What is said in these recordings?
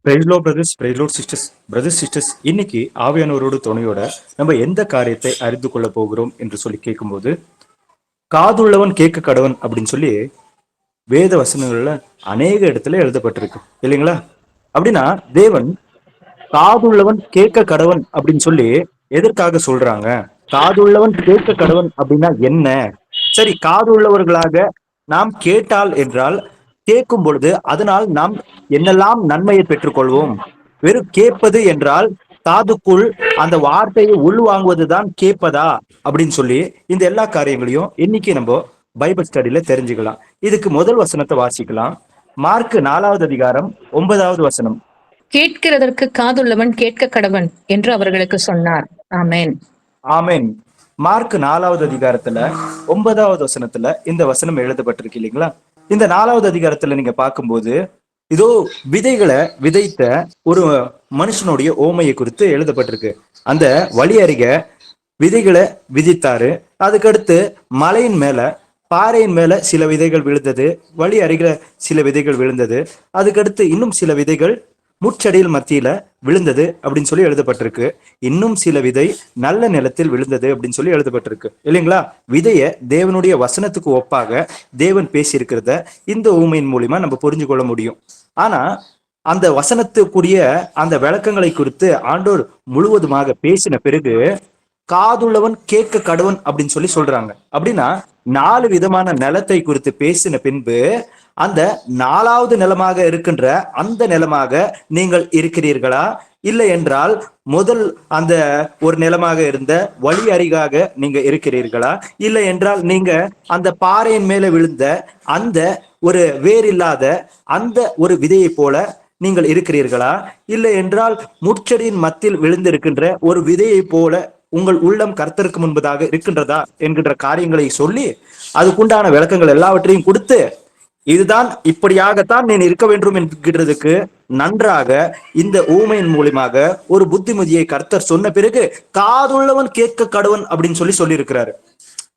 Price lord brothers, praise lord sisters. Brothers sisters, இன்னைக்கு ஆவியானவரோட துணையோட நம்ம எந்த காரியத்தை அறிந்து கொள்ள போகிறோம் என்று சொல்லி கேட்கும்போது, காதுள்ளவன் கேட்க கடவன் அப்படின்னு சொல்லி வேத வசனங்கள்ல அநேக இடத்துல எழுதப்பட்டிருக்கு இல்லைங்களா? அப்படின்னா தேவன் காதுள்ளவன் கேட்க கடவன் அப்படின்னு சொல்லி எதற்காக சொல்றாங்க? காதுள்ளவன் கேட்க கடவன் அப்படின்னா என்ன? சரி, காது உள்ளவர்களாக நாம் கேட்டால் என்றால், கேட்கும் பொழுது அதனால் நாம் என்னெல்லாம் நன்மையை பெற்றுக்கொள்வோம்? வெறும் கேட்பது என்றால் காதுக்குள் அந்த வார்த்தையை உள்வாங்குவதுதான் கேட்பதா அப்படின்னு சொல்லி இந்த எல்லா காரியங்களையும் இன்னைக்கு நம்ம பைபிள் ஸ்டடியில தெரிஞ்சுக்கலாம். இதுக்கு முதல் வசனத்தை வாசிக்கலாம். மார்க் 4வது அதிகாரம் 9வது வசனம். கேட்கிறதற்கு காதுள்ளவன் கேட்க கடவன் என்று அவர்களுக்கு சொன்னார். ஆமென். ஆமென். மார்க் 4வது அதிகாரத்துல 9வது வசனத்துல இந்த வசனம் எழுதப்பட்டிருக்கு இல்லைங்களா? இந்த 4வது அதிகாரத்துல நீங்க பார்க்கும்போது இதோ விதைகளை விதைத்த ஒரு மனுஷனுடைய ஓமையை குறித்து எழுதப்பட்டிருக்கு. அந்த வழி அருகே விதைகளை விதித்தாரு. அதுக்கடுத்து மலையின் மேல பாறையின் மேல சில விதைகள் விழுந்தது, வழி அருகில சில விதைகள் விழுந்தது, அதுக்கடுத்து இன்னும் சில விதைகள் முட்செடியில் மத்தியில விழுந்தது அப்படின்னு சொல்லி எழுதப்பட்டிருக்கு. இன்னும் சில விதை நல்ல நிலத்தில் விழுந்தது அப்படின்னு சொல்லி எழுதப்பட்டிருக்கு இல்லைங்களா? விதைய தேவனுடைய வசனத்துக்கு ஒப்பாக தேவன் பேசியிருக்கிறத இந்த ஊமையின் மூலியமா நம்ம புரிஞ்சு கொள்ள முடியும். ஆனா அந்த வசனத்துக்குரிய அந்த விளக்கங்களை குறித்து ஆண்டோர் முழுவதுமாக பேசின பிறகு காதுள்ளவன் கேட்க கடவன் அப்படின்னு சொல்லி சொல்றாங்க. அப்படின்னா 4 விதமான நிலத்தை குறித்து பேசின பின்பு அந்த 4வது நிலமாக இருக்கின்ற அந்த நிலமாக நீங்கள் இருக்கிறீர்களா, இல்லை என்றால் முதல் அந்த ஒரு நிலமாக இருந்த வழி அருகாக நீங்க இருக்கிறீர்களா, இல்லை என்றால் நீங்க அந்த பாறையின் மேல விழுந்த அந்த ஒரு வேறில்லாத அந்த ஒரு விதையை போல நீங்கள் இருக்கிறீர்களா, இல்லை என்றால் முட்செடியின் மத்தியில் விழுந்திருக்கின்ற ஒரு விதையை போல உங்கள் உள்ளம் கர்த்தருக்கு முன்பதாக இருக்கின்றதா என்கின்ற காரியங்களை சொல்லி அதுக்குண்டான விளக்கங்கள் எல்லாவற்றையும் கொடுத்து, இதுதான் இப்படியாகத்தான் நீ இருக்க வேண்டும் என்கிறதுக்கு நன்றாக இந்த ஊமையின் மூலியமாக ஒரு புத்திமதியை கர்த்தர் சொன்ன பிறகு காதுள்ளவன் கேட்க கடவன் அப்படின்னு சொல்லி இருக்கிறாரு.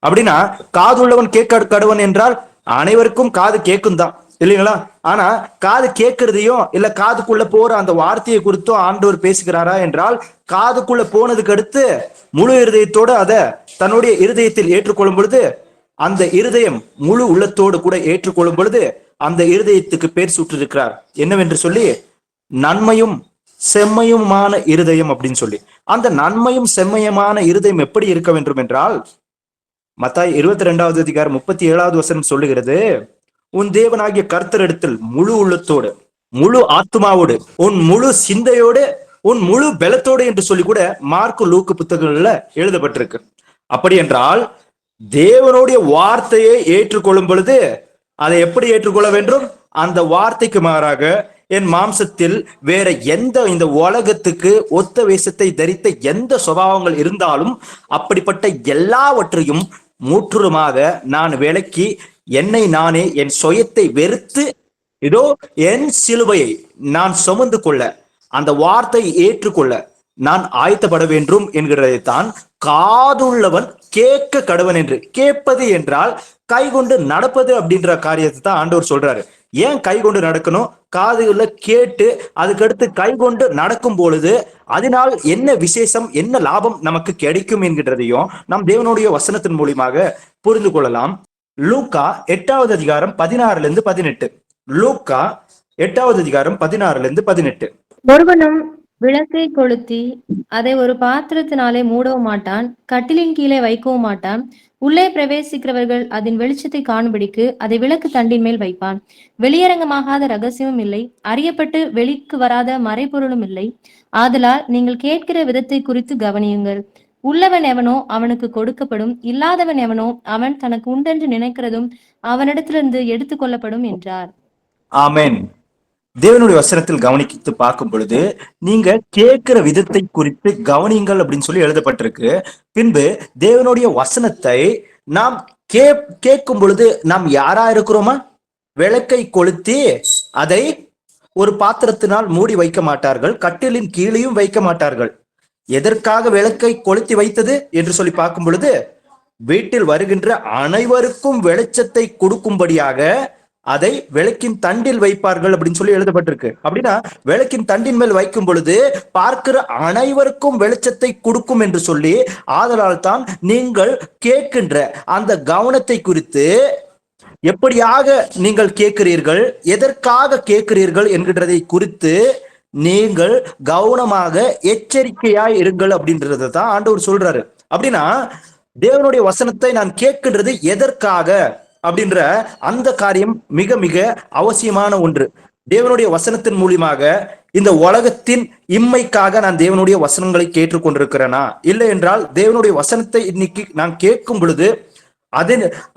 அப்படின்னா காதுள்ளவன் கேட்க கடவன் என்றால் அனைவருக்கும் காது கேட்கும் தான் இல்லைங்களா? ஆனா காது கேட்கறதையும் இல்ல காதுக்குள்ள போற அந்த வார்த்தையை குறித்தும் ஆண்டவர் பேசுகிறாரா என்றால், காதுக்குள்ள போனதுக்கு அடுத்து முழு இருதயத்தோடு அதை தன்னுடைய இருதயத்தில் ஏற்றுக்கொள்ளும் பொழுது, அந்த இருதயம் முழு உள்ளத்தோடு கூட ஏற்றுக்கொள்ளும் பொழுது அந்த இருதயத்துக்கு பேர் சூட்டிருக்கிறார் என்னவென்று சொல்லி, நன்மையும் செம்மையுமான இருதயம் அப்படின்னு சொல்லி. அந்த நன்மையும் செம்மையுமான இருதயம் எப்படி இருக்க வேண்டும் என்றால், மத்தாய் 22வது அதிகாரம் 37வது வசனம் சொல்லுகிறது, உன் தேவனாகிய கர்த்தரிடத்தில் முழு உள்ளத்தோடு முழு ஆத்மாவோடு உன் முழு சிந்தையோடு உன் முழு பலத்தோடு என்று சொல்லி கூட மார்க்கு லூக்கு புத்தகங்கள்ல எழுதப்பட்டிருக்கு. அப்படி என்றால் தேவனுடைய வார்த்தையை ஏற்றுக்கொள்ளும் பொழுது அதை எப்படி ஏற்றுக்கொள்ள வேண்டும்? அந்த வார்த்தைக்கு மாறாக என் மாம்சத்தில் வேற எந்த இந்த உலகத்துக்கு ஒத்த வேஷத்தை தரித்த எந்த சுபாவங்கள் இருந்தாலும் அப்படிப்பட்ட எல்லாவற்றையும் முற்றுமாக நான் விலக்கி என்னை நானே என் சுயத்தை வெறுத்து இதோ என் சிலுவையை நான் சுமந்து கொள்ள, அந்த வார்த்தையை ஏற்றுக்கொள்ள நான் ஆயத்தப்பட வேண்டும் என்கிறதைத்தான் காதுள்ளவன் கேட்க கடவன் என்று. கேட்பது என்றால் கை கொண்டு நடப்பது அப்படின்ற காரியத்தை தான் ஆண்டவர் சொல்றாரு. ஏன் கை கொண்டு நடக்கணும்? காதுல கேட்டு அதுக்கடுத்து கை கொண்டு நடக்கும் பொழுது அதனால் என்ன விசேஷம், என்ன லாபம் நமக்கு கிடைக்கும் என்கின்றதையும் நாம் தேவனுடைய வசனத்தின் மூலியமாக புரிந்து கொள்ளலாம். லூக்கா 8வது அதிகாரம் 16லிருந்து 18. லூக்கா 8வது அதிகாரம் 16லிருந்து 18. ஒருவனும் விளக்கை கொளுத்தி அதை ஒரு பாத்திரத்தினாலே மூடவும் மாட்டான், கட்டிலின் கீழே வைக்கவும் மாட்டான். உள்ளே பிரவேசிக்கிறவர்கள் அதன் வெளிச்சத்தை காணும்படிக்கு அதை விளக்கு தண்டின் மேல் வைப்பான். வெளியரங்கமாகாத ரகசியமும் இல்லை, அறியப்பட்டு வெளிக்கு வராத மறைபொருளும் இல்லை. ஆதலால் நீங்கள் கேட்கிற விதத்தை குறித்து கவனியுங்கள். உள்ளவன் எவனோ அவனுக்கு கொடுக்கப்படும், இல்லாதவன் எவனோ அவன் தனக்கு உண்டென்று நினைக்கிறதும் அவனிடத்திலிருந்து எடுத்துக் கொள்ளப்படும் என்றார். ஆமென். தேவனுடைய வசனத்தில் கவனித்து பார்க்கும் பொழுது நீங்க கேட்கிற விதத்தை குறித்து கவனியுங்கள் அப்படின்னு சொல்லி எழுதப்பட்டிருக்கு. பின்பு தேவனுடைய வசனத்தை நாம் கேட்கும் பொழுது நாம் யாரா இருக்கிறோமா? விளக்கை கொளுத்தி அதை ஒரு பாத்திரத்தினால் மூடி வைக்க மாட்டார்கள், கட்டிலின் கீழையும் வைக்க மாட்டார்கள். எதற்காக விளக்கை கொளுத்தி வைத்தது என்று சொல்லி பார்க்கும் பொழுது, வீட்டில் வருகின்ற அனைவருக்கும் வெளிச்சத்தை கொடுக்கும்படியாக அதை விளக்கின் தண்டில் வைப்பார்கள் அப்படின்னு சொல்லி எழுதப்பட்டிருக்கு. அப்படின்னா விளக்கின் தண்டின் மேல் வைக்கும் பொழுது பார்க்கிற அனைவருக்கும் வெளிச்சத்தை கொடுக்கும் என்று சொல்லி, ஆதலால் தான் நீங்கள் கேட்கின்ற அந்த கவனத்தை குறித்து எப்படியாக நீங்கள் கேட்கிறீர்கள், எதற்காக கேட்கிறீர்கள் என்கின்றதை குறித்து நீங்கள் கவனமாக எச்சரிக்கையாய் இருங்கள் அப்படின்றத தான் ஆண்டவர் சொல்றாரு. அப்படின்னா தேவனுடைய வசனத்தை நான் கேட்கின்றது எதற்காக அப்படின்ற அந்த காரியம் மிக மிக அவசியமான ஒன்று. தேவனுடைய வசனத்தின் மூலியமாக இந்த உலகத்தின் இம்மைக்காக நான் தேவனுடைய வசனங்களை கேட்டுக்கொண்டிருக்கிறேனா, இல்லை என்றால் தேவனுடைய வசனத்தை இன்னைக்கு நான் கேட்கும் பொழுது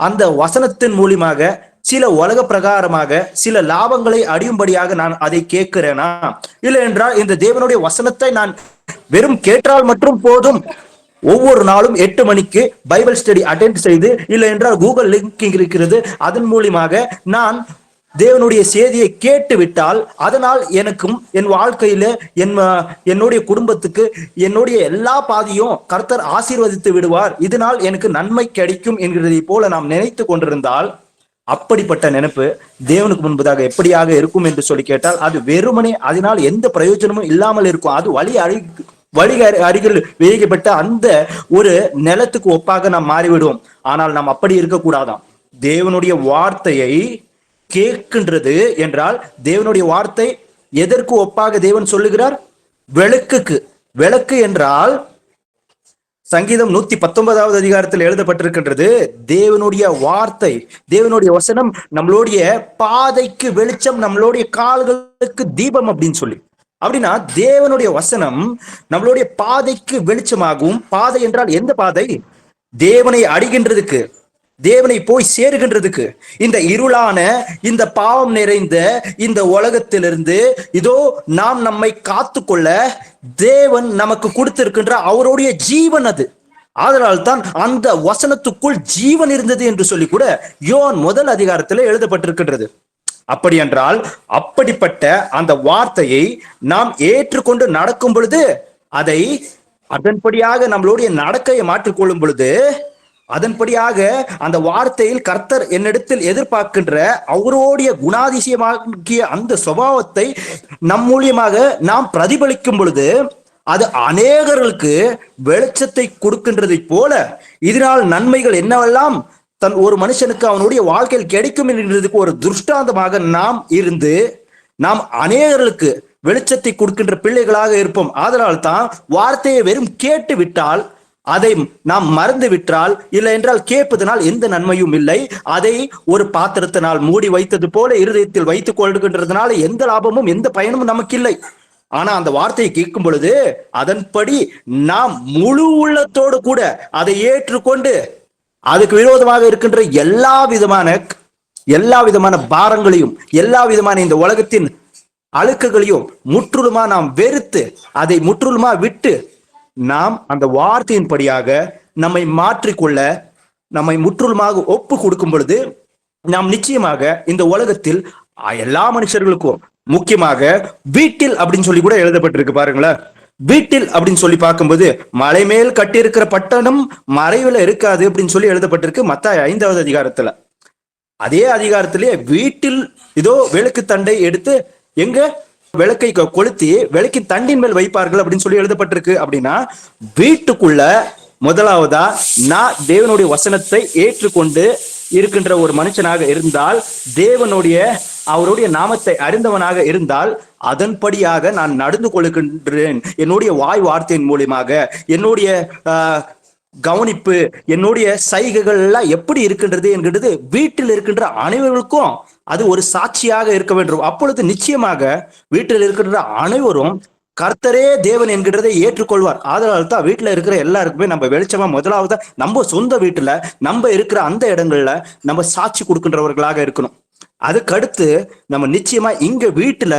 அந்த வசனத்தின் மூலியமாக சில உலக பிரகாரமாக சில லாபங்களை அடையும்படியாக நான் அதை கேட்கிறேனா, இல்லை என்றால் இந்த தேவனுடைய வசனத்தை நான் வெறும் கேட்டால் மட்டும் போதும், ஒவ்வொரு நாளும் 8 மணிக்கு பைபிள் ஸ்டடி அட்டெண்ட் செய்து, இல்லை என்றால் கூகுள் லிங்கிங் இருக்கிறது, அதன் மூலியமாக நான் தேவனுடைய செய்தியை கேட்டு விட்டால் அதனால் எனக்கும் என் வாழ்க்கையில என்னுடைய குடும்பத்துக்கு என்னுடைய எல்லா பாதியும் கர்த்தர் ஆசீர்வதித்து விடுவார், இதனால் எனக்கு நன்மை கிடைக்கும் என்கிறதை போல நாம் நினைத்து கொண்டிருந்தால், அப்படிப்பட்ட நினைப்பு தேவனுக்கு முன்பதாக எப்படியாக இருக்கும் என்று சொல்லி கேட்டால் அது வெறுமனே அதனால் எந்த பிரயோஜனமும் இல்லாமல் இருக்கும். அது வழி அருகில் வேகப்பட்ட அந்த ஒரு நிலத்துக்கு ஒப்பாக நாம் மாறிவிடுவோம். ஆனால் நாம் அப்படி இருக்கக்கூடாதாம். தேவனுடைய வார்த்தையை கேட்கின்றது என்றால் தேவனுடைய வார்த்தை எதற்கு ஒப்பாக தேவன் சொல்லுகிறார்? விளக்குக்கு. விளக்கு என்றால் சங்கீதம் 119வது அதிகாரத்தில் எழுதப்பட்டிருக்கின்றது, தேவனுடைய வார்த்தை, தேவனுடைய வசனம் நம்மளுடைய பாதைக்கு வெளிச்சம், நம்மளுடைய கால்களுக்கு தீபம் அப்படின்னு சொல்லி. அப்படின்னா தேவனுடைய வசனம் நம்மளுடைய பாதைக்கு வெளிச்சமாகும். பாதை என்றால் எந்த பாதை? தேவனை அடைகின்றதுக்கு, தேவனை போய் சேருகின்றதுக்கு. இந்த இருளான இந்த பாவம் நிறைந்த இந்த உலகத்திலிருந்து இதோ நாம் நம்மை காத்து கொள்ள தேவன் நமக்கு கொடுத்திருக்கின்ற அவருடைய ஜீவன் அது. ஆதலால் தான் அந்த வசனத்துக்குள் ஜீவன் இருந்தது என்று சொல்லி கூட யோவான் 1 அதிகாரத்தில் எழுதப்பட்டிருக்கின்றது. அப்படி என்றால் அப்படிப்பட்ட அந்த வார்த்தையை நாம் ஏற்றுக்கொண்டு நடக்கும் பொழுது, அதை அதன்படியாக நம்மளுடைய நடக்கையை மாற்றிக்கொள்ளும் பொழுது, அதன்படியாக அந்த வார்த்தையில் கர்த்தர் என்னிடத்தில் எதிர்பார்க்கின்ற அவருடைய குணாதிசயமாகிய அந்த சுபாவத்தை நம் மூலியமாக நாம் பிரதிபலிக்கும் பொழுது அது அநேகர்களுக்கு வெளிச்சத்தை கொடுக்கின்றதை போல, இதனால் நன்மைகள் என்னவெல்லாம் ஒரு மனுஷனுக்கு அவனுடைய வாழ்க்கையில் கிடைக்கும் என்கிறதுக்கு ஒரு திருஷ்டாந்தமாக நாம் இருந்து நாம் அநேகர்களுக்கு வெளிச்சத்தை கொடுக்கின்ற பிள்ளைகளாக இருப்போம். அதனால் தான் வார்த்தையை வெறும் கேட்டு விட்டால், அதை நாம் மறந்து விட்டால், இல்லை என்றால் கேட்பதனால் எந்த நன்மையும் இல்லை, அதை ஒரு பாத்திரத்தினால் மூடி வைத்தது போல இருதயத்தில் வைத்துக் கொள்கின்றதுனால எந்த லாபமும் எந்த பயனும் நமக்கு இல்லை. ஆனா அந்த வார்த்தையை கேட்கும் பொழுது அதன்படி நாம் முழு உள்ளத்தோடு கூட அதை ஏற்றுக்கொண்டு அதுக்கு விரோதமாக இருக்கின்ற எல்லா விதமான பாரங்களையும் எல்லா விதமான இந்த உலகத்தின் அழுக்குகளையும் முற்றிலுமா நாம் வெறுத்து அதை முற்றிலுமா விட்டு நாம் அந்த வார்த்தையின் படியாக நம்மை மாற்றிக்கொள்ள நம்மை முற்றிலுமாக ஒப்பு கொடுக்கும் பொழுது நாம் நிச்சயமாக இந்த உலகத்தில் எல்லா மனுஷர்களுக்கும், முக்கியமாக வீட்டில் அப்படின்னு சொல்லி கூட எழுதப்பட்டிருக்கு பாருங்களேன். வீட்டில் அப்படின்னு சொல்லி பார்க்கும்போது மலை மேல் கட்டியிருக்கிற பட்டணம் மறைவுல இருக்காது அப்படின்னு சொல்லி எழுதப்பட்டிருக்கு மத்தாய் 5வது அதிகாரத்துல. அதே அதிகாரத்திலே வீட்டில் இதோ விளக்கு தண்டை எடுத்து எங்க விளக்கை கொளுத்தி விளக்கின் தண்டின் மேல் வைப்பார்கள் அப்படின்னு சொல்லி எழுதப்பட்டிருக்கு. அப்படின்னா வீட்டுக்குள்ள முதலாவதா நான் தேவனுடைய வசனத்தை ஏற்றுக்கொண்டு இருக்கின்ற ஒரு மனுஷனாக இருந்தால், அவருடைய நாமத்தை அறிந்தவனாக இருந்தால், அதன்படியாக நான் நடந்து கொள்கின்றேன். என்னுடைய வாய் வார்த்தையின் மூலியமாக என்னுடைய கவனிப்பு, என்னுடைய சைகைகள் எல்லாம் எப்படி இருக்கின்றது என்கிறது வீட்டில் இருக்கின்ற அனைவருக்கும் அது ஒரு சாட்சியாக இருக்க வேண்டும். அப்பொழுது நிச்சயமாக வீட்டில் இருக்கின்ற அனைவரும் கர்த்தரே தேவன் என்கிறதை ஏற்றுக்கொள்வார். அதனால தான் வீட்டுல இருக்கிற எல்லாருக்குமே நம்ம வெளிச்சமா முதலாவது நம்ம சொந்த வீட்டுல நம்ம இருக்கிற அந்த இடங்கள்ல நம்ம சாட்சி கொடுக்கின்றவர்களாக இருக்கணும். அதுக்கடுத்து நம்ம நிச்சயமா இங்க வீட்டுல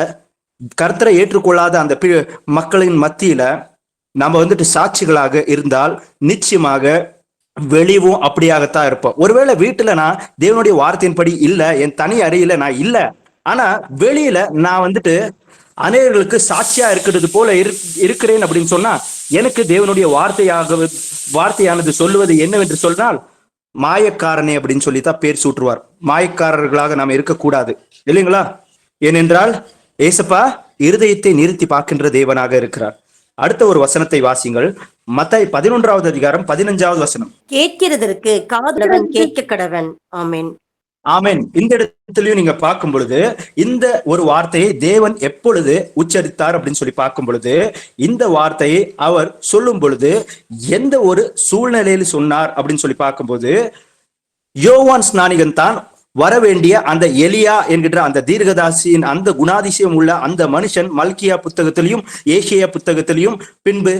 கர்த்தரை ஏற்றுக்கொள்ளாத அந்த மக்களின் மத்தியில நம்ம சாட்சிகளாக இருந்தால் நிச்சயமாக வெளிவும் அப்படியாகத்தான் இருப்போம். ஒருவேளை வீட்டுல நான் தேவனுடைய வார்த்தையின்படி இல்ல, என் தனி அறையில நான் இல்ல, ஆனா வெளியில நான் அநேகர்களுக்கு சாட்சியா இருக்கிறது போல இருக்கிறேன் அப்படின்னு சொன்னா, எனக்கு தேவனுடைய வார்த்தையானது சொல்லுவது என்னவென்று சொன்னால், மாயக்காரனே அப்படின்னு சொல்லித்தான் பேர் சூட்டுவார். மாயக்காரர்களாக நாம் இருக்கக்கூடாது இல்லைங்களா? ஏனென்றால் ஏசப்பா இருதயத்தை நிறுத்தி பார்க்கின்ற தேவனாக இருக்கிறார். அடுத்த ஒரு வசனத்தை வாசிங்கள். மத்தேயு 11வது அதிகாரம் 15வது வசனம். கேட்கிறதற்கு காதுள்ளவன் கேட்க கடவன். ஆமென். ஆமென். இந்த இடத்துலயும் நீங்க பார்க்கும் பொழுது இந்த ஒரு வார்த்தையை தேவன் எப்பொழுது உச்சரித்தார் அப்படின்னு சொல்லி பார்க்கும் பொழுது, இந்த வார்த்தையை அவர் சொல்லும் பொழுது எந்த ஒரு சூழ்நிலையில் சொன்னார் அப்படின்னு சொல்லி பார்க்கும்போது, யோவான் ஸ்நானிகன் தான் வரவேண்டிய அந்த எலியா என்கின்ற அந்த தீர்க்கதாசியின் அந்த குணாதிசயம் உள்ள அந்த மனுஷன் மல்கியா புத்தகத்திலையும் ஏசியா புத்தகத்திலையும் பின்பு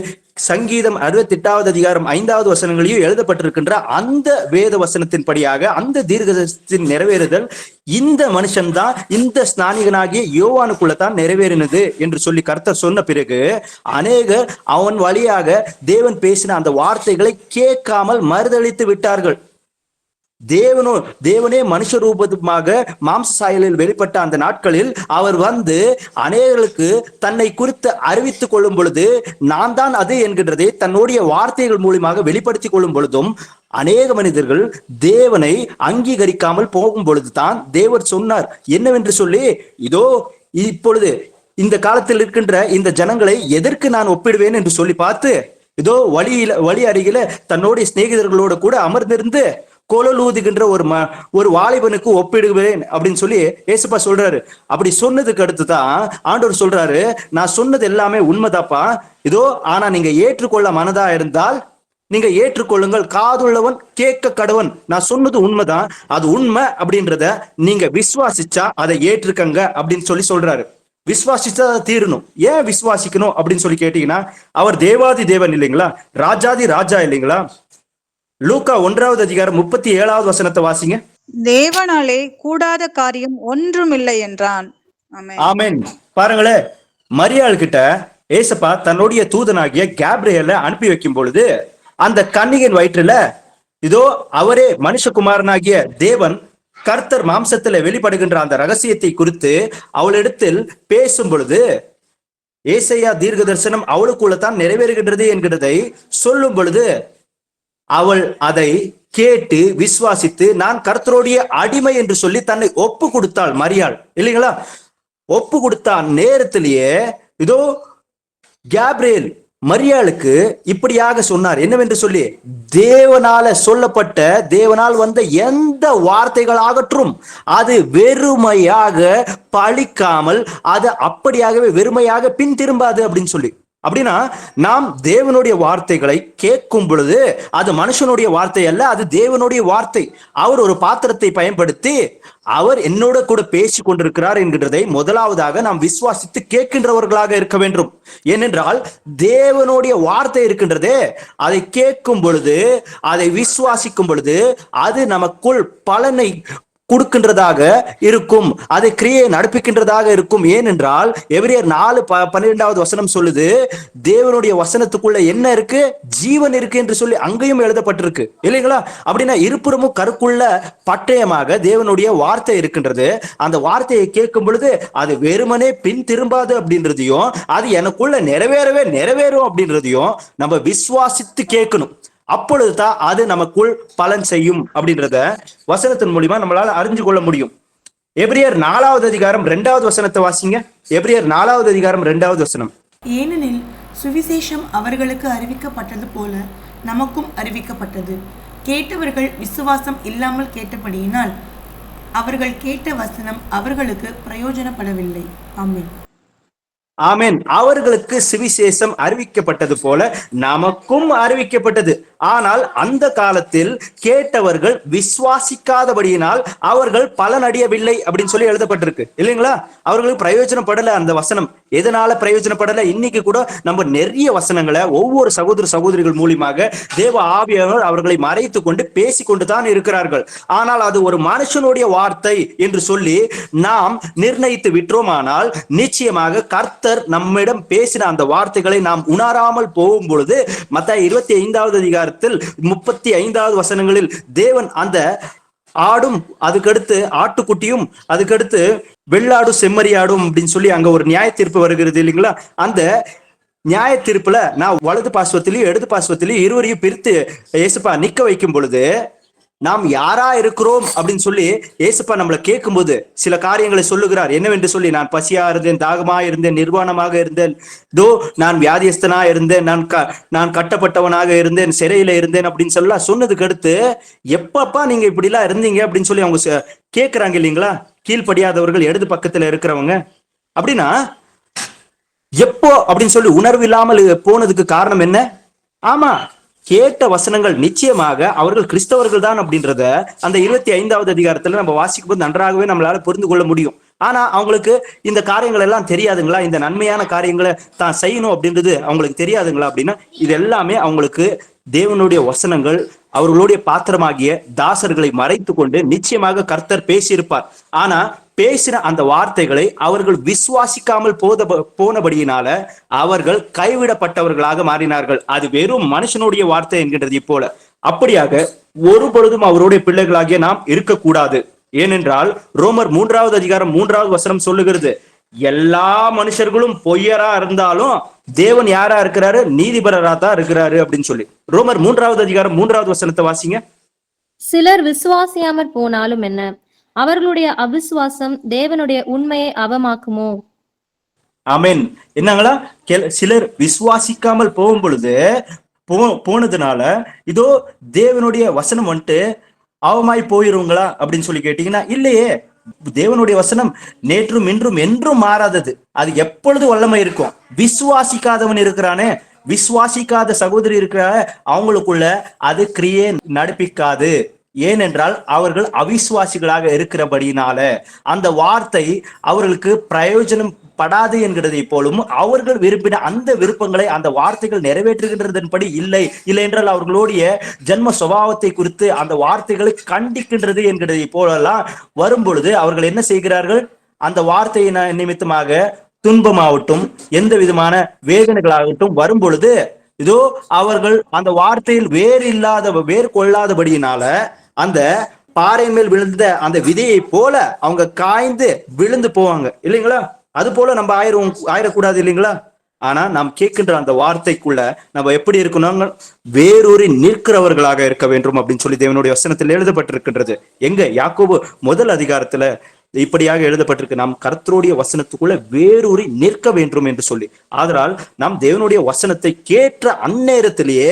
சங்கீதம் 68வது அதிகாரம் 5வது வசனங்களையும் எழுதப்பட்டிருக்கின்ற அந்த வேத வசனத்தின் படியாக அந்த தீர்க்கதரிசனத்தின் நிறைவேறுதல் இந்த மனுஷன் தான் இந்த ஸ்நானிகனாகிய யோவானுக்குள்ள தான் நிறைவேறினது என்று சொல்லி கர்த்தர் சொன்ன பிறகு அநேகர் அவன் வழியாக தேவன் பேசின அந்த வார்த்தைகளை கேட்காமல் மறுதளித்து விட்டார்கள். தேவனே மனுஷ ரூபமாக மாம்ச சாயலில் வெளிப்பட்ட அந்த நாட்களில் அவர் வந்து அநேகர்களுக்கு தன்னை குறித்து அறிவித்துக் கொள்ளும் பொழுது, நான் தான் அது என்கின்றதை தன்னுடைய வார்த்தைகள் மூலமாக வெளிப்படுத்திக் கொள்ளும் பொழுதும் அநேக மனிதர்கள் தேவனை அங்கீகரிக்காமல் போகும் பொழுதுதான் தேவர் சொன்னார் என்னவென்று சொல்லி, இதோ இப்பொழுது இந்த காலத்தில் இருக்கின்ற இந்த ஜனங்களை எதற்கு நான் ஒப்பிடுவேன் என்று சொல்லி பார்த்து, இதோ வழி அருகில தன்னுடைய சிநேகிதர்களோடு கூட அமர்ந்திருந்து கோலலூதுகின்ற ஒரு வாலிபனுக்கு ஒப்பிடுவேன் அப்படின்னு சொல்லி ஏசப்பா சொல்றாரு. அப்படி சொன்னதுக்கு அடுத்துதான் ஆண்டவர் சொல்றாரு, நான் சொன்னது எல்லாமே உண்மைதாப்பா, இதோ ஆனா நீங்க ஏற்றுக்கொள்ள மனதா இருந்தால் நீங்க ஏற்றுக்கொள்ளுங்கள், காதுள்ளவன் கேட்க கடவன். நான் சொன்னது உண்மைதான், அது உண்மை அப்படின்றத நீங்க விசுவாசிச்சா அதை ஏற்றுக்கங்க அப்படின்னு சொல்லி சொல்றாரு. விசுவாசிச்சா தீரணும். ஏன் விசுவாசிக்கணும் அப்படின்னு சொல்லி கேட்டீங்கன்னா, அவர் தேவாதி தேவன் இல்லைங்களா, ராஜாதி ராஜா இல்லைங்களா? லூக்கா 1வது அதிகாரம் 37வது வசனத்தை வாசிங்க. தேவனாலே கூடாத காரியம் ஒன்றுமில்லை என்றான். ஆமென். பாருங்களே, மரியாள் கிட்ட ஏசப்பா தன்னுடைய தூதனாகிய கேப்ரியலை அனுப்பி வைக்கும் பொழுது அந்த கன்னிகையின் வயிற்றுல இதோ அவரே மனுஷகுமாரனாகிய தேவன் கர்த்தர் மாம்சத்துல வெளிப்படுகின்ற அந்த ரகசியத்தை குறித்து அவளிடத்தில் பேசும் பொழுது, ஏசையா தீர்க்க தரிசனம் அவளுக்குள்ள தான் நிறைவேறுகின்றது என்கிறதை சொல்லும் பொழுது அவள் அதை கேட்டு விசுவாசித்து நான் கர்த்தருடைய அடிமை என்று சொல்லி தன்னை ஒப்பு கொடுத்தாள் மரியாள் இல்லைங்களா? ஒப்பு கொடுத்த நேரத்திலேயே இதோ கேப்ரியேல் மரியாளுக்கு இப்படியாக சொன்னார் என்னவென்று சொல்லி, தேவனால சொல்லப்பட்ட தேவனால் வந்த எந்த வார்த்தைகள் ஆகற்றும் அது வெறுமையாக பழிக்காமல் அது அப்படியாகவே வெறுமையாக பின் திரும்பாது அப்படின்னு சொல்லி. அப்படின்னா நாம் தேவனுடைய வார்த்தைகளை கேட்கும் பொழுது அது மனுஷனுடைய வார்த்தை அல்ல, அது தேவனுடைய வார்த்தை. அவர் ஒரு பாத்திரத்தை பயன்படுத்தி அவர் என்னோட கூட பேசி கொண்டிருக்கிறார் என்கிறதை முதலாவதாக நாம் விசுவாசித்து கேட்கின்றவர்களாக இருக்க வேண்டும். ஏனென்றால் தேவனுடைய வார்த்தை இருக்கின்றதே, அதை கேட்கும் பொழுது அதை விசுவாசிக்கும் பொழுது அது நமக்குள் பலனை கொடுக்கின்றதாக இருக்கும், அதை கிரியை நடப்பிக்கின்றதாக இருக்கும். ஏனென்றால் எபிரேயர் 4:12வது வசனம் சொல்லுது, தேவனுடைய வசனத்துக்குள்ள என்ன இருக்கு, ஜீவன் இருக்கு என்று சொல்லி அங்கேயும் எழுதப்பட்டிருக்கு இல்லைங்களா? அப்படின்னா இருபுறமும் கருக்குள்ள பட்டயமாக தேவனுடைய வார்த்தை இருக்கின்றது. அந்த வார்த்தையை கேட்கும் பொழுது அது வெறுமனே பின் திரும்பாது அப்படின்றதையும் அது எனக்குள்ள நிறைவேறும் அப்படின்றதையும் நம்ம விசுவாசித்து கேட்கணும். அப்பொழுதுதான் அது நமக்குள் பலன் செய்யும் அப்படின்றத வசனத்தின் மூலியமா நம்மளால அறிஞ்சு கொள்ள முடியும். எபிரேயர் 4வது அதிகாரம் 2வது வசனத்தை வாசிங்க. எபிரேயர் 4வது அதிகாரம் 2வது வசனம். ஏனெனில் சுவிசேஷம் அவர்களுக்கு அறிவிக்கப்பட்டது போல நமக்கும் அறிவிக்கப்பட்டது. கேட்டவர்கள் விசுவாசம் இல்லாமல் கேட்டபடியினால் அவர்கள் கேட்ட வசனம் அவர்களுக்கு பிரயோஜனப்படவில்லை. ஆமென். ஆமென். அவர்களுக்கு சுவிசேஷம் அறிவிக்கப்பட்டது போல நமக்கும் அறிவிக்கப்பட்டது. ஆனால் அந்த காலத்தில் கேட்டவர்கள் விசுவாசிக்காதபடியினால் அவர்கள் பலனடையவில்லை அப்படின்னு சொல்லி எழுதப்பட்டிருக்கு இல்லைங்களா? அவர்களுக்கு பிரயோஜனப்படல அந்த வசனம். எதனால பிரயோஜனப்படல? இன்னைக்கு கூட நம்ம நிறைய வசனங்களை ஒவ்வொரு சகோதரிகள் மூலியமாக தேவ ஆவியானவர் அவர்களை மறைத்து கொண்டு பேசி கொண்டு தான் இருக்கிறார்கள். ஆனால் அது ஒரு மனுஷனுடைய வார்த்தை என்று சொல்லி நாம் நிர்ணயித்து விட்டோமானால் நிச்சயமாக கர்த்தர் நம்மிடம் பேசின அந்த வார்த்தைகளை நாம் உணராமல் போகும் பொழுது மத்தேயு 25வது அதிகாரத்தில் 35வது வசனங்களில் தேவன் அந்த ஆடும் அதுக்கடுத்து ஆட்டுக்குட்டியும் அதுக்கடுத்து வெள்ளாடும் செம்மறியாடும் அப்படின்னு சொல்லி அங்க ஒரு நியாய தீர்ப்பு வருகிறது இல்லைங்களா? அந்த நியாய தீர்ப்புல நான் வலது பாசுவத்திலையும் இடது பாசுவத்திலையும் இருவரையும் பிரித்து இயேசுப்பா நிக்க வைக்கும் பொழுது நாம் யாரா இருக்கிறோம் அப்படின்னு சொல்லி ஏசப்பா நம்மளை கேட்கும்போது சில காரியங்களை சொல்லுகிறார். என்னவென்று சொல்லி, நான் பசியா இருந்தேன், தாகமா இருந்தேன், நிர்வாணமாக இருந்தேன், தோ நான் வியாதியஸ்தனா இருந்தேன், நான் கட்டப்பட்டவனாக இருந்தேன், சிறையில இருந்தேன் அப்படின்னு சொல்லலாம் சொன்னதுக்கு அடுத்து, எப்பப்பா நீங்க இப்படி எல்லாம் இருந்தீங்க அப்படின்னு சொல்லி அவங்க கேட்கிறாங்க இல்லைங்களா, கீழ்ப்படியாதவர்கள் இடது பக்கத்துல இருக்கிறவங்க. அப்படின்னா எப்போ அப்படின்னு சொல்லி உணர்வு இல்லாமல் போனதுக்கு காரணம் என்ன? ஆமா, கேட்ட வசனங்கள் நிச்சயமாக அவர்கள் கிறிஸ்தவர்கள் தான் அப்படின்றத அந்த 25வது அதிகாரத்துல நம்ம வாசிக்கும் போது நன்றாகவே நம்மளால புரிந்து கொள்ள முடியும். ஆனா அவங்களுக்கு இந்த காரியங்கள் எல்லாம் தெரியாதுங்களா? இந்த நன்மையான காரியங்களை தான் செய்யணும் அப்படின்றது அவங்களுக்கு தெரியாதுங்களா? அப்படின்னா இது எல்லாமே அவங்களுக்கு தேவனுடைய வசனங்கள் அவர்களுடைய பாத்திரமாகிய தாசர்களை மறைத்து கொண்டு நிச்சயமாக கர்த்தர் பேசியிருப்பார். ஆனா பேசின அந்த வார்த்தைகளை அவர்கள் விசுவாசிக்காமல் போனபடியினால அவர்கள் கைவிடப்பட்டவர்களாக மாறினார்கள். அது வெறும் மனுஷனுடைய வார்த்தை என்கின்றது போல. அப்படியாக ஒரு பொழுதும் அவருடைய பிள்ளைகளாகிய நாம் இருக்கக்கூடாது. ஏனென்றால் ரோமர் 3வது அதிகாரம் 3வது வசனம் சொல்லுகிறது, எல்லா மனுஷர்களும் பொய்யரா இருந்தாலும் தேவன் யாரா இருக்கிறாரு? நீதிபரரா தான் இருக்கிறாரு அப்படின்னு சொல்லி. ரோமர் 3வது அதிகாரம் 3வது வசனத்தை வாசிங்க. சிலர் விசுவாசியாமற் போனாலும் என்ன, அவர்களுடைய அவிசுவாசம் தேவனுடைய உண்மையை அவமாக்குமோ? ஆமென். என்னங்களா, சிலர் விசுவாசிக்காமல் போகும் பொழுது போனதுனால இதோ தேவனுடைய வசனம் வந்துட்டு அவமாய் போயிருங்களா அப்படின்னு சொல்லி கேட்டீங்கன்னா இல்லையே. தேவனுடைய வசனம் நேற்றும் இன்றும் என்றும் மாறாதது. அது எப்பொழுது வல்லமை இருக்கும். விசுவாசிக்காதவன் இருக்கிறானே, விசுவாசிக்காத சகோதரி இருக்கிற அவங்களுக்குள்ள அது கிரியை நடப்பிக்காது. ஏனென்றால் அவர்கள் அவிசுவாசிகளாக இருக்கிறபடினால அந்த வார்த்தை அவர்களுக்கு பிரயோஜனம் படாது என்கிறதை போலும் அவர்கள் விரும்பின அந்த விருப்பங்களை அந்த வார்த்தைகள் நிறைவேற்றுகின்றதன்படி இல்லை என்றால் அவர்களுடைய ஜென்ம சுபாவத்தை குறித்து அந்த வார்த்தைகளை கண்டிக்கின்றது என்கிறதை போலெல்லாம் வரும் பொழுது அவர்கள் என்ன செய்கிறார்கள்? அந்த வார்த்தையின் நிமித்தமாக துன்பமாகட்டும் எந்த விதமான வேதனைகளாகட்டும் வரும் பொழுது இதோ அவர்கள் அந்த வார்த்தையில் வேர் கொள்ளாதபடியினால அந்த பாறை மேல் விழுந்த அந்த விதையை போல அவங்க காய்ந்து விழுந்து போவாங்க இல்லைங்களா? அது போல நம்ம ஆயிரக்கூடாது இல்லைங்களா? ஆனா நாம் கேட்கின்ற அந்த வார்த்தைக்குள்ள நம்ம எப்படி இருக்கணும்? வேரூறி நிற்கிறவர்களாக இருக்க வேண்டும் அப்படின்னு சொல்லி தேவனுடைய வசனத்தில் எழுதப்பட்டிருக்கின்றது. எங்க? யாக்கோபு 1 அதிகாரத்துல இப்படியாக எழுதப்பட்டிருக்கு, நாம் கர்த்தருடைய வசனத்துக்குள்ள வேரூறி நிற்க வேண்டும் என்று சொல்லி. ஆதலால் நாம் தேவனுடைய வசனத்தை கேட்ட அந்நேரத்திலேயே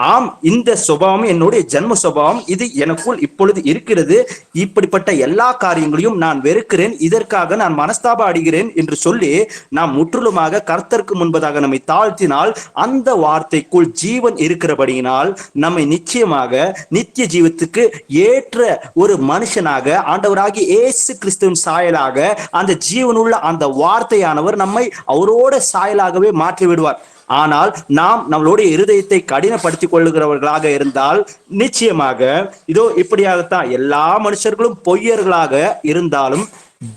ஆம், இந்த சுபாவம் என்னுடைய ஜென்ம சுபாவம், இது எனக்குள் இப்பொழுது இருக்கிறது, இப்படிப்பட்ட எல்லா காரியங்களையும் நான் வெறுக்கிறேன், இதற்காக நான் மனஸ்தாபம் அடைகிறேன் என்று சொல்லி நாம் முற்றிலுமாக கர்த்தருக்கு முன்பதாக நம்மை தாழ்த்தினால் அந்த வார்த்தைக்குள் ஜீவன் இருக்கிறபடியினால் நம்மை நிச்சயமாக நித்திய ஜீவத்துக்கு ஏற்ற ஒரு மனுஷனாக ஆண்டவராகி இயேசு கிறிஸ்துவின் சாயலாக அந்த ஜீவனுள்ள அந்த வார்த்தையானவர் நம்மை அவரோட சாயலாகவே மாற்றி விடுவார். ஆனால் நாம் நம்மளுடைய இருதயத்தை கடினப்படுத்திக் கொள்ளுகிறவர்களாக இருந்தால் நிச்சயமாக இதோ இப்படியாகத்தான் எல்லா மனுஷர்களும் பொய்யர்களாக இருந்தாலும்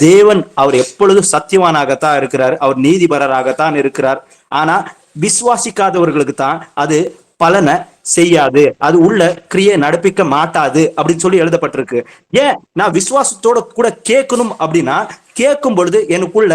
தேவன் அவர் எப்பொழுதும் சத்தியவானாகத்தான் இருக்கிறார், அவர் நீதிபரராகத்தான் இருக்கிறார். ஆனா விசுவாசிக்காதவர்களுக்கு தான் அது பலனை செய்யாது, அது உள்ள கிரியை நடப்பிக்க மாட்டாது அப்படின்னு சொல்லி எழுதப்பட்டிருக்கு. ஏன் நான் விசுவாசத்தோட கூட கேட்கணும் அப்படின்னா, கேட்கும் பொழுது எனக்குள்ள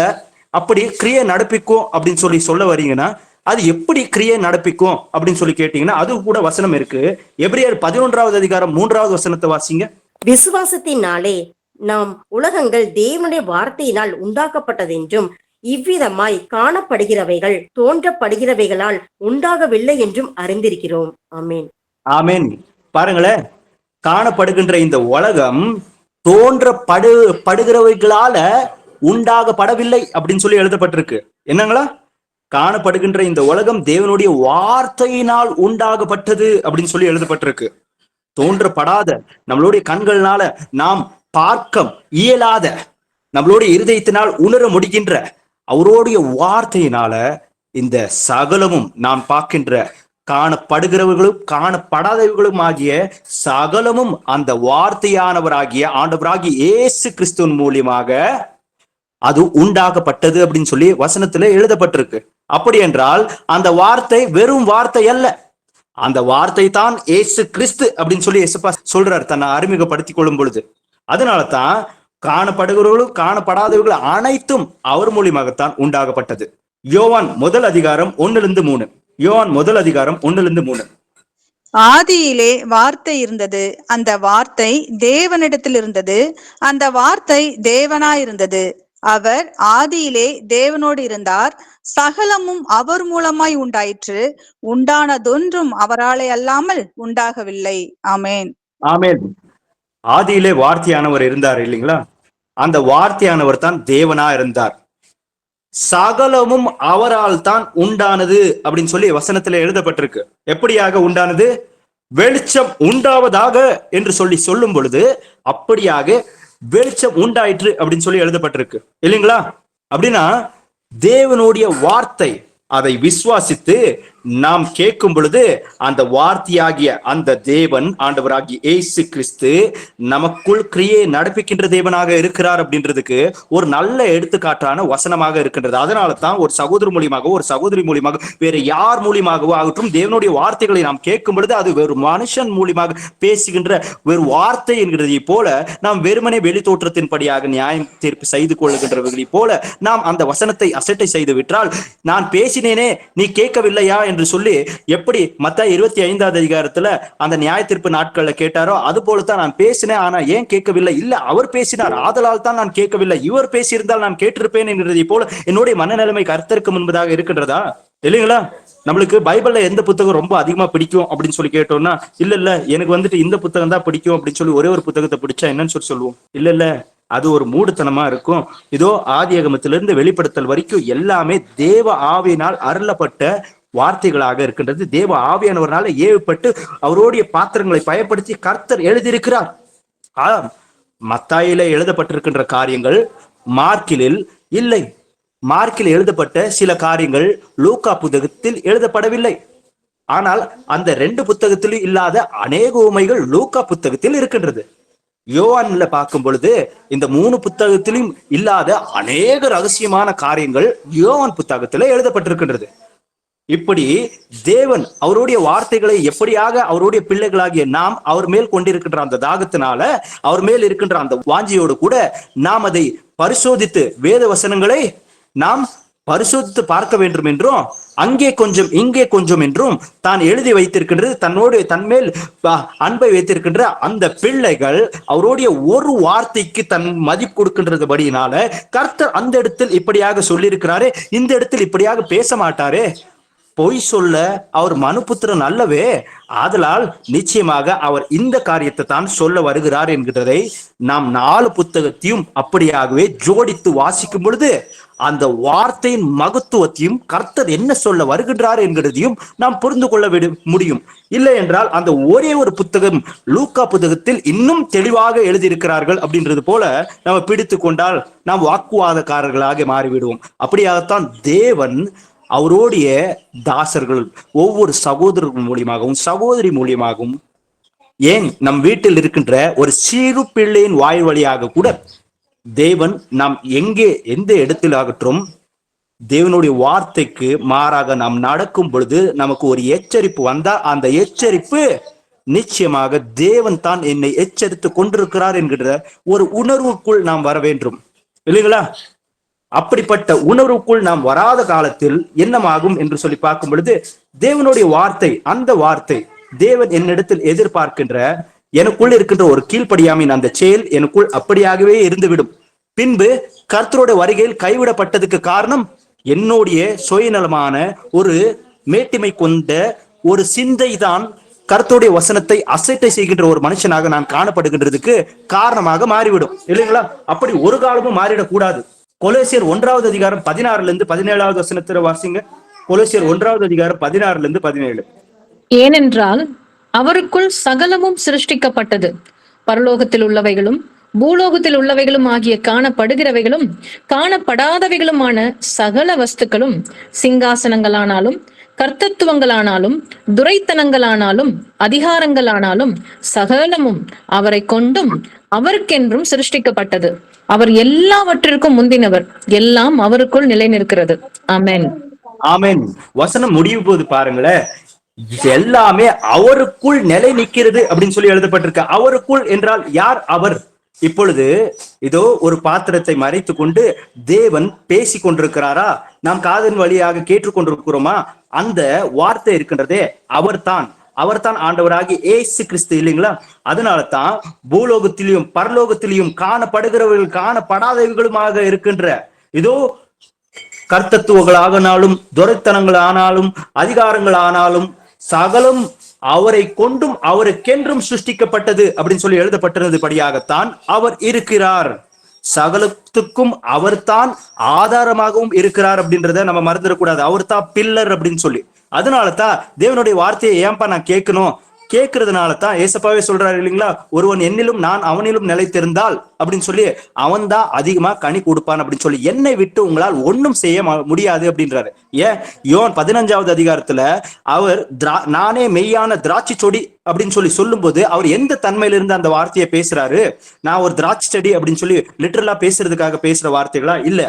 அப்படி கிரியை நடப்பிக்கும் அப்படின்னு சொல்லி சொல்ல வரீங்கன்னா அது எப்படி கிரியை நடப்பிக்கும் அப்படின்னு சொல்லி கேட்டீங்கன்னா அது கூட வசனம் இருக்கு. எபிரேயர் 11வது அதிகாரம் 3வது வசனத்தை வாசிங்க. விசுவாசத்தினாலே நாம் உலகங்கள் தேவனுடைய வார்த்தையினால் உண்டாக்கப்பட்டதென்றும் இவ்விதமாய் காணப்படுகிறவைகள் தோன்றப்படுகிறவைகளால் உண்டாகவில்லை என்றும் அறிந்திருக்கிறோம். ஆமேன். ஆமேன். பாருங்களேன், காணப்படுகின்ற இந்த உலகம் தோன்றப்படுகிறவைகளால உண்டாகப்படவில்லை அப்படின்னு சொல்லி எழுதப்பட்டிருக்கு. என்னங்களா? காணப்படுகின்ற இந்த உலகம் தேவனுடைய வார்த்தையினால் உண்டாகப்பட்டது அப்படின்னு சொல்லி எழுதப்பட்டிருக்கு. தோன்றப்படாத, நம்மளுடைய கண்கள்னால நாம் பார்க்க இயலாத, நம்மளுடைய இருதயத்தினால் உணர முடிகின்ற அவருடைய வார்த்தையினால இந்த சகலமும் நாம் பார்க்கின்ற காணப்படுகிறவர்களும் காணப்படாதவர்களும் ஆகிய சகலமும் அந்த வார்த்தையானவராகிய ஆண்டவராகிய இயேசு கிறிஸ்துவின் மூலியமாக அது உண்டாக்கப்பட்டது அப்படின்னு சொல்லி வசனத்துல எழுதப்பட்டிருக்கு. அப்படி என்றால் அந்த வார்த்தை வெறும் வார்த்தை அல்ல, அந்த வார்த்தை தான் இயேசு கிறிஸ்து அப்படின்னு சொல்லி இயேசுப்பா சொல்றாரு தன்னை அறிமுகப்படுத்திக் கொள்ளும் பொழுது. அதனால தான் காணப்படுகிறவர்களும் காணப்படாதவர்கள் அனைத்தும் அவர் மூலியமாகத்தான் உண்டாகப்பட்டது. யோவான் 1 அதிகாரம் 1-3. யோவான் 1 அதிகாரம் 1-3. ஆதியிலே வார்த்தை இருந்தது, அந்த வார்த்தை தேவனிடத்தில் இருந்தது, அந்த வார்த்தை தேவனாயிருந்தது. அவர் ஆதியிலே தேவனோடு இருந்தார். சகலமும் அவர் மூலமாய் உண்டாயிற்று. உண்டானதொன்றும் அவராலே அல்லாமல் உண்டாகவில்லை. ஆமென். ஆமென். ஆதியிலே வார்த்தையானவர் இருந்தார் இல்லைங்களா? அந்த வார்த்தையானவர் தான் தேவனா இருந்தார். சகலமும் அவரால் தான் உண்டானது அப்படின்னு சொல்லி வசனத்துல எழுதப்பட்டிருக்கு. எப்படியாக உண்டானது? வெளிச்சம் உண்டாவதாக என்று சொல்லி சொல்லும் பொழுது அப்படியாக வெளிச்சம் உண்டாயிற்று அப்படின்னு சொல்லி எழுதப்பட்டிருக்கு இல்லைங்களா? அப்படின்னா தேவனுடைய வார்த்தை, அதை விசுவாசித்து நாம் கேட்கும் பொழுது அந்த வார்த்தையாகிய அந்த தேவன், ஆண்டவராகிய இயேசு கிறிஸ்து நமக்குள் கிரியை நடப்பிக்கின்ற தேவனாக இருக்கிறார் அப்படின்றதுக்கு ஒரு நல்ல எடுத்துக்காட்டான வசனமாக இருக்கின்றது. அதனால தான் ஒரு சகோதர மூலியமாக, ஒரு சகோதரி மூலியமாக, வேற யார் மூலியமாகவோ ஆகட்டும், தேவனுடைய வார்த்தைகளை நாம் கேட்கும் பொழுது அது வேறு மனுஷன் மூலியமாக பேசுகின்ற வேறு வார்த்தை என்கிறதை போல நாம் வெறுமனே வெளி தோற்றத்தின்படியாக நியாயம் தீர்ப்பு செய்து கொள்ளுகின்றவர்களை போல நாம் அந்த வசனத்தை அசட்டை செய்து விட்டால், நான் பேசினேனே நீ கேட்கவில்லையா என்று சொல்லி எப்படி மத்தாய் 25வது அதிகாரத்துல அந்த நியாய தீர்ப்பு நாட்கள்ல கேட்டாரோ அது போலத்தான் நான் பேசினேன், ஆனா ஏன் கேட்கவில்லை? இல்ல அவர் பேசினார், ஆதலால் தான் நான் கேட்கவில்லை. இவர் பேசியிருந்தால் நான் கேட்டிருப்பேன் என்கிறதை போல என்னுடைய மனநிலைமை கர்த்தருக்கு முன்பதாக இருக்கின்றதா இல்லைங்களா? நம்மளுக்கு பைபிள்ல எந்த புத்தகம் ரொம்ப அதிகமா பிடிக்கும் அப்படின்னு சொல்லி கேட்டோம்னா, இல்ல எனக்கு வந்துட்டு இந்த புத்தகம் தான் பிடிக்கும் அப்படின்னு சொல்லி ஒரே ஒரு புத்தகத்தை பிடிச்சா என்னன்னு சொல்லி சொல்லுவோம். இல்ல அது ஒரு மூடுத்தனமா இருக்கும். இதோ ஆதியாகமத்திலிருந்து வெளிப்படுத்தல் வரைக்கும் எல்லாமே தேவ ஆவியினால் அருளப்பட்ட வார்த்தைகளாக இருக்கின்றது. தேவ ஆவியானவரால் ஏவப்பட்டு அவருடைய பாத்திரங்களை பயன்படுத்தி கர்த்தர் எழுதியிருக்கிறார். மத்தாயில எழுதப்பட்டிருக்கின்ற காரியங்கள் மார்க்கில் இல்லை. மார்க்கில் எழுதப்பட்ட சில காரியங்கள் லூக்கா புத்தகத்தில் எழுதப்படவில்லை. ஆனால் அந்த 2 புத்தகத்திலும் இல்லாத அநேக உமைகள் லூக்கா புத்தகத்தில் இருக்கின்றது. யோவான்ல பார்க்கும் பொழுது இந்த 3 புத்தகத்திலும் இல்லாத அநேக ரகசியமான காரியங்கள் யோவான் புத்தகத்துல எழுதப்பட்டிருக்கின்றது. இப்படி தேவன் அவருடைய வார்த்தைகளை எப்படியாக அவருடைய பிள்ளைகளாகிய நாம் அவர் மேல் கொண்டிருக்கின்ற அந்த தாகத்தினால, அவர் மேல் இருக்கின்ற அந்த வாஞ்சியோடு கூட நாம் அதை பரிசோதித்து, வேத வசனங்களை நாம் பரிசோதித்து பார்க்க வேண்டும் என்றும், அங்கே கொஞ்சம் இங்கே கொஞ்சம் என்றும் தான் எழுதி வைத்திருக்கின்றது. தன்மேல் அன்பை வைத்திருக்கின்ற அந்த பிள்ளைகள் அவருடைய ஒரு வார்த்தைக்கு தன் மதிப்பு கொடுக்கின்றதுபடியினால கர்த்தர் அந்த இடத்தில் இப்படியாக சொல்லியிருக்கிறாரே, இந்த இடத்தில் இப்படியாக பேச மாட்டாரே, பொய் சொல்ல அவர் மனுபுத்திரன் அல்லவே, ஆதலால் நிச்சயமாக அவர் இந்த காரியத்தை தான் சொல்ல வருகிறார் என்கிறதை நாம் 4 புத்தகத்தையும் அப்படியாகவே ஜோடித்து வாசிக்கும் பொழுது அந்த வார்த்தையின் மகத்துவத்தையும் கர்த்தர் என்ன சொல்ல வருகின்றார் என்கிறதையும் நாம் புரிந்து கொள்ள முடியும். இல்லை என்றால் அந்த ஒரே ஒரு புத்தகம் லூக்கா புத்தகத்தில் இன்னும் தெளிவாக எழுதியிருக்கிறார்கள் அப்படின்றது போல நம்ம பிடித்து கொண்டால் நாம் வாக்குவாதக்காரர்களாக மாறிவிடுவோம். அப்படியாகத்தான் தேவன் அவருடைய தாசர்கள் ஒவ்வொரு சகோதரர்கள் மூலியமாகவும் சகோதரி மூலியமாகவும், ஏன் நம் வீட்டில் இருக்கின்ற ஒரு சிறு பிள்ளையின் வாய் வழியாக கூட தேவன் நாம் எந்த இடத்தில் ஆகட்டும் தேவனுடைய வார்த்தைக்கு மாறாக நாம் நடக்கும் பொழுது நமக்கு ஒரு எச்சரிப்பு வந்தா அந்த எச்சரிப்பு நிச்சயமாக தேவன் தான் என்னை எச்சரித்து கொண்டிருக்கிறார் என்கிற ஒரு உணர்வுக்குள் நாம் வர வேண்டும் இல்லைங்களா? அப்படிப்பட்ட உணர்வுக்குள் நாம் வராத காலத்தில் என்னமாகும் என்று சொல்லி பார்க்கும் பொழுது தேவனுடைய வார்த்தை, அந்த வார்த்தை தேவன் என்னிடத்தில் எதிர்பார்க்கின்ற எனக்குள் இருக்கின்ற ஒரு கீழ்ப்படியாமின் அந்த செயல் எனக்குள் அப்படியாகவே இருந்துவிடும். பின்பு கர்த்தருடைய வருகையில் கைவிடப்பட்டதுக்கு காரணம் என்னுடைய சுயநலமான ஒரு மேட்டிமை கொண்ட ஒரு சிந்தை தான் கர்த்தருடைய வசனத்தை அசட்டை செய்கின்ற ஒரு மனுஷனாக நான் காணப்படுகின்றதுக்கு காரணமாக மாறிவிடும் இல்லைங்களா? அப்படி ஒரு காலமும் மாறிடக்கூடாது. கொலோசியர் 1வது அதிகாரம் 16 17வது வசனத்துல வாசிங்க. கொலோசியர் 1வது அதிகாரம் 16 17. ஏனென்றால் அவருக்குள் சகலமும் சிருஷ்டிக்கப்பட்டது, பரலோகத்தில் உள்ளவைகளும் பூலோகத்தில் உள்ளவைகளும் ஆகிய காணப்படுகிறவைகளும் காணப்படாதவைகளுமான சகல வஸ்துக்களும், சிங்காசனங்களானாலும் கர்த்தத்துவங்களானாலும் துரைத்தனங்களானாலும் அதிகாரங்களானாலும் சகலமும் அவரை கொண்டும் அவருக்கென்றும் சிருஷ்டிக்கப்பட்டது. அவர் எல்லாவற்றிற்கும் முந்தினவர், எல்லாம் அவருக்குள் நிலை நிற்கிறது. ஆமென். ஆமென். வசனம் முடிவு போது பாருங்களேன், எல்லாமே அவருக்குள் நிலை நிற்கிறது அப்படின்னு சொல்லி எழுதப்பட்டிருக்கு. அவருக்குள் என்றால் யார் அவர்? இப்பொழுது இதோ ஒரு பாத்திரத்தை மறைத்து கொண்டு தேவன் பேசி கொண்டிருக்கிறாரா? நாம் காதன் வழியாக கேட்டுக்கொண்டிருக்கிறோமா? அந்த வார்த்தை இருக்கின்றதே அவர்தான். அவர் தான் ஆண்டவராகி ஏசு கிறிஸ்து இல்லைங்களா? அதனால தான் பூலோகத்திலையும் பரலோகத்திலையும் காணப்படுகிறவர்கள் காணப்படாதவர்களுமாக இருக்கின்ற இதோ கர்த்தத்துவங்கள் ஆனாலும் துரைத்தனங்கள் ஆனாலும் அதிகாரங்கள் ஆனாலும் சகலம் அவரை கொண்டும் அவருக்கென்றும் சிருஷ்டிக்கப்பட்டது அப்படின்னு சொல்லி எழுதப்பட்டிருந்தது படியாகத்தான் அவர் இருக்கிறார். சகலத்துக்கும் அவர்தான் ஆதாரமாகவும் இருக்கிறார் அப்படின்றத நம்ம மறந்துடக்கூடாது. அவர் தான் பில்லர் அப்படின்னு சொல்லி. அதனால தான் தேவனுடைய வார்த்தையை ஏன்பா நான் கேட்கணும், கேட்கறதுனால தான் ஏசப்பாவே சொல்றாரு இல்லைங்களா, ஒருவன் என்னிலும் நான் அவனிலும் நிலைத்திருந்தால் அப்படின்னு சொல்லி அவன் தான் அதிகமா கனி கொடுப்பான் அப்படின்னு சொல்லி, என்னை விட்டு உங்களால் ஒன்றும் செய்ய முடியாது அப்படின்றாரு. ஏன் யோவான் 15வது அதிகாரத்துல அவர் நானே மெய்யான திராட்சை செடி அப்படின்னு சொல்லி சொல்லும் போது அவர் எந்த தன்மையில இருந்து அந்த வார்த்தையை பேசுறாரு? நான் ஒரு திராட்சை செடி அப்படின்னு சொல்லி லிட்டரலா பேசுறதுக்காக பேசுற வார்த்தைகளா இல்ல,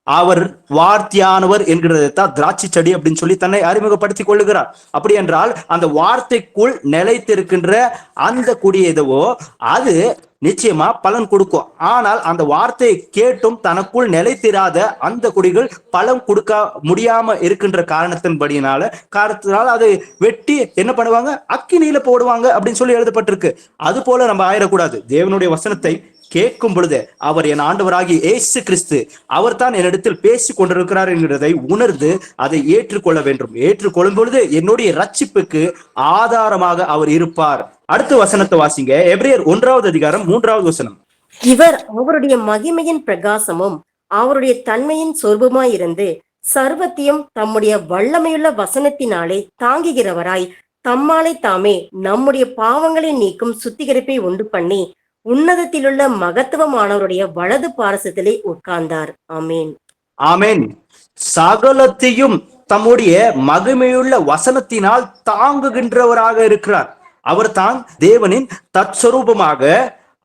அவர் வார்த்தையானவர் என்கிறதான் திராட்சை செடி அப்படின்னு சொல்லி தன்னை அறிமுகப்படுத்திக் கொள்ளுகிறார். அப்படி என்றால் அந்த வார்த்தைக்குள் நிலைத்திருக்கின்ற அந்த குடியேதவோ அது நிச்சயமா பலன் கொடுக்கும். ஆனால் அந்த வார்த்தையை கேட்டும் தனக்குள் நிலைத்திராத அந்த குடிகள் பலன் கொடுக்க முடியாம இருக்கின்ற காரணத்தினால அதை வெட்டி என்ன பண்ணுவாங்க, அக்கினியில போடுவாங்க அப்படின்னு சொல்லி எழுதப்பட்டிருக்கு. அது போல நம்ம ஆயிடக்கூடாது. தேவனுடைய வசனத்தை கேட்கும் பொழுது அவர் என் ஆண்டவராகி ஏசு கிறிஸ்து அவர் தான் என்னிடத்தில் பேசிக் கொண்டிருக்கிறார் என்கிறதை உணர்ந்து அதை ஏற்றுக்கொள்ள வேண்டும். ஏற்றுக்கொள்ளும் பொழுது என்னுடைய ரட்சிப்புக்கு ஆதாரமாக அவர் இருப்பார். அடுத்த வசனத்தை வாசிங்க. எபிரேயர் 1வது அதிகாரம் 3வது வசனம். இவர் அவருடைய மகிமையின் பிரகாசமும் அவருடைய தன்மையின் சொர்பமாயிருந்து சர்வத்தையும் தம்முடைய வல்லமையுள்ள வசனத்தினாலே தாங்குகிறவராய் தம்மாலே தாமே நம்முடைய பாவங்களை நீக்கும் சுத்திகரிப்பை உண்டு பண்ணி உன்னதத்திலுள்ள மகத்துவமானவருடைய வலது பாரசத்திலே உட்கார்ந்தார். ஆமேன். ஆமேன். சகலத்தையும் தம்முடைய மகிமையுள்ள வசனத்தினால் தாங்குகின்றவராக இருக்கிறார். அவர் தான் தேவனின் தற்சரூபமாக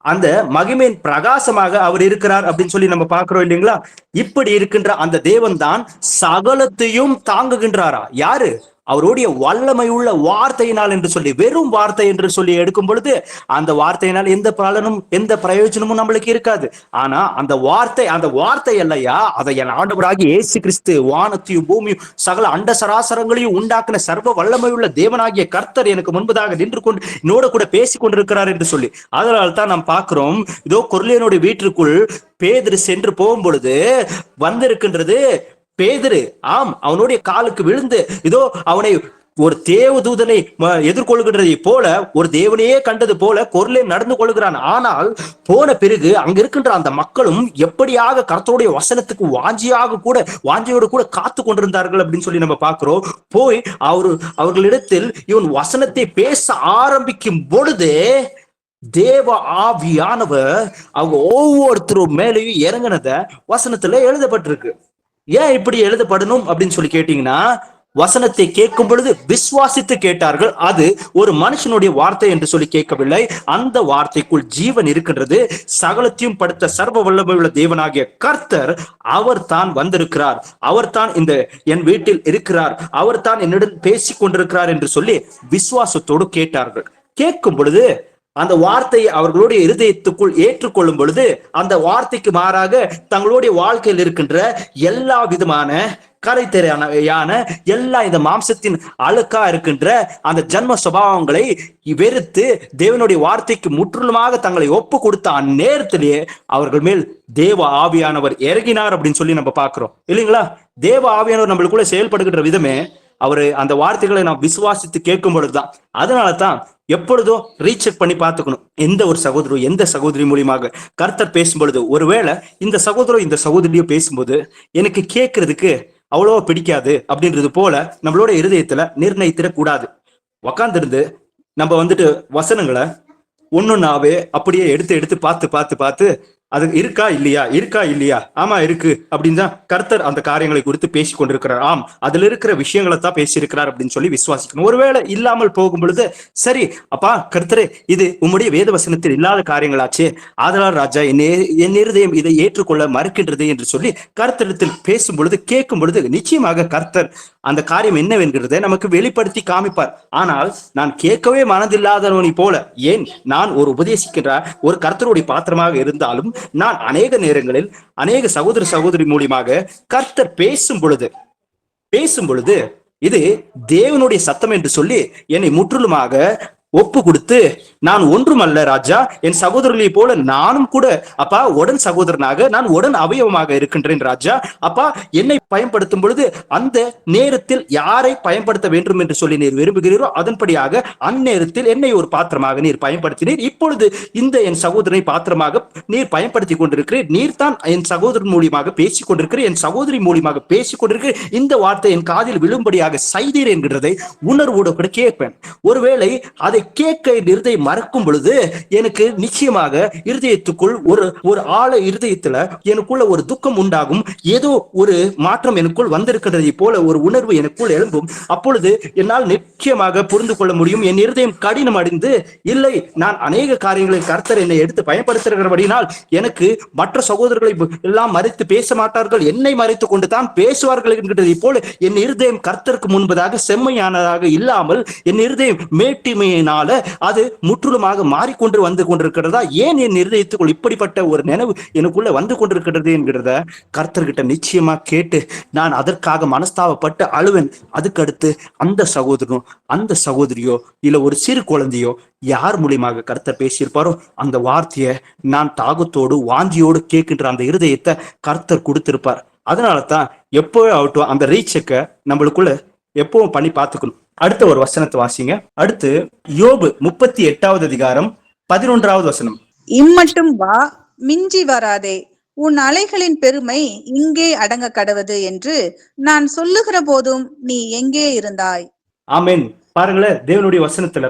அந்த மகிமையின் பிரகாசமாக அவர் இருக்கிறார் அப்படின்னு சொல்லி நம்ம பார்க்கிறோம் இல்லைங்களா? இப்படி இருக்கின்ற அந்த தேவன் தான் சகலத்தையும் தாங்குகின்றாரா? யாரு? அவருடைய வல்லமை உள்ள வார்த்தையினால் என்று சொல்லி, வெறும் வார்த்தை என்று சொல்லி எடுக்கும் பொழுது அந்த வார்த்தையினால் எந்த பலனும் எந்த பிரயோஜனமும் நம்மளுக்கு இருக்காது. ஆனா அந்த வார்த்தை அல்லையா, அதை என் ஆண்டவராகிய இயேசு கிறிஸ்து வானத்தையும் பூமியும் சகல அண்ட சராசரங்களையும் உண்டாக்கின சர்வ வல்லமை உள்ள தேவனாகிய கர்த்தர் எனக்கு முன்பதாக நின்று கொண்டு என்னோட கூட பேசி கொண்டிருக்கிறார் என்று சொல்லி. அதனால தான் நாம் பார்க்கிறோம், இதோ கொர்நேலியுடைய வீட்டிற்குள் பேதுரு சென்று போகும் பொழுது வந்திருக்கின்றது பேதுரு. ஆம், அவனுடைய காலுக்கு விழுந்து இதோ அவனை ஒரு தேவதூதனை எதிர்கொள்கின்றதை போல, ஒரு தேவனையே கண்டது போல கொர்நேலியு நடந்து கொள்கிறான். ஆனால் போன பிறகு அங்க இருக்கின்ற அந்த மக்களும் எப்படியாக கர்த்தருடைய வசனத்துக்கு வாஞ்சியோடு கூட காத்து கொண்டிருந்தார்கள் அப்படின்னு சொல்லி நம்ம பார்க்கிறோம். போய் அவர்களிடத்தில் இவன் வசனத்தை பேச ஆரம்பிக்கும் பொழுது தேவ ஆவியானவர் அவங்க ஒவ்வொருத்தரும் மேலேயும் இறங்கினத வசனத்துல எழுதப்பட்டிருக்கு. ஏன் இப்படி எழுதப்படணும் அப்படின்னு சொல்லி கேட்டீங்கன்னா, வசனத்தை கேட்கும் பொழுது விசுவாசித்து கேட்டார்கள். அது ஒரு மனுஷனுடைய வார்த்தை என்று சொல்லி கேட்கவில்லை. அந்த வார்த்தைக்குள் ஜீவன் இருக்கின்றது. சகலத்தையும் படுத்த சர்வ வல்லமையுள்ள தேவனாகிய கர்த்தர் அவர் தான் வந்திருக்கிறார். அவர் தான் இந்த என் வீட்டில் இருக்கிறார். அவர் தான் என்னுடன் பேசி கொண்டிருக்கிறார் என்று சொல்லி விசுவாசத்தோடு கேட்டார்கள். கேட்கும் பொழுது அந்த வார்த்தையை அவர்களுடைய இருதயத்துக்குள் ஏற்றுக்கொள்ளும் பொழுது அந்த வார்த்தைக்கு மாறாக தங்களுடைய வாழ்க்கையில் இருக்கின்ற எல்லா விதமான கரைத்தரையான எல்லா இந்த மாம்சத்தின் அழுக்கா இருக்கின்ற அந்த ஜன்ம சுபாவங்களை வெறுத்து தேவனுடைய வார்த்தைக்கு முற்றிலுமாக தங்களை ஒப்பு கொடுத்த அந்நேரத்திலேயே அவர்கள் மேல் தேவ ஆவியானவர் இறங்கினார் அப்படின்னு சொல்லி நம்ம பார்க்கிறோம் இல்லைங்களா? தேவ ஆவியானவர் நம்மளுக்குள்ள செயல்படுகின்ற விதமே அவரு அந்த வார்த்தைகளை நாம் விசுவாசித்து கேட்கும் பொழுதுதான். அதனால தான் எப்பொழுதும் ரீசெக் பண்ணி பார்த்துக்கணும். எந்த ஒரு சகோதரர் எந்த சகோதரி மூலியமாக கர்த்தர் பேசும் பொழுது, ஒருவேளை இந்த சகோதரோ இந்த சகோதரியோ பேசும்போது எனக்கு கேட்கறதுக்கு அவ்வளவா பிடிக்காது அப்படின்றது போல நம்மளோட இருதயத்துல நிர்ணயித்திடக்கூடாது. உக்காந்துருந்து நம்ம வசனங்களை ஒன்னொன்னாவே அப்படியே எடுத்து பார்த்து அது இருக்கா இல்லையா, ஆமா இருக்கு அப்படின்னு தான் கர்த்தர் அந்த காரியங்களை குறித்து பேசி கொண்டிருக்கிறார். ஆம், அதுல இருக்கிற விஷயங்களை தான் பேசியிருக்கிறார் அப்படின்னு சொல்லி விசுவாசிக்கணும். ஒருவேளை இல்லாமல் போகும் பொழுது, சரி அப்பா கர்த்தரே, இது உம்முடைய வேத வசனத்தில் இல்லாத காரியங்களாச்சே, ஆதலால் ராஜா என் இருதயம் இதை ஏற்றுக்கொள்ள மறுக்கின்றது என்று சொல்லி கர்த்தரிடத்தில் பேசும் பொழுது கேட்கும் பொழுது நிச்சயமாக கர்த்தர் அந்த காரியம் என்னவென்கிறதை நமக்கு வெளிப்படுத்தி காமிப்பார். ஆனால் நான் கேட்கவே மனதில்லாதவனை போல, ஏன் நான் ஒரு உபதேசிக்கின்ற ஒரு கர்த்தருடைய பாத்திரமாக இருந்தாலும் நான் அநேக நேரங்களில் அநேக சகோதரி மூலியமாக கர்த்தர் பேசும் பொழுது இது தேவனுடைய சத்தம் என்று சொல்லி என்னை முற்றிலுமாக ஒப்பு கொடுத்து, நான் ஒன்றுமல்ல ராஜா, என் சகோதரர்களை போல நானும் கூட அப்பா உடன் சகோதரனாக, நான் உடன் அவயவமாக இருக்கின்றேன் ராஜா. அப்பா என்னை பயன்படுத்தும் பொழுது அந்த நேரத்தில் யாரை பயன்படுத்த வேண்டும் என்று சொல்லி நீர் விரும்புகிறீரோ அதன்படியாக அந்நேரத்தில் என்னை ஒரு பாத்திரமாக நீர் பயன்படுத்தினீர். இப்பொழுது இந்த என் சகோதரனை பாத்திரமாக நீர் பயன்படுத்தி கொண்டிருக்கிறீர். நீர் தான் என் சகோதரன் மூலியமாக பேசிக் கொண்டிருக்கிறீர், என் சகோதரி மூலியமாக பேசிக் கொண்டிருக்கிறீர். இந்த வார்த்தை என் காதில் விழும்படியாக செய்தீர் என்கிறதை உணர்வோடு கூட கேட்பேன். ஒருவேளை அதை கேட்க இருதயம் மறக்கும் பொழுது எனக்கு நிச்சயமாக இருதயத்துக்குள் ஒரு ஆழ இருதயத்துல எனக்குள்ள ஒரு துக்கம் உண்டாகும். ஏதோ ஒரு மாற்றம் எனக்குள் வந்திருக்கிறதை போல ஒரு உணர்வு எனக்குள் எழும்பும். அப்பொழுது என்னால் நிச்சயமாக புரிந்து கொள்ள முடியும். என் இருதயம் கடினம் அடைந்து, இல்லை, நான் அநேக காரியங்களில் கர்த்தர் என்னை எடுத்து பயன்படுத்துகிறபடினால் எனக்கு மற்ற சகோதரர்களை எல்லாம் மறைத்து பேச மாட்டார்கள், என்னை மறைத்துக் கொண்டு தான் பேசுவார்கள் என்கிறதை போல என் இருதயம் கர்த்தருக்கு முன்பதாக செம்மையானதாக இல்லாமல் என் இருதயம் மேட்டிமையினால் அது முற்றிலுமாக மாறிக்கொண்டு வந்து கொண்டிருக்கிறதா, ஏன் என் இருதயத்துக்குள் இப்படிப்பட்ட ஒரு நினைவு எனக்குள்ள வந்து கொண்டிருக்கிறது என்கிறத கர்த்தர்கிட்ட நிச்சயமா கேட்டு நான் அதற்காக மனஸ்தாபப்பட்டு அழுவேன். அதுக்கடுத்து அந்த சகோதரனோ அந்த சகோதரியோ இல்ல ஒரு சிறு குழந்தையோ யார் மூலியமாக கர்த்தர் பேசியிருப்பாரோ அந்த வார்த்தையை நான் தாகத்தோடு வாஞ்சியோடு கேட்கின்ற அந்த இருதயத்தை கர்த்தர் கொடுத்திருப்பார். அதனாலதான் எப்போ ஆகட்டும் அந்த ரீச்செக்க நம்மளுக்குள்ள எப்பவும் பண்ணி பார்த்துக்கணும். அடுத்த ஒரு வசனத்தை வாசிங்க. அடுத்து யோபு 38வது அதிகாரம் 11வது வசனம். இம்மட்டும் வா, மிஞ்சி வராதே, உன் அலைகளின் பெருமை இங்கே அடங்க கடவது என்று நான் சொல்லுகிற போதும் நீ எங்கே இருந்தாய்? ஆமென். பாருங்களேன், தேவனுடைய வசனத்துல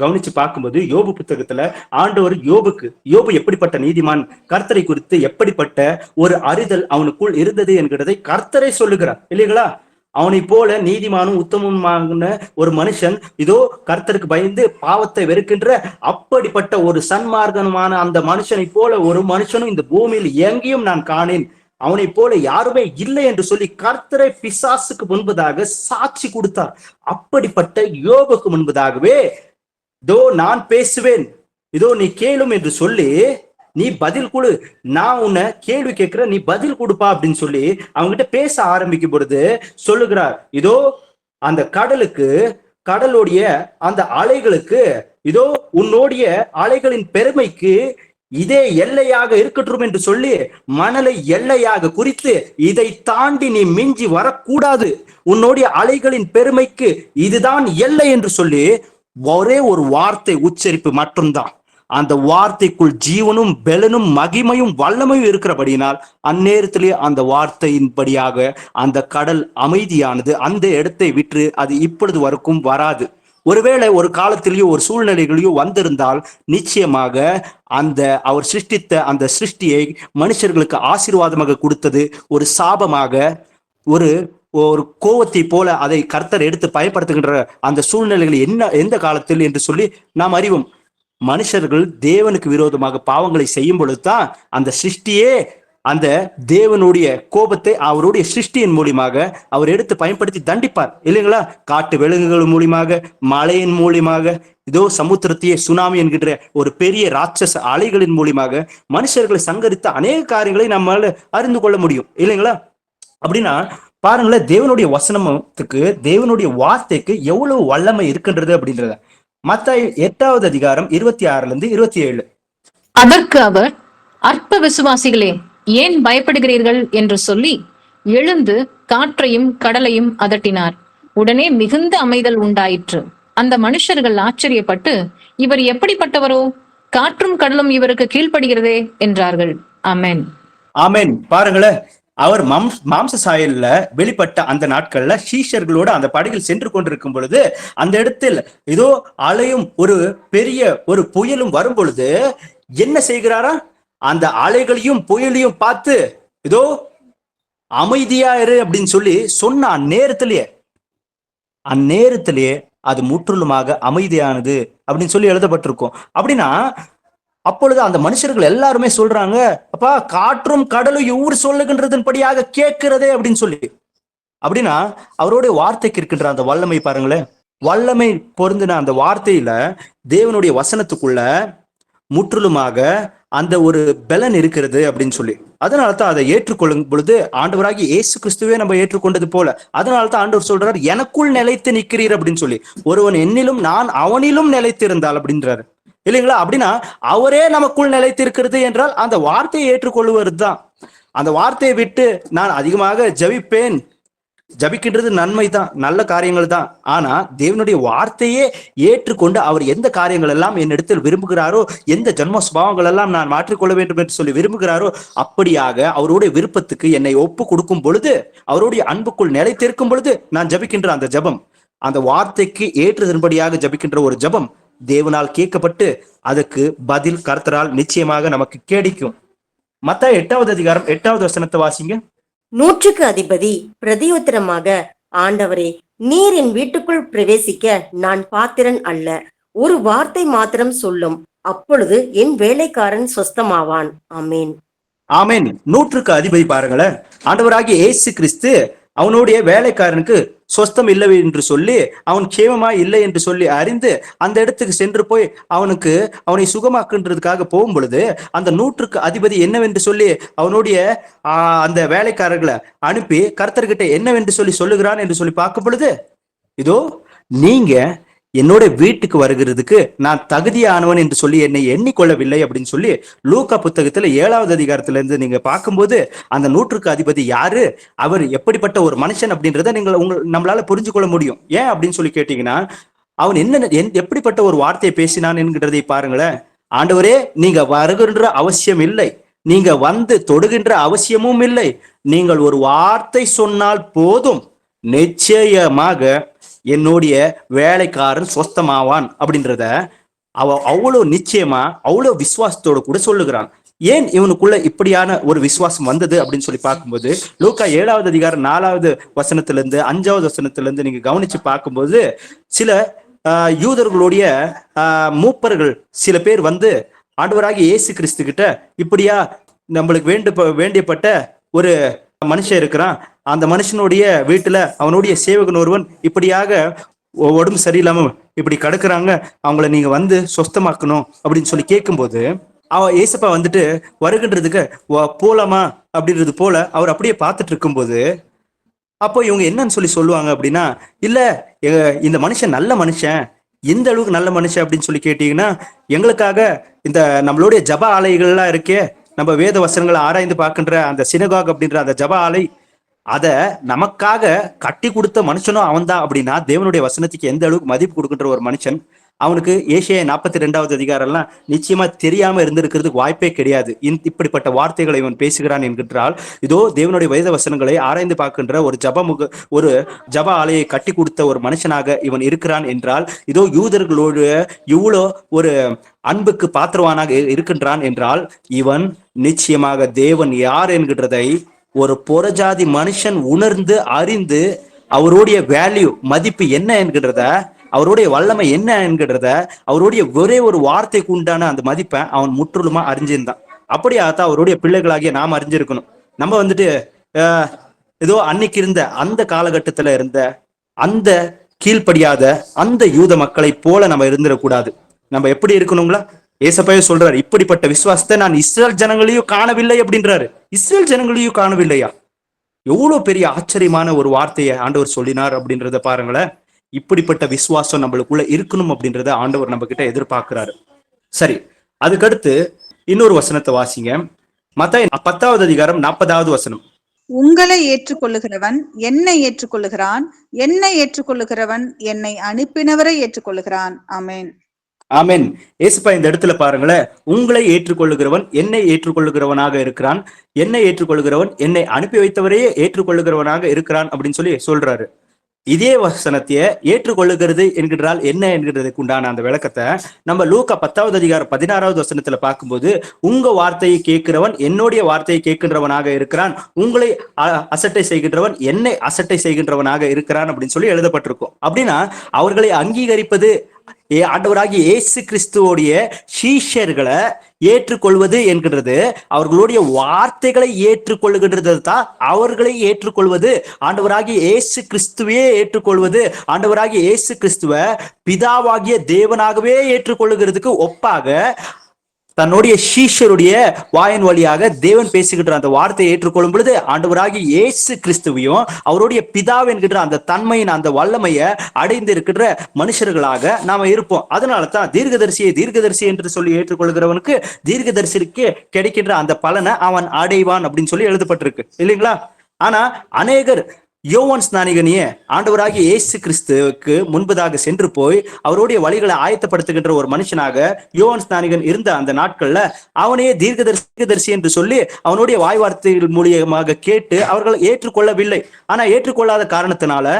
கவனிச்சு பார்க்கும்போது யோபு புத்தகத்துல ஆண்டவர் யோபு எப்படிப்பட்ட நீதிமான், கர்த்தரை குறித்து எப்படிப்பட்ட ஒரு அறிதல் அவனுக்குள் இருந்தது என்கிறதை கர்த்தரை சொல்லுகிறார் இல்லைங்களா? அவனை போல நீதிமானும் உத்தமமான ஒரு மனுஷன் இதோ கர்த்தருக்கு பயந்து பாவத்தை வெறுக்கின்ற அப்படிப்பட்ட ஒரு சன்மார்க்கமான அந்த மனுஷனை போல ஒரு மனுஷனும் இந்த பூமியில் எங்கேயும் நான் காணேன், அவனை போல யாருமே இல்லை என்று சொல்லி கர்த்தரை பிசாசுக்கு முன்பதாக சாட்சி கொடுத்தார். அப்படிப்பட்ட யோபுக்கு முன்பதாகவே இதோ நான் பேசுவேன், இதோ நீ கேளும் என்று சொல்லி நீ பதில் கொடு, நான் உன்னை கேள்வி கேட்கிற, நீ பதில் கொடுப்பா அப்படின்னு சொல்லி அவங்ககிட்ட பேச ஆரம்பிக்கும் பொழுது சொல்லுகிறார், இதோ அந்த கடலுடைய அந்த அலைகளுக்கு, இதோ உன்னுடைய அலைகளின் பெருமைக்கு இதே எல்லையாக இருக்கட்டும் என்று சொல்லி மணலை எல்லையாக குறித்து இதை தாண்டி நீ மிஞ்சி வரக்கூடாது, உன்னுடைய அலைகளின் பெருமைக்கு இதுதான் எல்லை என்று சொல்லி ஒரே ஒரு வார்த்தை உச்சரிப்பு மட்டும்தான். அந்த வார்த்தைக்குள் ஜீவனும் பெலனும் மகிமையும் வல்லமையும் இருக்கிறபடியினால் அந்நேரத்திலே அந்த வார்த்தையின்படியாக அந்த கடல் அமைதியானது அந்த இடத்தை விட்டு அது இப்பொழுது வரைக்கும் வராது. ஒருவேளை ஒரு காலத்திலேயோ ஒரு சூழ்நிலைகளையோ வந்திருந்தால் நிச்சயமாக அந்த அவர் சிருஷ்டித்த அந்த சிருஷ்டியை மனுஷர்களுக்கு ஆசீர்வாதமாக கொடுத்தது ஒரு சாபமாக, ஒரு கோவத்தை போல அதை கர்த்தர் எடுத்து பயன்படுத்துகின்ற அந்த சூழ்நிலைகள் எந்த காலத்தில் என்று சொல்லி நாம் அறிவோம். மனுஷர்கள் தேவனுக்கு விரோதமாக பாவங்களை செய்யும் பொழுதுதான் அந்த சிருஷ்டியே அந்த தேவனுடைய கோபத்தை அவருடைய சிருஷ்டியின் மூலியமாக அவர் எடுத்து பயன்படுத்தி தண்டிப்பார் இல்லைங்களா? காட்டு விலங்குகள் மூலியமாக, மழையின் மூலியமாக, இதோ சமுத்திரத்தையே சுனாமி என்கின்ற ஒரு பெரிய ராட்சச அலைகளின் மூலியமாக மனுஷர்களை சங்கரித்த அநேக காரியங்களை நம்மளால அறிந்து கொள்ள முடியும் இல்லைங்களா? அப்படின்னா பாருங்களேன், தேவனுடைய வசனத்துக்கு, தேவனுடைய வார்த்தைக்கு எவ்வளவு வல்லமை இருக்கின்றது அப்படின்றத. மத்தாய் 8வது அதிகாரம் 26 27. அதற்கு அவர், அற்ப விசுவாசிகளே, ஏன் பயப்படுகிறீர்கள் என்று சொல்லி எழுந்து காற்றையும் கடலையும் அதட்டினார். உடனே மிகுந்த அமைதல் உண்டாயிற்று. அந்த மனுஷர்கள் ஆச்சரியப்பட்டு, இவர் எப்படிப்பட்டவரோ, காற்றும் கடலும் இவருக்கு கீழ்ப்படுகிறதே என்றார்கள். ஆமென். ஆமென். பாருங்களேன், அவர் மாம்ச சாயல்ல வெளிப்பட்ட அந்த நாட்கள்ல சீஷர்களோடு அந்த படகில் சென்று கொண்டிருக்கும் பொழுது அந்த இடத்தில் இதோ அலையும் ஒரு பெரிய ஒரு புயலும் வரும் பொழுது என்ன செய்கிறாரா? அந்த அலைகளையும் புயலையும் பார்த்து இதோ அமைதியா இரு அப்படின்னு சொல்லி சொன்ன அந்நேரத்திலேயே அது முற்றிலுமாக அமைதியானது அப்படின்னு சொல்லி எழுதப்பட்டிருக்கும். அப்படின்னா அப்பொழுது அந்த மனுஷர்கள் எல்லாருமே சொல்றாங்க, அப்பா காற்றும் கடலும் இவர் சொல்லுகின்றதன்படியாக கேட்கிறதே அப்படின்னு சொல்லி. அப்படின்னா அவருடைய வார்த்தைக்கு இருக்கின்ற அந்த வல்லமை பாருங்களேன், வல்லமை பொருந்தின அந்த வார்த்தையில தேவனுடைய வசனத்துக்குள்ள முற்றிலுமாக அந்த ஒரு பலன் இருக்கிறது அப்படின்னு சொல்லி. அதனால தான் அதை ஏற்றுக்கொள்ளும் பொழுது ஆண்டவராகி இயேசு கிறிஸ்துவே நம்ம ஏற்றுக்கொண்டது போல, அதனால தான் ஆண்டவர் சொல்றாரு, எனக்குள் நிலைத்து நிற்கிறீர் அப்படின்னு சொல்லி. ஒருவன் என்னிலும் நான் அவனிலும் நிலைத்திருந்தால் அப்படின்றாரு இல்லைங்களா? அப்படின்னா அவரே நமக்குள் நிலைத்திருக்கிறது என்றால் அந்த வார்த்தையை ஏற்றுக்கொள்வது தான். அந்த வார்த்தையை விட்டு நான் அதிகமாக ஜபிப்பேன், ஜபிக்கின்றது நன்மை தான், நல்ல காரியங்கள் தான். ஆனா தேவனுடைய வார்த்தையே ஏற்றுக்கொண்டு அவர் எந்த காரியங்கள் எல்லாம் என்னிடத்தில் விரும்புகிறாரோ, எந்த ஜன்ம சுபாவங்கள் எல்லாம் நான் மாற்றிக்கொள்ள வேண்டும் என்று சொல்லி விரும்புகிறாரோ, அப்படியாக அவருடைய விருப்பத்துக்கு என்னை ஒப்பு கொடுக்கும் பொழுது, அவருடைய அன்புக்குள் நிலைத்திருக்கும் பொழுது நான் ஜபிக்கின்ற அந்த ஜபம், அந்த வார்த்தைக்கு ஏற்றுதன்படியாக ஜபிக்கின்ற ஒரு ஜபம் தேவனால் கேட்கப்பட்டு அதுக்கு பதில் கர்த்தரால் நிச்சயமாக நமக்கு கிடைக்கும். மத்தேயு 8வது அதிகாரம் 8வது வசனத்தை வாசிங்க. 100க்கு அதிபதி பிரதியுத்தரமாக, ஆண்டவரே, நீர் என் வீட்டுக்குள் பிரவேசிக்க நான் பாத்திரன் அல்ல. ஒரு வார்த்தை மாத்திரம் சொல்லும், அப்பொழுது என் வேலைக்காரன் சொஸ்தமாவான். ஆமேன். ஆமேன். 100க்கு அதிபதி பாருங்களேன், ஆண்டவராகிய இயேசு கிறிஸ்து அவனுடைய வேலைக்காரனுக்கு சொஸ்தம் இல்லை என்று சொல்லி, அவன் கேமமா இல்லை என்று சொல்லி அறிந்து அந்த இடத்துக்கு சென்று போய் அவனை சுகமாக்குன்றதுக்காக போகும் பொழுது, அந்த 100க்கு அதிபதி என்னவென்று சொல்லி அவனுடைய அந்த வேலைக்காரர்களை அனுப்பி கர்த்தர்கிட்ட என்னவென்று சொல்லி சொல்லுகிறான் என்று சொல்லி பார்க்கும் பொழுது, இதோ நீங்க என்னோட வீட்டுக்கு வருகிறதுக்கு நான் தகுதியானவன் என்று சொல்லி என்னை எண்ணிக்கொள்ளவில்லை அப்படின்னு சொல்லி லூக்கா புத்தகத்துல 7வது அதிகாரத்துல இருந்து நீங்க பார்க்கும்போது அந்த 100க்கு அதிபதி யாரு, அவர் எப்படிப்பட்ட ஒரு மனுஷன் அப்படின்றத நம்மளால புரிஞ்சு கொள்ள முடியும். ஏன் அப்படின்னு சொல்லி கேட்டீங்கன்னா, அவன் எப்படிப்பட்ட ஒரு வார்த்தையை பேசினான் என்கிறதை பாருங்களேன். ஆண்டவரே, நீங்க வருகின்ற அவசியம் இல்லை, நீங்க வந்து தொடுகின்ற அவசியமும் இல்லை, நீங்கள் ஒரு வார்த்தை சொன்னால் போதும், நிச்சயமாக என்னுடைய வேலைக்காரன் சொஸ்தமாவான் அப்படின்றத அவ்வளவு நிச்சயமா அவ்வளவு விசுவாசத்தோட கூட சொல்லுகிறான். ஏன் இவனுக்குள்ள இப்படியான ஒரு விசுவாசம் வந்தது அப்படின்னு சொல்லி பார்க்கும்போது, லூக்கா 7வது அதிகாரம் 4வது வசனத்திலிருந்து 5வது வசனத்திலிருந்து நீங்க கவனிச்சு பார்க்கும்போது, சில யூதர்களுடைய மூப்பர்கள் சில பேர் வந்து ஆண்டவராகிய இயேசு கிறிஸ்து கிட்ட, இப்படியா நம்மளுக்கு வேண்டியப்பட்ட ஒரு மனுஷன் இருக்கிறான், அந்த மனுஷனுடைய வீட்டுல அவனுடைய சேவகன் ஒருவன் இப்படியாக உடம்பு சரியில்லாம இப்படி கிடக்குறாங்க, அவங்கள நீங்க வந்து சொஸ்தமாக்கணும் அப்படின்னு சொல்லி கேட்கும்போது, ஏசப்பா வந்துட்டு வருகின்றதுக்கு போலாமா அப்படின்றது போல அவர் அப்படியே பார்த்துட்டு இருக்கும்போது, அப்போ இவங்க என்னன்னு சொல்லி சொல்லுவாங்க அப்படின்னா, இல்ல இந்த மனுஷன் நல்ல மனுஷன், எந்த அளவுக்கு நல்ல மனுஷன் அப்படின்னு சொல்லி கேட்டீங்கன்னா, எங்களுக்காக இந்த நம்மளுடைய ஜப ஆலைகள்லாம் இருக்கே, நம்ம வேத வசனங்களை ஆராய்ந்து பார்க்கின்ற அந்த சினகாக் அப்படின்ற அந்த ஜப ஆலை, அத நமக்காக கட்டி கொடுத்த மனுஷனும் அவன் தான் அப்படின்னா, தேவனுடைய வசனத்துக்கு எந்த அளவுக்கு மதிப்பு கொடுக்கின்ற ஒரு மனுஷன், அவனுக்கு ஏசாயா 42வது அதிகாரம் எல்லாம் நிச்சயமா தெரியாம இருந்திருக்கிறதுக்கு வாய்ப்பே கிடையாது. இப்படிப்பட்ட வார்த்தைகளை இவன் பேசுகிறான் என்கின்றால், இதோ தேவனுடைய வேத வசனங்களை ஆராய்ந்து பார்க்கின்ற ஒரு ஜப ஆலையை கட்டி கொடுத்த ஒரு மனுஷனாக இவன் இருக்கிறான் என்றால், இதோ யூதர்களோடு இவ்வளோ ஒரு அன்புக்கு பாத்திரவானாக இருக்கின்றான் என்றால், இவன் நிச்சயமாக தேவன் யார் என்கின்றதை ஒரு புறஜாதி மனுஷன் உணர்ந்து அறிந்து அவருடைய வேல்யூ மதிப்பு என்ன என்கின்றத, அவருடைய வல்லமை என்ன என்கின்றத, அவருடைய ஒரே ஒரு வார்த்தைக்கு உண்டான அந்த மதிப்பை அவன் முற்றிலுமா அறிஞ்சிருந்தான். அப்படியாத்தான் அவருடைய பிள்ளைகளாகிய நாம் அறிஞ்சிருக்கணும். நம்ம வந்துட்டு ஏதோ அன்னைக்கு இருந்த அந்த காலகட்டத்துல இருந்த அந்த கீழ்ப்படியாத அந்த யூத மக்களை போல நம்ம இருந்துடக்கூடாது. நம்ம எப்படி இருக்கணுங்களா? ஏசப்பாவே சொல்றாரு, இப்படிப்பட்ட விசுவாசத்தை நான் இஸ்ரேல் ஜனங்களையும் காணவில்லை அப்படின்றாரு. இஸ்ரேல் ஜனங்களையும் காணவில்லையா? எவ்வளவு பெரிய ஆச்சரியமான ஒரு வார்த்தையை ஆண்டவர் சொல்லினார் அப்படின்றத பாருங்களேன். இப்படிப்பட்ட விசுவாசம் நம்மளுக்குள்ள இருக்கணும் அப்படின்றத ஆண்டவர் நம்ம கிட்ட எதிர்பார்க்கிறாரு. சரி, அதுக்கடுத்து இன்னொரு வசனத்தை வாசிங்க. மத்தேயு 10வது அதிகாரம் 40வது வசனம். உங்களை ஏற்றுக்கொள்ளுகிறவன் என்னை ஏற்றுக்கொள்ளுகிறான், என்னை ஏற்றுக்கொள்ளுகிறவன் என்னை அனுப்பினவரை ஏற்றுக்கொள்ளுகிறான். ஆமேன். ஆமேன். ஏசப்பா இந்த இடத்துல பாருங்களேன், உங்களை ஏற்றுக்கொள்ளுகிறவன் என்னை ஏற்றுக்கொள்ளுகிறவனாக இருக்கிறான், என்னை ஏற்றுக்கொள்ளுகிறவன் என்னை அனுப்பி வைத்தவரையே ஏற்றுக்கொள்ளுகிறவனாக இருக்கிறான் அப்படின்னு சொல்லி சொல்றாரு. இதே வசனத்தையே ஏற்றுக்கொள்ளுகிறது என்கிறால் என்ன என்கிறதுக்கு உண்டான அந்த விளக்கத்தை நம்ம லூக்கா 10வது அதிகாரம் 16வது வசனத்துல பார்க்கும்போது, உங்க வார்த்தையை கேட்கிறவன் என்னுடைய வார்த்தையை கேட்கின்றவனாக இருக்கிறான், உங்களை அசட்டை செய்கின்றவன் என்னை அசட்டை செய்கின்றவனாக இருக்கிறான் அப்படின்னு சொல்லி எழுதப்பட்டிருக்கும். அப்படின்னா அவர்களை அங்கீகரிப்பது, ஆண்டவராகிய இயேசு கிறிஸ்துவோடைய சீஷர்களை ஏற்றுக்கொள்வது என்கின்றது, அவர்களுடைய வார்த்தைகளை ஏற்றுக்கொள்ளுகின்றது தான் அவர்களை ஏற்றுக்கொள்வது. ஆண்டவராகிய இயேசு கிறிஸ்துவையே ஏற்றுக்கொள்வது, ஆண்டவராகிய இயேசு கிறிஸ்துவ பிதாவாகிய தேவனாகவே ஏற்றுக்கொள்ளுகிறதுக்கு ஒப்பாக தன்னுடைய சீஷருடைய வாயின் வழியாக தேவன் பேசுகின்ற அந்த வார்த்தையை ஏற்றுக்கொள்ளும் பொழுது ஆண்டவராகிய இயேசு கிறிஸ்துவையும் அவருடைய பிதாவை என்கின்ற அந்த தன்மையின் அந்த வல்லமையை அடைந்து இருக்கின்ற மனுஷர்களாக நாம இருப்போம். அதனால தான் தீர்க்கதரிசி என்று சொல்லி ஏற்றுக்கொள்கிறவனுக்கு தீர்க்கதரிசிக்கு கிடைக்கின்ற அந்த பலனை அவன் அடைவான் அப்படின்னு சொல்லி எழுதப்பட்டிருக்கு இல்லைங்களா? ஆனா அநேகர் யோவான் ஸ்நானிகனையே ஆண்டவராகிய இயேசு கிறிஸ்துவுக்கு முன்பதாக சென்று போய் அவருடைய வழிகளை ஆயத்தப்படுத்துகின்ற ஒரு மனுஷனாக யோவான் ஸ்நானிகன் இருந்த அந்த நாட்கள்ல அவனையே தீர்க்கதரிசி என்று சொல்லி அவனுடைய வாய் வார்த்தைகள் மூலியமாக கேட்டு அவர்கள் ஏற்றுக்கொள்ளவில்லை. ஆனா ஏற்றுக்கொள்ளாத காரணத்தினால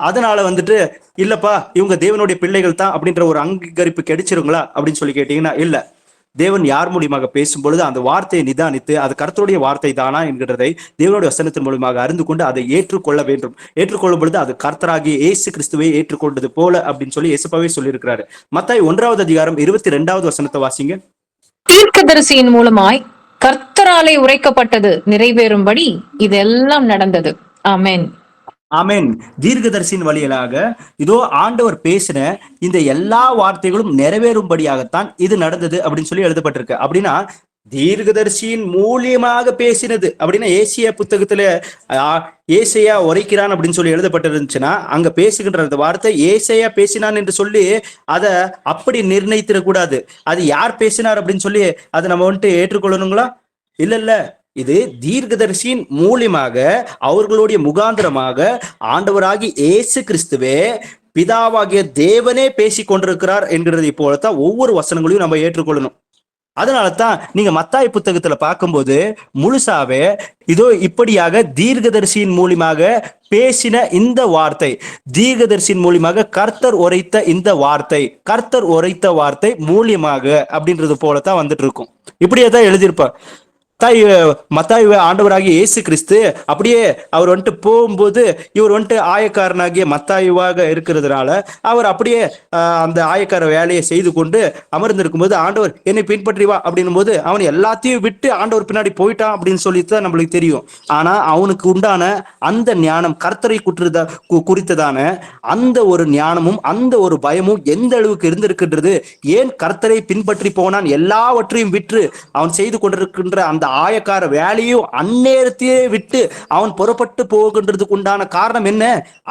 அதனால வந்துட்டு இல்லப்பா இவங்க தேவனுடைய பிள்ளைகள் தான் அப்படின்ற ஒரு அங்கீகரிப்பு கிடைச்சிருங்களா அப்படின்னு சொல்லி கேட்டீங்கன்னா இல்ல. தேவன் யார் மூலியமாக பேசும் பொழுது அந்த வார்த்தையை நிதானித்து அது கர்த்தருடைய வார்த்தை தானா என்கிறதை தேவனுடைய வசனத்தின் மூலமாக அறிந்து கொண்டு அதை ஏற்றுக்கொள்ள வேண்டும். ஏற்றுக்கொள்ளும் பொழுது அது கர்த்தராகிய இயேசு கிறிஸ்துவை ஏற்றுக்கொண்டது போல அப்படின்னு சொல்லி இயேசுவாவே சொல்லியிருக்கிறாரு. மத்தாய் 1வது அதிகாரம் 22வது வசனத்தை வாசிங்க. தீர்க்கதரிசியின் மூலமாய் கர்த்தராலே உரைக்கப்பட்டது நிறைவேறும்படி இதெல்லாம் நடந்தது. ஆமென். ஆமென். தீர்க்கதரிசியின் வழியிலாக இதோ ஆண்டவர் பேசின இந்த எல்லா வார்த்தைகளும் நிறைவேறும்படியாகத்தான் இது நடந்தது அப்படின்னு சொல்லி எழுதப்பட்டிருக்கு. அப்படின்னா தீர்க்கதரிசியின் மூலியமாக பேசினது அப்படின்னா ஏசியா புத்தகத்துல ஏசையா உரைக்கிறான் அப்படின்னு சொல்லி எழுதப்பட்டிருந்துச்சுன்னா அங்க பேசுகின்ற அந்த வார்த்தை ஏசையா பேசினான் என்று சொல்லி அதை அப்படி நிர்ணயித்திடக்கூடாது. அது யார் பேசினார் அப்படின்னு சொல்லி அதை நம்ம வந்துட்டு ஏற்றுக்கொள்ளணுங்களா? இல்ல. இது தீர்க்கதரிசியின் மூலியமாக அவர்களுடைய முகாந்திரமாக ஆண்டவராகி இயேசு கிறிஸ்துவே பிதாவாகிய தேவனே பேசி கொண்டிருக்கிறார் என்கிறதை போலத்தான் ஒவ்வொரு வசனங்களையும் நம்ம ஏற்றுக்கொள்ளணும். அதனாலதான் நீங்க மத்தாய் புத்தகத்துல பார்க்கும்போது முழுசாவே இதோ இப்படியாக தீர்க்கதரிசியின் மூலியமாக பேசின இந்த வார்த்தை, தீர்க்கதரிசியின் மூலியமாக கர்த்தர் உரைத்த வார்த்தை மூலியமாக அப்படின்றது போலத்தான் வந்துட்டு இருக்கும். இப்படியேதான் எழுதியிருப்பார். மத்தாய் ஆண்டவராகிய இயேசு கிறிஸ்து அப்படியே அவர் வந்துட்டு போகும்போது இவர் வந்துட்டு ஆயக்காரனாகிய மத்தாயுவாக இருக்கிறதுனால அவர் அப்படியே அந்த ஆயக்கார வேலையை செய்து கொண்டு அமர்ந்திருக்கும் போது ஆண்டவர் என்னை பின்பற்றி வா அப்படின்னும் போது அவன் எல்லாத்தையும் விட்டு ஆண்டவர் பின்னாடி போயிட்டான் அப்படின்னு சொல்லித்தான் நம்மளுக்கு தெரியும். ஆனா அவனுக்கு உண்டான அந்த ஞானம் கர்த்தரை குறித்ததான அந்த ஒரு ஞானமும் அந்த ஒரு பயமும் எந்த அளவுக்கு இருந்திருக்கின்றது, ஏன் கர்த்தரை பின்பற்றி போனான், எல்லாவற்றையும் விற்று அவன் செய்து கொண்டிருக்கின்ற அந்த ஆயக்கார வேலையும் அந்நேரத்தையே விட்டு அவன் புறப்பட்டு போகின்றதுக்கு உண்டான காரணம் என்ன?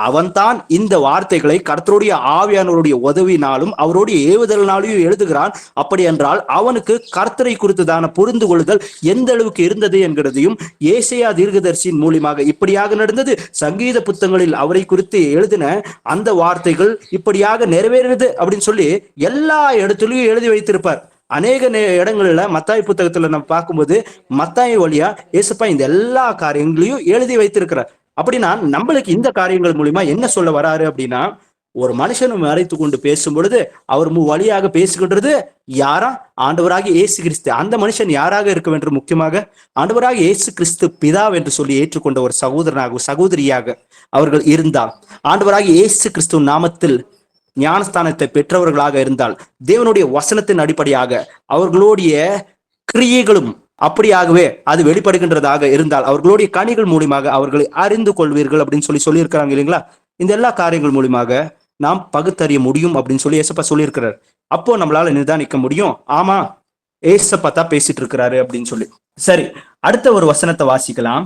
அவன் தான் இந்த வார்த்தைகளை கர்த்தருடைய ஆவியானவருடைய உதவினாலும் அவருடைய ஏவுதலினாலும் எழுதுகிறான். அப்படி என்றால் அவனுக்கு கர்த்தரை குறித்ததான புரிந்து கொள்ளுதல் எந்த அளவுக்கு இருந்தது என்கிறதையும் ஏசையா தீர்க்கதரிசியின் மூலியமாக இப்படியாக நடந்தது, சங்கீத புத்தகங்களில் அவரை குறித்து எழுதின அந்த வார்த்தைகள் இப்படியாக நிறைவேறுது அப்படின்னு சொல்லி எல்லா இடத்துலயும் எழுதி வைத்திருப்பார். அநேக இடங்கள்ல மத்தாய் புத்தகத்துல நம்ம பார்க்கும்போது மத்தாய் வழியா ஏசப்பா இந்த எல்லா காரியங்களையும் எழுதி வைத்திருக்கிறார். அப்படின்னா நம்மளுக்கு இந்த காரியங்கள் மூலியமா என்ன சொல்ல வராரு அப்படின்னா, ஒரு மனுஷனும் மறைத்து கொண்டு பேசும் பொழுது அவர் வழியாக பேசுகின்றது யாரா? ஆண்டவராக இயேசு கிறிஸ்து. அந்த மனுஷன் யாராக இருக்க வேண்டும்? முக்கியமாக ஆண்டவராக இயேசு கிறிஸ்து பிதா என்று சொல்லி ஏற்றுக்கொண்ட ஒரு சகோதரனாக சகோதரியாக அவர்கள் இருந்தால், ஆண்டவராக இயேசு கிறிஸ்து நாமத்தில் ஞானஸ்தானத்தை பெற்றவர்களாக இருந்தால், தேவனுடைய வசனத்தின் அடிப்படையாக அவர்களுடைய கிரியைகளும் அப்படியாகவே அது வெளிப்படுகின்றதாக இருந்தால், அவர்களுடைய கனிகள் மூலியமாக அவர்களை அறிந்து கொள்வீர்கள் அப்படின்னு சொல்லியிருக்கிறாங்க இல்லைங்களா? இந்த எல்லா காரியங்கள் மூலியமாக நாம் பகுத்தறிய முடியும் அப்படின்னு சொல்லி ஏசப்பா சொல்லியிருக்கிறார். அப்போ நம்மளால நிதானிக்க முடியும், ஆமா ஏசப்பா தான் பேசிட்டு இருக்கிறாரு அப்படின்னு சொல்லி. சரி, அடுத்த ஒரு வசனத்தை வாசிக்கலாம்.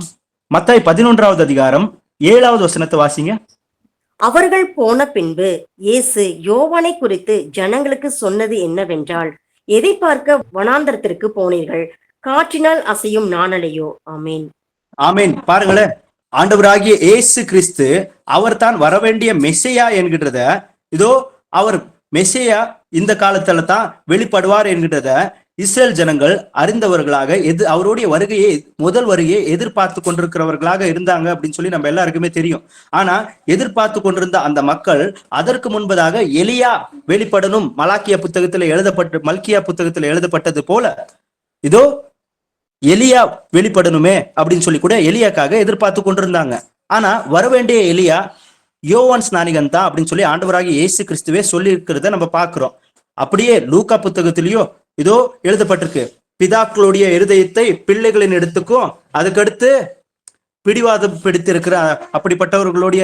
மத்தாய் 11வது அதிகாரம் 7வது வசனத்தை வாசிங்க. அவர்கள் போன பின்பு இயேசு யோவானை குறித்து ஜனங்களுக்கு சொன்னது என்னவென்றால், எதை பார்க்க வனாந்தரத்திற்கு போனீர்கள்? காற்றினால் அசையும் நாணலையோ? ஆமேன். ஆமேன். பாருங்களேன், ஆண்டவராகிய இயேசு கிறிஸ்து அவர் தான் வரவேண்டிய மெசையா என்கின்றத, இதோ அவர் மெசையா இந்த காலத்துல தான் வெளிப்படுவார் என்கின்றத இஸ்ரேல் ஜனங்கள் அறிந்தவர்களாக அவருடைய முதல் வருகையை எதிர்பார்த்து கொண்டிருக்கிறவர்களாக இருந்தாங்க அப்படின்னு சொல்லி நம்ம எல்லாருக்குமே தெரியும். ஆனா எதிர்பார்த்து கொண்டிருந்த அந்த மக்கள் அதற்கு முன்பதாக எலியா வெளிப்படணும், மல்கியா புத்தகத்துல எழுதப்பட்டது போல இதோ எலியா வெளிப்படணுமே அப்படின்னு சொல்லி கூட எலியாக்காக எதிர்பார்த்து கொண்டிருந்தாங்க. ஆனா வரவேண்டிய எலியா யோவான் ஸ்நானிகன் தான் அப்படின்னு சொல்லி ஆண்டவராகிய இயேசு கிறிஸ்துவே சொல்லி இருக்கிறத நம்ம பாக்குறோம். அப்படியே லூக்கா புத்தகத்திலேயோ இதோ எழுதப்பட்டிருக்கு, பிதாக்களுடைய இருதயத்தை பிள்ளைகளின் இடத்துக்கும் அதுக்கடுத்து பிடிவாதம் பிடித்திருக்கிற அப்படிப்பட்டவர்களுடைய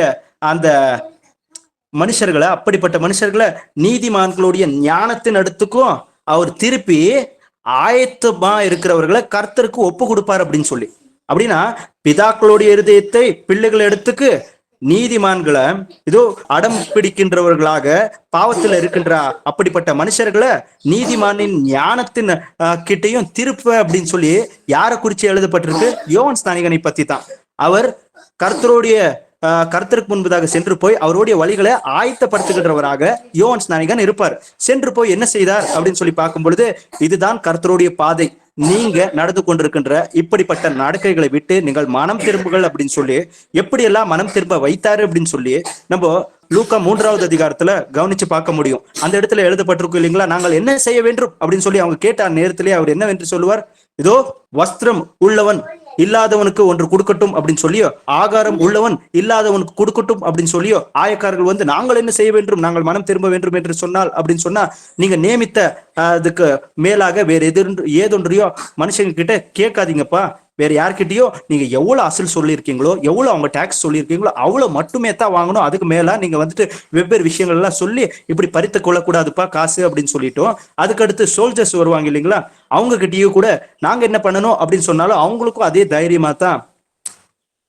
அந்த அப்படிப்பட்ட மனுஷர்களை நீதிமான்களுடைய ஞானத்தின் இடத்துக்கும் அவர் திருப்பி ஆயத்தமா இருக்கிறவர்களை கர்த்தருக்கு ஒப்பு கொடுப்பார் அப்படின்னு சொல்லி. அப்படின்னா பிதாக்களுடைய இருதயத்தை பிள்ளைகள் இடத்துக்கு, நீதிமான்களை இதோ அடம் பிடிக்கின்றவர்களாக பாவத்தில் இருக்கின்ற அப்படிப்பட்ட மனுஷர்களை நீதிமானின் ஞானத்தின் கிட்டையும் திருப்ப அப்படின்னு சொல்லி யாரை குறிச்சு எழுதப்பட்டிருக்கு? யோவான் ஸ்நானிகனை பத்தி தான். அவர் கர்த்தருடைய கர்த்தருக்கு முன்பதாக சென்று போய் அவருடைய வழிகளை ஆயத்தப்படுத்துகின்றவராக யோவான் ஸ்நானிகன் இருப்பார். சென்று போய் என்ன செய்தார் அப்படின்னு சொல்லி பார்க்கும் பொழுது, இதுதான் கர்த்தருடைய பாதை, நீங்க நடந்து கொண்டிருக்கின்ற இப்படிப்பட்ட நடக்கைகளை விட்டு நீங்கள் மனம் திரும்புகள் அப்படின்னு சொல்லி எப்படியெல்லாம் மனம் திரும்ப வைத்தாரு அப்படின்னு சொல்லி நம்ம லூக்கா 3வது அதிகாரத்துல கவனிச்சு பார்க்க முடியும். அந்த இடத்துல எழுதப்பட்டிருக்கும் இல்லைங்களா, நாங்கள் என்ன செய்ய வேண்டும் அப்படின்னு சொல்லி அவங்க கேட்ட நேரத்திலே அவர் என்னவென்று சொல்லுவார்? இதோ வஸ்திரம் உள்ளவன் இல்லாதவனுக்கு ஒன்று கொடுக்கட்டும் அப்படின்னு சொல்லியோ, ஆகாரம் உள்ளவன் இல்லாதவனுக்கு கொடுக்கட்டும் அப்படின்னு சொல்லியோ, ஆயக்காரர்கள் வந்து நாங்கள் என்ன செய்ய வேண்டும், நாங்கள் மனம் திரும்ப வேண்டும் என்று சொன்னால் அப்படின்னு சொன்னா, நீங்க நியமித்த அதுக்கு மேலாக வேற ஏதொன்றையோ மனுஷங்க கிட்ட கேட்காதீங்கப்பா. வேற யார்கிட்டயோ நீங்க எவ்வளவு அசல் சொல்லியிருக்கீங்களோ, எவ்வளவு அவங்க டாக்ஸ் சொல்லியிருக்கீங்களோ அவ்வளவு மட்டுமே தான் வாங்கணும். அதுக்கு மேல நீங்க வந்துட்டு வெவ்வேறு விஷயங்கள் எல்லாம் சொல்லி இப்படி பறித்து கொள்ளக்கூடாதுப்பா காசு அப்படின்னு சொல்லிட்டோம். அதுக்கடுத்து சோல்ஜர்ஸ் வருவாங்க இல்லைங்களா, அவங்க கிட்டயும் கூட நாங்க என்ன பண்ணணும் அப்படின்னு சொன்னாலும் அவங்களுக்கும் அதே தைரியமா தான்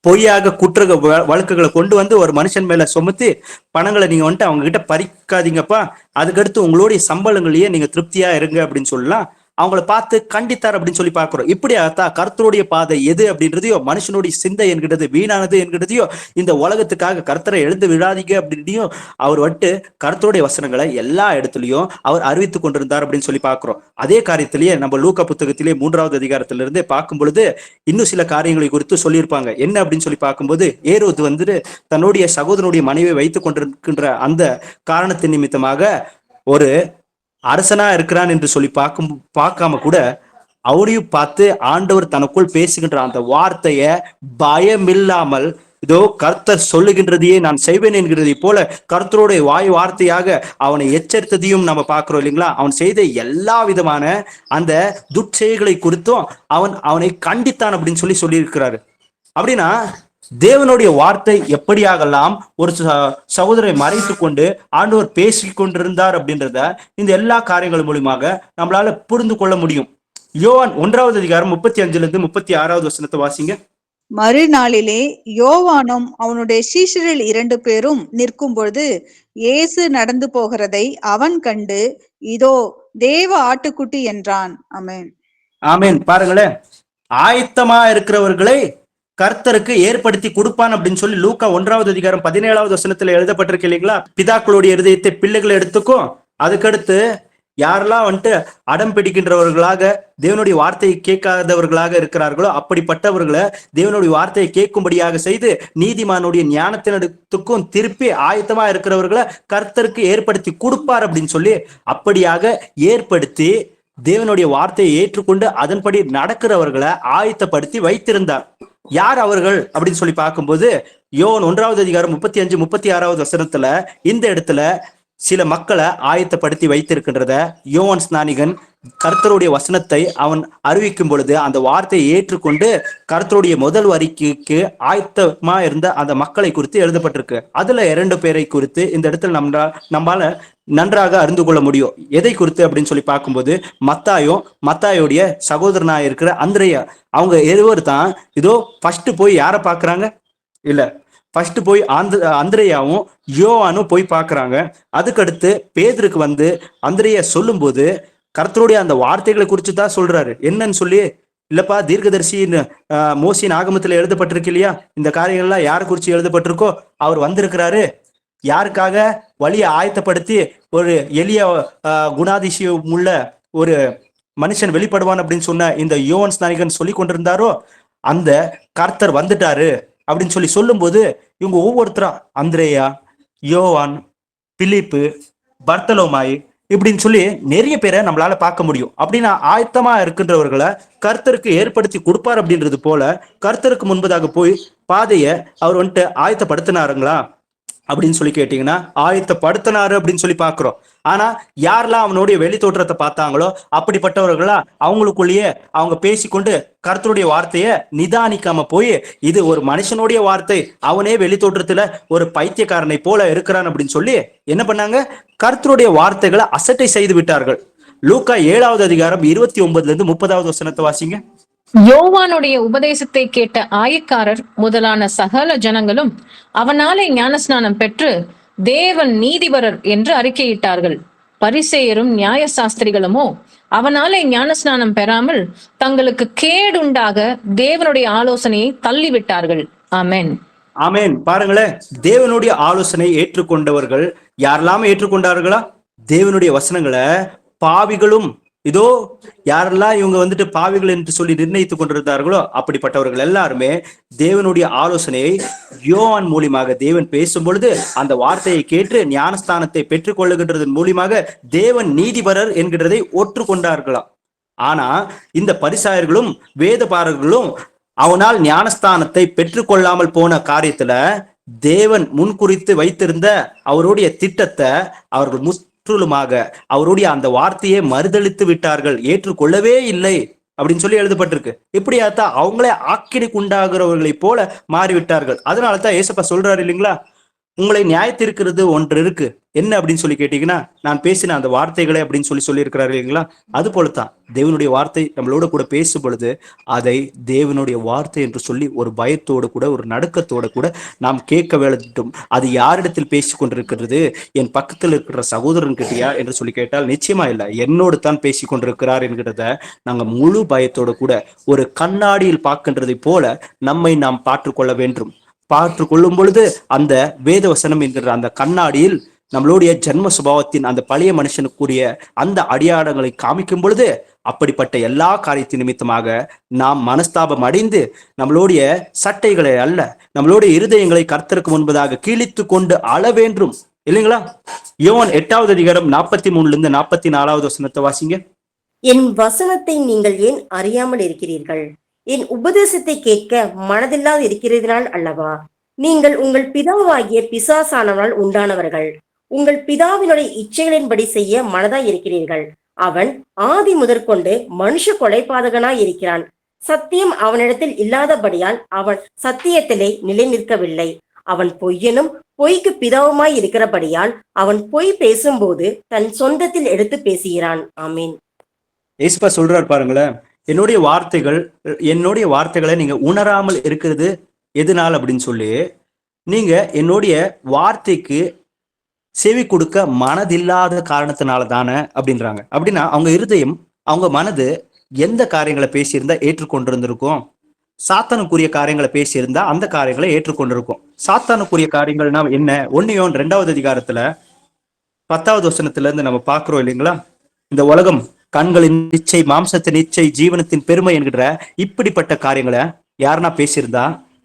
பொய்யாக குற்ற வழக்குகளை கொண்டு வந்து ஒரு மனுஷன் மேல சுமத்தி பணங்களை நீங்க வந்துட்டு அவங்க கிட்ட பறிக்காதீங்கப்பா, அதுக்கடுத்து உங்களுடைய சம்பளங்களையே நீங்க திருப்தியா இருங்க அப்படின்னு சொல்லலாம். அவங்கள பார்த்து கண்டித்தார் அப்படின்னு சொல்லி பார்க்கிறோம். இப்படியாத்தான் கர்த்தருடைய பாதை எது அப்படின்றதையோ, மனுஷனுடைய சிந்தை என்கிறது வீணானது என்கிறதையோ, இந்த உலகத்துக்காக கர்த்தரை எழுந்து விழாதீங்க அப்படின்றையும் அவர் வந்துட்டு கர்த்தருடைய வசனங்களை எல்லா இடத்துலயும் அவர் அறிவித்துக் கொண்டிருந்தார் அப்படின்னு சொல்லி பார்க்கிறோம். அதே காரியத்திலேயே நம்ம லூக்கா புத்தகத்திலே 3வது அதிகாரத்திலிருந்தே பார்க்கும் பொழுது இன்னும் சில காரியங்களை குறித்து சொல்லியிருப்பாங்க. என்ன அப்படின்னு சொல்லி பார்க்கும்போது, ஏரோது வந்துட்டு தன்னுடைய சகோதரனுடைய மனைவியை வைத்துக் கொண்டிருக்கின்ற அந்த காரணத்தின் நிமித்தமாக ஒரு அரசனா இருக்கிறான் என்று சொல்லி பார்க்காம கூட அவரையும் பார்த்து ஆண்டவர் தனக்குள் பேசுகின்ற அந்த வார்த்தைய பயமில்லாமல், இதோ கர்த்தர் சொல்லுகின்றதையே நான் செய்வேன் என்கிறதை போல கர்த்தருடைய வார்த்தையாக அவனை எச்சரித்ததையும் நம்ம பார்க்கிறோம் இல்லைங்களா. அவன் செய்த எல்லா விதமான அந்த துட்செயல்களை குறித்தும் அவனை கண்டித்தான் அப்படின்னு சொல்லியிருக்கிறாரு. அப்படின்னா தேவனுடைய வார்த்தை எப்படியாகலாம் ஒரு சகோதரரை மறைத்து கொண்டு ஆண்டவர் பேசி கொண்டிருந்தார் அப்படின்றத இந்த எல்லா காரியங்கள் மூலியமாக நம்மளால புரிந்து கொள்ள முடியும். யோவான் 1வது அதிகாரம் 35 36 வசனத்தை வாசிங்க. மறுநாளிலே யோவானும் அவனுடைய சீஷரில் 2 பேரும் நிற்கும் பொழுது இயேசு நடந்து போகிறதை அவன் கண்டு, இதோ தேவ ஆட்டுக்குட்டி என்றான். ஆமென். ஆமென். பாருங்களேன், ஆயத்தமா இருக்கிறவர்களை கர்த்தருக்கு ஏற்படுத்தி கொடுப்பான் அப்படின்னு சொல்லி லூக்கா 1வது அதிகாரம் 17வது வசனத்துல எழுதப்பட்டிருக்கு இல்லைங்களா. பிதாக்களுடைய இருதயத்தை பிள்ளைகளை எடுத்துக்கும், அதுக்கடுத்து யாரெல்லாம் வந்துட்டு அடம் பிடிக்கின்றவர்களாக தேவனுடைய வார்த்தையை கேட்காதவர்களாக இருக்கிறார்களோ அப்படிப்பட்டவர்களை தேவனுடைய வார்த்தையை கேட்கும்படியாக செய்து நீதிமானுடைய ஞானத்தினத்துக்கும் திருப்பி ஆயத்தமா இருக்கிறவர்களை கர்த்தருக்கு ஏற்படுத்தி கொடுப்பார் அப்படின்னு சொல்லி அப்படியாக ஏற்படுத்தி தேவனுடைய வார்த்தையை ஏற்றுக்கொண்டு அதன்படி நடக்கிறவர்களை ஆயத்தப்படுத்தி வைத்திருந்தார். யார் அவர்கள் அப்படின்னு சொல்லி பார்க்கும்போது, யோவான் 1வது அதிகாரம் 35 36 வசனத்துல இந்த இடத்துல சில மக்களை ஆயத்தப்படுத்தி வைத்திருக்கின்றத யோவான் ஸ்நானிகன் கர்த்தருடைய வசனத்தை அவன் அறிவிக்கும் பொழுது அந்த வார்த்தையை ஏற்றுக்கொண்டு கர்த்தருடைய முதல் வரிக்கு ஆயத்தமா இருந்த அந்த மக்களை குறித்து எழுதப்பட்டிருக்கு. அதுல 2 பேரை குறித்து இந்த இடத்துல நம்மால நன்றாக அறிந்து கொள்ள முடியும். எதை குறித்து அப்படின்னு சொல்லி பார்க்கும்போது, மத்தாயோடைய சகோதரனா இருக்கிற அந்திரேயா, அவங்க இருவர் தான் இதோ ஃபர்ஸ்ட் போய் யாரை பாக்குறாங்க, இல்ல ஃபர்ஸ்ட் போய் அந்திரேயாவும் யோவானும் போய் பார்க்கறாங்க. அதுக்கடுத்து பேதுருக்கு வந்து அந்திரேயா சொல்லும் போது கர்த்தருடைய அந்த வார்த்தைகளை குறித்து தான் சொல்றாரு. என்னன்னு சொல்லி, இல்லப்பா தீர்க்கதரிசியின் மோசின் ஆகமத்துல எழுதப்பட்டிருக்கு இல்லையா, இந்த காரியங்கள்லாம் யாரை குறித்து எழுதப்பட்டிருக்கோ அவர் வந்திருக்கிறாரு, யாருக்காக வழியை ஆயத்தப்படுத்தி ஒரு எளிய குணாதிசயம் உள்ள ஒரு மனுஷன் வெளிப்படுவான் அப்படின்னு சொன்ன இந்த யோவான் ஸ்நானிகன் சொல்லி கொண்டிருந்தாரோ அந்த கர்த்தர் வந்துட்டாரு அப்படின்னு சொல்லி சொல்லும் போது இவங்க ஒவ்வொருத்தரா அந்திரேயா, யோவான், பிலிப்பு, பர்த்தலோமாய் இப்படின்னு சொல்லி நிறைய பேரை நம்மளால பார்க்க முடியும். அப்படின்னா ஆயத்தமா இருக்கின்றவர்களை கர்த்தருக்கு ஏற்படுத்தி கொடுப்பார் அப்படின்றது போல கர்த்தருக்கு முன்பதாக போய் பாதையை அவர் வந்துட்டு ஆயத்தப்படுத்தினாருங்களா அப்படின்னு சொல்லி கேட்டீங்கன்னா ஆயத்தப்படுத்தினாரு அப்படின்னு சொல்லி பாக்குறோம். ஆனா யாரெல்லாம் அவனுடைய வெளி தோற்றத்தை பார்த்தாங்களோ அப்படிப்பட்டவர்களா அவங்களுக்குள்ளேயே அவங்க பேசிக்கொண்டு கர்த்தருடைய வார்த்தையை நிதானிக்காம போய் இது ஒரு மனுஷனுடைய வார்த்தை, அவனே வெளி தோற்றத்துல ஒரு பைத்தியக்காரனை போல இருக்கிறான் அப்படின்னு சொல்லி என்ன பண்ணாங்க, கர்த்தருடைய வார்த்தைகளை அசட்டை செய்து விட்டார்கள். லூக்கா 7வது அதிகாரம் 29 வசனத்தை வாசிங்க. யோவானுடைய உபதேசத்தை கேட்ட ஆயக்காரர் முதலான சகல ஜனங்களும் அவனாலே ஞானஸ்நானம் பெற்று தேவன் நீதிபரர் என்று அறிக்கையிட்டார்கள். பரிசேயரும் நியாய சாஸ்திரிகளுமோ அவனாலே ஞானஸ்நானம் பெறாமல் தங்களுக்கு கேடுண்டாக தேவனுடைய ஆலோசனையை தள்ளிவிட்டார்கள். ஆமென். ஆமென். பாருங்களேன், தேவனுடைய ஆலோசனை ஏற்றுக்கொண்டவர்கள் யாரெல்லாம் ஏற்றுக்கொண்டார்களா? தேவனுடைய வசனங்களை பாவிகளும், இதோ யாரெல்லாம் இவங்க வந்துட்டு பாவிகள் என்று சொல்லி நிர்ணயித்துக் கொண்டிருந்தார்களோ அப்படிப்பட்டவர்கள் எல்லாருமே தேவனுடைய ஆலோசனையை யோவான் மூலியமாக தேவன் பேசும் பொழுது அந்த வார்த்தையை கேட்டு ஞானஸ்தானத்தை பெற்றுக் கொள்ளுகின்றதன் மூலியமாக தேவன் நீதிபரர் என்கிறதை ஒற்றுக்கொண்டார்களாம். ஆனா இந்த பரிசாயர்களும் வேதபாரர்களும் அவனால் ஞானஸ்தானத்தை பெற்றுக்கொள்ளாமல் போன காரியத்துல தேவன் முன்குறித்து வைத்திருந்த அவருடைய திட்டத்தை அவர்கள் முற்றிலுமாக அவருடைய அந்த வார்த்தையை மறுதளித்து விட்டார்கள், ஏற்றுக்கொள்ளவே இல்லை அப்படின்னு சொல்லி எழுதப்பட்டிருக்கு. இப்படியாத்தான் அவங்களே ஆக்கினைக்கு உண்டாகிறவர்களை போல மாறிவிட்டார்கள். அதனாலதான் ஏசப்பா சொல்றாரு இல்லைங்களா, உங்களை நியாயத்திருக்கிறது ஒன்று இருக்கு, என்ன அப்படின்னு சொல்லி கேட்டீங்கன்னா நான் பேசின அந்த வார்த்தைகளை அப்படின்னு சொல்லி இருக்கிறாரு இல்லைங்களா. அது போலத்தான் தேவனுடைய வார்த்தை நம்மளோட கூட பேசும் பொழுது அதை தேவனுடைய வார்த்தை என்று சொல்லி ஒரு பயத்தோடு கூட ஒரு நடுக்கத்தோட கூட நாம் கேட்க வேண்டும். அது யாரிடத்தில் பேசி கொண்டிருக்கிறது, என் பக்கத்தில் இருக்கிற சகோதரன் கிட்டயா என்று சொல்லி கேட்டால் நிச்சயமா இல்லை, என்னோடு தான் பேசி கொண்டிருக்கிறார் என்கிறத நாங்க முழு பயத்தோடு கூட ஒரு கண்ணாடியில் பார்க்கின்றதை போல நம்மை நாம் பார்த்துக்கொள்ள வேண்டும். பார்த்து கொள்ளும் பொழுது அந்த வேத வசனம் என்கிற அந்த கண்ணாடியில் நம்மளுடைய ஜென்ம சுபாவத்தின் அந்த பழைய மனுஷனுக்குரிய அந்த அடையாளங்களை காமிக்கும் பொழுது அப்படிப்பட்ட எல்லா காரியத்தின் நிமித்தமாக நாம் மனஸ்தாபம் அடைந்து நம்மளுடைய சட்டைகளை அல்ல நம்மளுடைய இருதயங்களை கர்த்தருக்கு முன்பதாக கீழித்து கொண்டு அழ வேண்டும் இல்லைங்களா. யோவான் 8வது அதிகாரம் 43 44 வசனத்தை வாசிங்க. என் வசனத்தை நீங்கள் ஏன் அறியாமல் இருக்கிறீர்கள்? என் உபதேசத்தை கேட்க மனதில்லாது இருக்கிறதினால் அல்லவா? நீங்கள் உங்கள் பிதாவாகிய பிசாசானவனால் உண்டானவர்கள், உங்கள் பிதாவினுடைய இச்சைகளின்படி செய்ய மனதாய் இருக்கிறீர்கள். அவன் ஆதி முதற்கொண்டு மனுஷ கொலைபாதகனாய் இருக்கிறான். சத்தியம் அவனிடத்தில் இல்லாதபடியால் அவன் சத்தியத்திலே நிலை நிற்கவில்லை. அவன் பொய்யனும் பொய்க்கு பிதாவுமாய் இருக்கிறபடியால் அவன் பொய் பேசும்போது தன் சொந்தத்தில் எடுத்து பேசுகிறான். ஆமீன். ஏசப்பா சொல்றார் பாருங்களேன், என்னுடைய வார்த்தைகளை நீங்க உணராமல் இருக்கிறது எதனால் அப்படின்னு சொல்லி, நீங்க என்னுடைய வார்த்தைக்கு செவி கொடுக்க மனதில்லாத காரணத்தினால தானே அப்படின்றாங்க. அப்படின்னா அவங்க இருதயம் அவங்க மனது எந்த காரியங்களை பேசியிருந்தா ஏற்றுக்கொண்டிருந்திருக்கும்? சாத்தானுக்குரிய காரியங்களை பேசியிருந்தா அந்த காரியங்களை ஏற்றுக்கொண்டிருக்கும். சாத்தானுக்குரிய காரியங்கள்னா என்ன? 1 யோவான் 2வது அதிகாரத்துல 10வது வசனத்துல இருந்து நம்ம பாக்குறோம் இல்லைங்களா. இந்த உலகம், கண்களின் இச்சை, மாம்சத்தின் இச்சை, ஜீவனத்தின் பெருமை என்கிற இப்படிப்பட்ட காரியங்களை யாருன்னா பேசியிருந்தா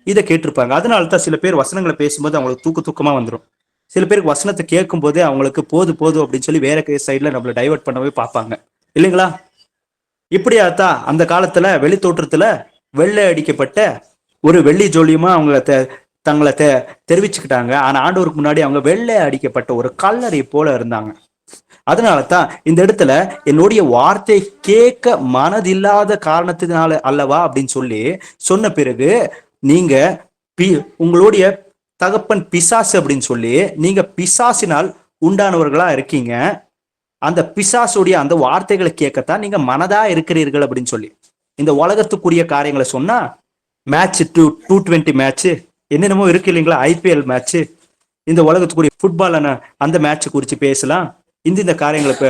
இதை கேட்டிருப்பாங்க. அதனால தான் சில பேர் வசனங்களை பேசும்போது அவங்களுக்கு தூக்கமா வந்துடும். சில பேருக்கு வசனத்தை கேட்கும் போதே அவங்களுக்கு போதும் அப்படின்னு சொல்லி வேற சைட்ல நம்மளை டைவர்ட் பண்ணவே பார்ப்பாங்க இல்லைங்களா. இப்படியாத்தான் அந்த காலத்துல வெளி தோற்றத்துல வெள்ளை அடிக்கப்பட்ட ஒரு வெள்ளி ஜோலியமா அவங்க தங்களை தெரிவிச்சுக்கிட்டாங்க. ஆனா ஆண்டவருக்கு முன்னாடி அவங்க வெள்ளை அடிக்கப்பட்ட ஒரு கல்லறை போல இருந்தாங்க. அதனால தான் இந்த இடத்துல என்னுடைய வார்த்தை கேட்க மனதில்லாத காரணத்தினால அல்லவா அப்படின்னு சொல்லி சொன்ன பிறகு நீங்க உங்களுடைய தகப்பன் பிசாசு அப்படின்னு சொல்லி நீங்க பிசாசினால் உண்டானவர்களா இருக்கீங்க. அந்த பிசாசுடைய அந்த வார்த்தைகளை கேட்கத்தான் நீங்க மனதா இருக்கிறீர்கள் அப்படின்னு சொல்லி இந்த உலகத்துக்குரிய காரியங்களை சொன்னா மேட்ச் 220 மேட்ச் என்னென்னமோ இருக்கு இல்லைங்களா, IPL மேட்ச், இந்த உலகத்துக்குரிய ஃபுட்பால் அந்த மேட்ச் குறித்து பேசலாம், இந்த காரியங்களை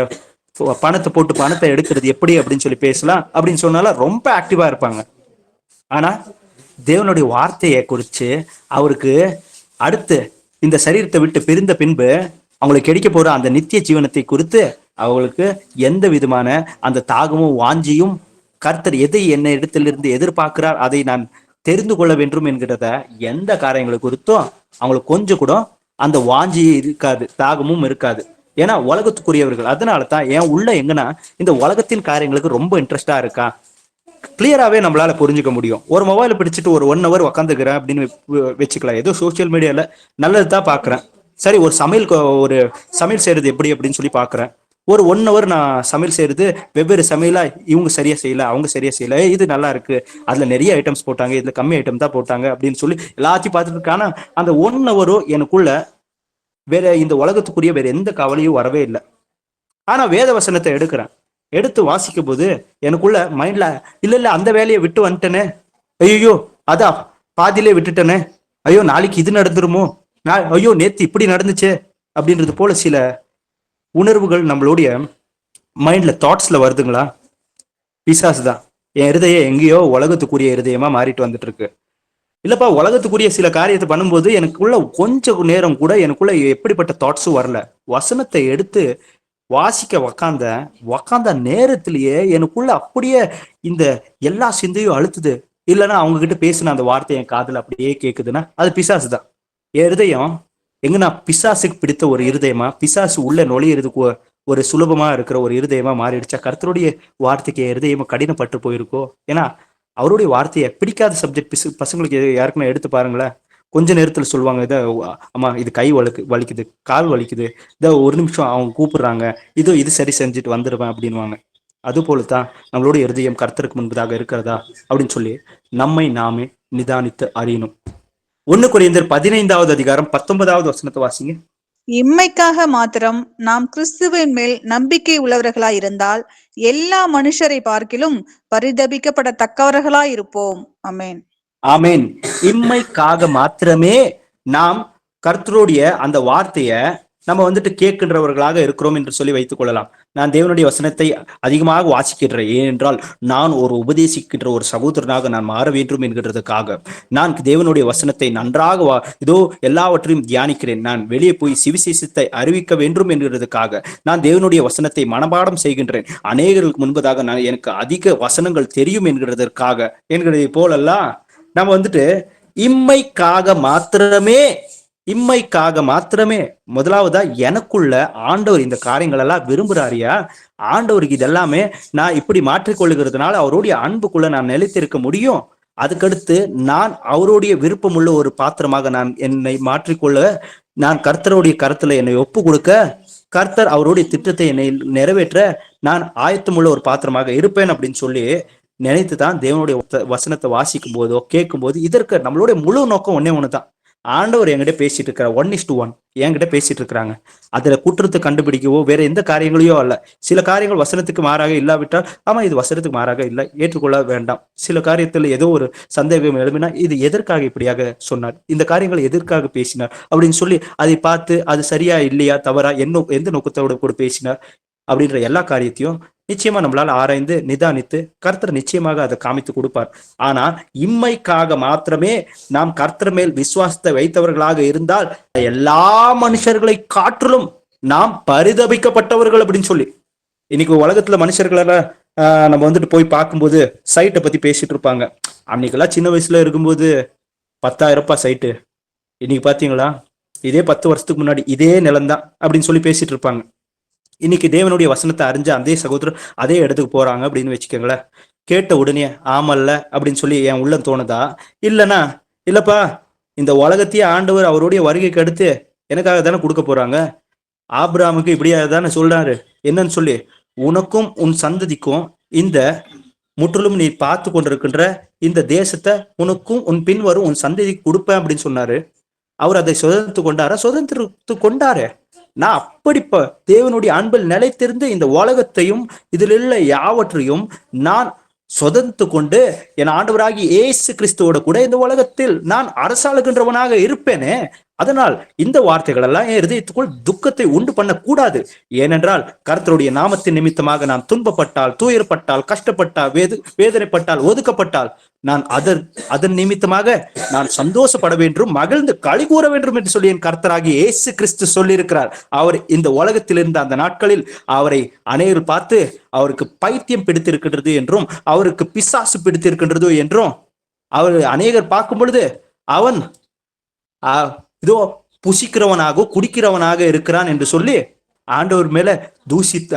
பணத்தை போட்டு பணத்தை எடுக்கிறது எப்படி அப்படின்னு சொல்லி பேசலாம் அப்படின்னு சொன்னாலும் ரொம்ப ஆக்டிவா இருப்பாங்க. ஆனா தேவனுடைய வார்த்தையை குறித்து அவருக்கு அடுத்து இந்த சரீரத்தை விட்டு பிரிந்த பின்பு அவங்களுக்கு கிடைக்க போற அந்த நித்திய ஜீவனத்தை குறித்து அவங்களுக்கு எந்த விதமான அந்த தாகமும் வாஞ்சியும் கர்த்தர் எதை என்ன இடத்திலிருந்து எதிர்பார்க்கிறார் அதை நான் தெரிந்து கொள்ள வேண்டும் என்கிறத எந்த காரியங்களை குறித்தும் அவங்களுக்கு கொஞ்சம் கூட அந்த வாஞ்சி இருக்காது, தாகமும் இருக்காது. ஏன்னா உலகத்துக்குரியவர்கள். அதனால தான் என் உள்ள எங்கன்னா இந்த உலகத்தின் காரியங்களுக்கு ரொம்ப இன்ட்ரெஸ்டா இருக்கா கிளியராகவே நம்மளால புரிஞ்சுக்க முடியும். ஒரு மொபைலை பிடிச்சிட்டு ஒரு 1 hour உக்காந்துக்கிறேன் அப்படின்னு வச்சுக்கலாம். ஏதோ சோசியல் மீடியால நல்லது தான் பாக்குறேன், சரி ஒரு சமையல் செய்யறது எப்படி அப்படின்னு சொல்லி பாக்குறேன். ஒரு 1 hour நான் சமையல் செய்யறது வெவ்வேறு சமையலா, இவங்க சரியா செய்யல அவங்க சரியா செய்யல, இது நல்லா இருக்கு அதுல நிறைய ஐட்டம்ஸ் போட்டாங்க இதுல கம்மி ஐட்டம் தான் போட்டாங்க அப்படின்னு சொல்லி எல்லாத்தையும் பார்த்துட்டு இருக்கானா அந்த 1 hour எனக்குள்ள வேற இந்த உலகத்துக்குரிய வேற எந்த கவலையும் வரவே இல்லை. ஆனா வேத வசனத்தை எடுக்கிறேன், எடுத்து வாசிக்கும் போது எனக்குள்ள மைண்ட்ல இல்ல அந்த வேலையை விட்டு வந்துட்டேனே, ஐயோ அதான் பாதியிலே விட்டுட்டேனே, ஐயோ நாளைக்கு இது நடந்துருமோ, ஐயோ நேத்து இப்படி நடந்துச்சே அப்படின்றது போல சில உணர்வுகள் நம்மளுடைய மைண்ட்ல தாட்ஸ்ல வருதுங்களா? பிசாசு தான். என் இருதயம் எங்கேயோ உலகத்துக்குரிய இருதயமா மாறிட்டு வந்துட்டு இருக்கு. இல்லப்பா, உலகத்துக்குரிய சில காரியத்தை பண்ணும்போது எனக்குள்ள கொஞ்சம் நேரம் கூட எனக்குள்ள எப்படிப்பட்ட தாட்ஸும் வரல. வசனத்தை எடுத்து வாசிக்க உக்காந்த நேரத்திலேயே எனக்குள்ள அப்படியே இந்த எல்லா சிந்தையும் அழுத்துது. இல்லைன்னா அவங்க கிட்ட பேசின அந்த வார்த்தை என் காதுல அப்படியே கேக்குதுன்னா அது பிசாசு தான். என் இருதயம் எங்கன்னா பிசாசுக்கு பிடித்த ஒரு இருதயமா, பிசாசு உள்ள நுழையிறதுக்கு ஒரு சுலபமா இருக்கிற ஒரு இருதயமா மாறிடுச்சா? கர்த்தருடைய வார்த்தைக்கு இருதயமா கடினப்பட்டு போயிருக்கோ? ஏன்னா அவருடைய வார்த்தையை பிடிக்காத சப்ஜெக்ட் பசங்களுக்கு யாருக்குமே எடுத்து பாருங்களேன். கொஞ்ச நேரத்துல சொல்லுவாங்க, இதை அம்மா இது கை வலிக்குது, கால் வலிக்குது, இதை ஒரு நிமிஷம் அவங்க கூப்பிடுறாங்க, இது சரி செஞ்சுட்டு வந்துடுவேன் அப்படின்வாங்க. அது போலத்தான் நம்மளோட இருதயம் கர்த்தருக்கு முன்பதாக இருக்கிறதா அப்படின்னு சொல்லி நம்மை நாமே நிதானித்து அறியணும். 1 கொரிந்தியர் 15வது அதிகாரம் 19வது வசனத்தை வாசிங்க. இம்மைக்காக மாத்திரம் நாம் கிறிஸ்துவின் மேல் நம்பிக்கை உள்ளவர்களாய் இருந்தால் எல்லா மனுஷரை பார்க்கிலும் பரிதபிக்கப்படத்தக்கவர்களாய் இருப்போம். ஆமென். ஆமேன். இம்மைக்காக மாத்திரமே நாம் கர்த்தருடைய அந்த வார்த்தைய நம்ம வந்துட்டு கேட்கின்றவர்களாக இருக்கிறோம் என்று சொல்லி வைத்துக் கொள்ளலாம். நான் தேவனுடைய வசனத்தை அதிகமாக வாசிக்கின்றேன், ஏனென்றால் நான் ஒரு உபதேசிக்கின்ற ஒரு சகோதரனாக நான் மாற வேண்டும் என்கிறதுக்காக. நான் தேவனுடைய வசனத்தை நன்றாக இதோ எல்லாவற்றையும் தியானிக்கிறேன். நான் வெளியே போய் சுவிசேஷத்தை அறிவிக்க வேண்டும் என்கிறதுக்காக நான் தேவனுடைய வசனத்தை மனப்பாடம் செய்கின்றேன். அநேகர்களுக்கு முன்பதாக எனக்கு அதிக வசனங்கள் தெரியும் என்கிறதற்காக என்கிறதை போலெல்லாம் நம்ம வந்துட்டு இம்மைக்காக மாத்திரமே முதலாவதா எனக்குள்ள ஆண்டவர் இந்த காரியங்கள் எல்லாம் விரும்புறாரியா? ஆண்டவருக்கு இதெல்லாமே நான் இப்படி மாற்றிக்கொள்ளுகிறதுனால அவருடைய அன்புக்குள்ள நான் நிலைத்திருக்க முடியும். அதுக்கடுத்து நான் அவருடைய விருப்பமுள்ள ஒரு பாத்திரமாக நான் என்னை மாற்றிக்கொள்ள, நான் கர்த்தருடைய கருத்துல என்னை ஒப்பு கொடுக்க, கர்த்தர் அவருடைய திட்டத்தை என்னை நிறைவேற்ற நான் ஆயத்தமுள்ள ஒரு பாத்திரமாக இருப்பேன் அப்படின்னு சொல்லி நினைத்து தான் தேவனுடைய வசனத்தை வாசிக்கும் போதோ கேட்கும் போது இதற்கு நம்மளுடைய முழு நோக்கம் ஒண்ணுதான். ஆண்டவர் என்கிட்ட பேசிட்டு இருக்கிற 1:1 என்கிட்ட பேசிட்டு இருக்கிறாங்க. அதுல குற்றத்தை கண்டுபிடிக்கவோ வேற எந்த காரியங்களையோ அல்ல. சில காரியங்கள் வசனத்துக்கு மாறாக இல்லாவிட்டால் ஆமா இது வசனத்துக்கு மாறாக இல்லை, ஏற்றுக்கொள்ள வேண்டாம். சில காரியத்துல ஏதோ ஒரு சந்தேகம் எழுப்பினா இது எதற்காக இப்படியாக சொன்னார், இந்த காரியங்களை எதற்காக பேசினார் அப்படின்னு சொல்லி அதை பார்த்து அது சரியா இல்லையா தவறா எந்த நோக்கத்தோட கூட பேசினார் அப்படின்ற எல்லா காரியத்தையும் நிச்சயமா நம்மளால ஆராய்ந்து நிதானித்து கர்த்தர் நிச்சயமாக அதை காமித்து கொடுப்பார். ஆனா இம்மைக்காக மாத்திரமே நாம் கர்த்தர் மேல் விசுவாசத்தை வைத்தவர்களாக இருந்தால் எல்லா மனுஷர்களை காட்டிலும் நாம் பரிதபிக்கப்பட்டவர்கள் அப்படின்னு சொல்லி இன்னைக்கு உலகத்துல மனுஷர்களெல்லாம் நம்ம வந்துட்டு போய் பார்க்கும்போது சைட்டை பத்தி பேசிட்டு இருப்பாங்க. அன்னைக்கெல்லாம் சின்ன வயசுல இருக்கும்போது 10,000 சைட்டு, இன்னைக்கு பாத்தீங்களா இதே 10 வருஷத்துக்கு முன்னாடி இதே நிலம்தான் அப்படின்னு சொல்லி பேசிட்டு இருப்பாங்க. இன்னைக்கு தேவனுடைய வசனத்தை அறிஞ்ச அதே சகோதரர் அதே இடத்துக்கு போறாங்க அப்படின்னு வச்சுக்கோங்களேன். கேட்ட உடனே ஆமல்ல அப்படின்னு சொல்லி என் உள்ளம் தோணுதா? இல்லப்பா, இந்த உலகத்தையே ஆண்டவர் அவருடைய வருகைக்கு அடுத்து எனக்காக தானே கொடுக்க போறாங்க. ஆபிரகாமுக்கு இப்படியா தானே சொல்றாரு, என்னன்னு சொல்லி உனக்கும் உன் சந்ததிக்கும் இந்த முற்றிலும் நீ பார்த்து கொண்டிருக்கின்ற இந்த தேசத்தை உனக்கும் உன் பின் வரும் உன் சந்ததிக்கு கொடுப்பேன் அப்படின்னு சொன்னாரு. அவர் அதை சுதந்திரத்து கொண்டாரு. நான் அப்படிப்ப தேவனுடைய அன்பில் நிலைத்திருந்து இந்த உலகத்தையும் இதில் உள்ள யாவற்றையும் நான் சொதந்து கொண்டு என் ஆண்டவராகி இயேசு கிறிஸ்துவோட கூட இந்த உலகத்தில் நான் அரசாளுகின்றவனாக இருப்பேனே. அதனால் இந்த வார்த்தைகள் எல்லாம் என் இதயத்துக்குள் துக்கத்தை உண்டு பண்ணக்கூடாது. ஏனென்றால் கர்த்தருடைய நாமத்தின் நிமித்தமாக நான் துன்பப்பட்டால், துயரப்பட்டால், கஷ்டப்பட்டால், வேதனைப்பட்டால், ஒதுக்கப்பட்டால் நான் அதன் நிமித்தமாக நான் சந்தோஷப்பட வேண்டும், மகிழ்ந்து களி கூற வேண்டும் என்று சொல்லி என் கர்த்தராகி இயேசு கிறிஸ்து சொல்லியிருக்கிறார். அவர் இந்த உலகத்தில் இருந்த அந்த நாட்களில் அவரை அநேகர் பார்த்து அவருக்கு பைத்தியம் பிடித்திருக்கின்றது என்றும் அவருக்கு பிசாசு பிடித்திருக்கின்றது என்றும் அவர் அநேகர் பார்க்கும் பொழுது அவன் இதோ புசிக்கிறவனாக குடிக்கிறவனாக இருக்கிறான் என்று சொல்லி ஆண்டவர் மேல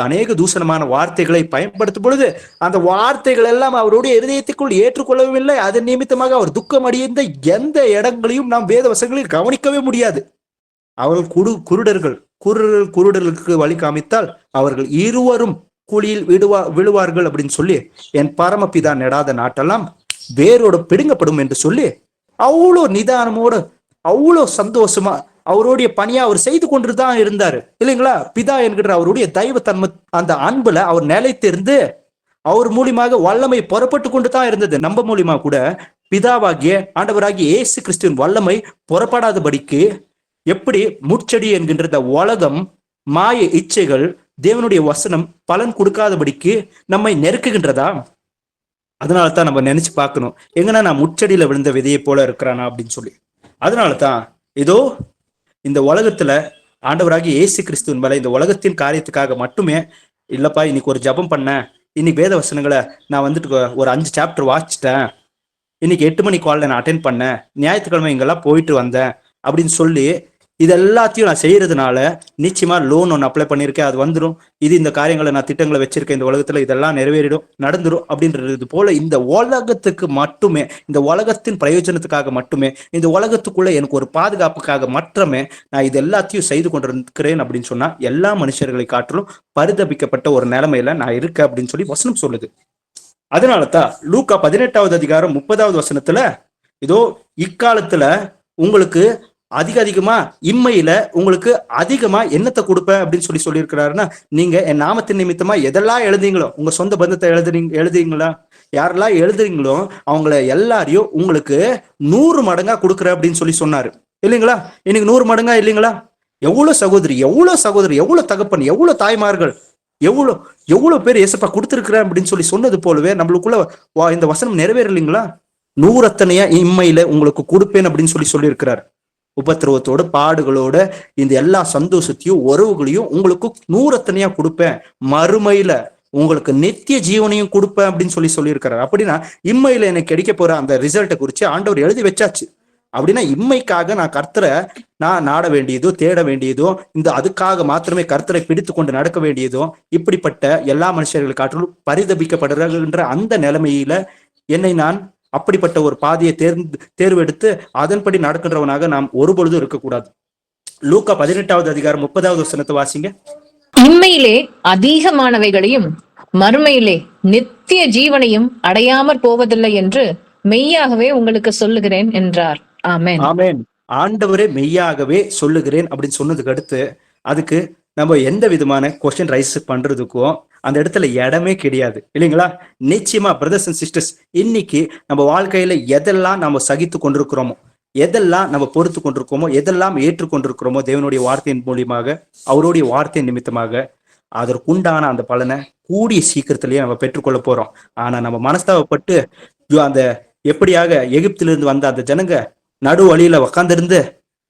அநேக தூசணமான வார்த்தைகளை பயன்படுத்தும் பொழுது அந்த வார்த்தைகள் எல்லாம் அவருடைய இருதயத்துக்குள் ஏற்றுக்கொள்ளவில்லை. அதன் நிமித்தமாக அவர் துக்கம் அடைந்த எந்த இடங்களையும் நாம் வேத வசனங்களில் கவனிக்கவே முடியாது. அவர்கள் குருடர்களுக்கு வழி காமித்தால் அவர்கள் இருவரும் குழியில் விழுவார்கள் அப்படின்னு சொல்லி என் பரமபிதா நெடாத நாட்டெல்லாம் வேரோடு பிடுங்கப்படும் என்று சொல்லி அவ்வளோ நிதானமோடு அவ்வளோ சந்தோஷமா அவருடைய பணியை அவர் செய்து கொண்டு தான் இருந்தாரு இல்லைங்களா. பிதா என்கிற அவருடைய தெய்வ தன்மை அந்த அன்புல அவர் நிலைத்திருந்து அவர் மூலியமாக வல்லமை புறப்பட்டு கொண்டு தான் இருந்தது. நம்ம மூலியமா கூட பிதாவாகிய ஆண்டவராகிய இயேசு கிறிஸ்துவின் வல்லமை புறப்படாதபடிக்கு எப்படி முட்செடி என்கின்ற இந்த உலகம் மாய இச்சைகள் தேவனுடைய வசனம் பலன் கொடுக்காதபடிக்கு நம்மை நெருக்குகின்றதா. அதனால தான் நம்ம நினைச்சு பார்க்கணும், எங்கன்னா நான் முச்செடியில விழுந்த விதையை போல இருக்கிறானா அப்படின்னு சொல்லி. அதனால தான் இதோ இந்த உலகத்துல ஆண்டவராகிய இயேசு கிறிஸ்துவின் மேல இந்த உலகத்தின் காரியத்துக்காக மட்டுமே இல்லப்பா இன்னைக்கு ஒரு ஜபம் பண்ணேன், இன்னைக்கு வேத வசனங்களை நான் வந்துட்டு ஒரு 5 சாப்டர் வாசிச்சிட்டேன், இன்னைக்கு 8 மணி காலில் நான் அட்டென்ட் பண்ணேன், ஞாயிற்றுக்கிழமை இங்கெல்லாம் போயிட்டு வந்தேன் அப்படின்னு சொல்லி இது எல்லாத்தையும் நான் செய்யறதுனால நிச்சயமா லோன் ஒன்று அப்ளை பண்ணியிருக்கேன், அது வந்துடும், இது இந்த காரியங்களை நான் திட்டங்களை வச்சிருக்கேன் இந்த உலகத்துல இதெல்லாம் நிறைவேறிடும் நடந்துடும் அப்படின்றது போல இந்த உலகத்துக்கு மட்டுமே, இந்த உலகத்தின் பிரயோஜனத்துக்காக மட்டுமே, இந்த உலகத்துக்குள்ள எனக்கு ஒரு பாதுகாப்புக்காக மட்டுமே நான் இது எல்லாத்தையும் செய்து கொண்டிருக்கிறேன் அப்படின்னு சொன்னா எல்லா மனுஷர்களை காட்டிலும் பரிதபிக்கப்பட்ட ஒரு நிலைமையில நான் இருக்கேன் அப்படின்னு சொல்லி வசனம் சொல்லுது. அதனாலதான் லூக்கா 18வது அதிகாரம் 30வது வசனத்துல இதோ இக்காலத்துல உங்களுக்கு அதிகமா இம்மையில உங்களுக்கு அதிகமா என்னத்தை கொடுப்பேன் அப்படின்னு சொல்லி சொல்லியிருக்கிறாருன்னா, நீங்க என் நாமத்தின் நிமித்தமா எதெல்லாம் எழுதுங்களோ, உங்க சொந்த பந்தத்தை எழுதுறீங்களா, யாரெல்லாம் எழுதுறீங்களோ அவங்கள எல்லாரையும் உங்களுக்கு 100 மடங்கா கொடுக்குற அப்படின்னு சொல்லி சொன்னாரு இல்லைங்களா. இன்னைக்கு 100 மடங்கா இல்லைங்களா. எவ்வளவு சகோதரி, எவ்வளவு தகப்பன், எவ்வளவு தாய்மார்கள், எவ்வளவு பேர் ஏசப்பா கொடுத்திருக்கிறேன் அப்படின்னு சொல்லி சொன்னது போலவே நம்மளுக்குள்ள இந்த வசனம் நிறைவேறலைங்களா. 100 இம்மையில உங்களுக்கு கொடுப்பேன் அப்படின்னு சொல்லி சொல்லியிருக்கிறார். உபத்திரவத்தோட பாடுகளோட இந்த எல்லா சந்தோஷத்தையும் உறவுகளையும் உங்களுக்கு 100 கொடுப்பேன், மறுமையில உங்களுக்கு நித்திய ஜீவனையும் கொடுப்பேன் அப்படின்னு சொல்லி சொல்லியிருக்கிறார். அப்படின்னா இம்மையில எனக்கு கிடைக்க போற அந்த ரிசல்ட்டை குறித்து ஆண்டவர் எழுதி வச்சாச்சு. அப்படின்னா இம்மைக்காக நான் கர்த்தரை நான் நாட வேண்டியதோ தேட வேண்டியதோ இந்த அதுக்காக மாத்திரமே கர்த்தரை பிடித்து கொண்டு நடக்க வேண்டியதோ இப்படிப்பட்ட எல்லா மனுஷர்களை காட்டிலும் பரிதபிக்கப்படுகின்ற அந்த நிலைமையில என்னை நான் அப்படிப்பட்ட ஒரு பாதையை தேர்வெடுத்து அதன்படி நடக்கின்றவனாக நாம் ஒருபொழுதும் இருக்கக்கூடாது. லூக்கா 18வது அதிகாரம் 30வது வசனத்தை வாசிங்க. இம்மையிலே அதிகமானவைகளையும் மறுமையிலே நித்திய ஜீவனையும் அடையாமற் போவதில்லை என்று மெய்யாகவே உங்களுக்கு சொல்லுகிறேன் என்றார். ஆமென். ஆமென். ஆண்டவரே மெய்யாகவே சொல்லுகிறேன் அப்படின்னு சொன்னதுக்கு அடுத்து அதுக்கு நம்ம எந்த விதமான கொஸ்டின் ரைஸ் பண்றதுக்கும் அந்த இடத்துல இடமே கிடையாது இல்லைங்களா. நிச்சயமா பிரதர்ஸ் அண்ட் சிஸ்டர்ஸ், இன்னைக்கு நம்ம வாழ்க்கையில எதெல்லாம் நம்ம சகித்து கொண்டிருக்கிறோமோ, எதெல்லாம் நம்ம பொறுத்து கொண்டிருக்கோமோ, எதெல்லாம் ஏற்றுக்கொண்டிருக்கிறோமோ தேவனுடைய வார்த்தையின் மூலியமாக அவருடைய வார்த்தையின் நிமித்தமாக அதற்குண்டான அந்த பலனை கூடிய சீக்கிரத்திலேயே நம்ம பெற்றுக்கொள்ள போறோம். ஆனா நம்ம மனஸ்தாபப்பட்டு அந்த எப்படியாக எகிப்திலிருந்து வந்த அந்த ஜனங்க நடு வழியில உக்காந்திருந்து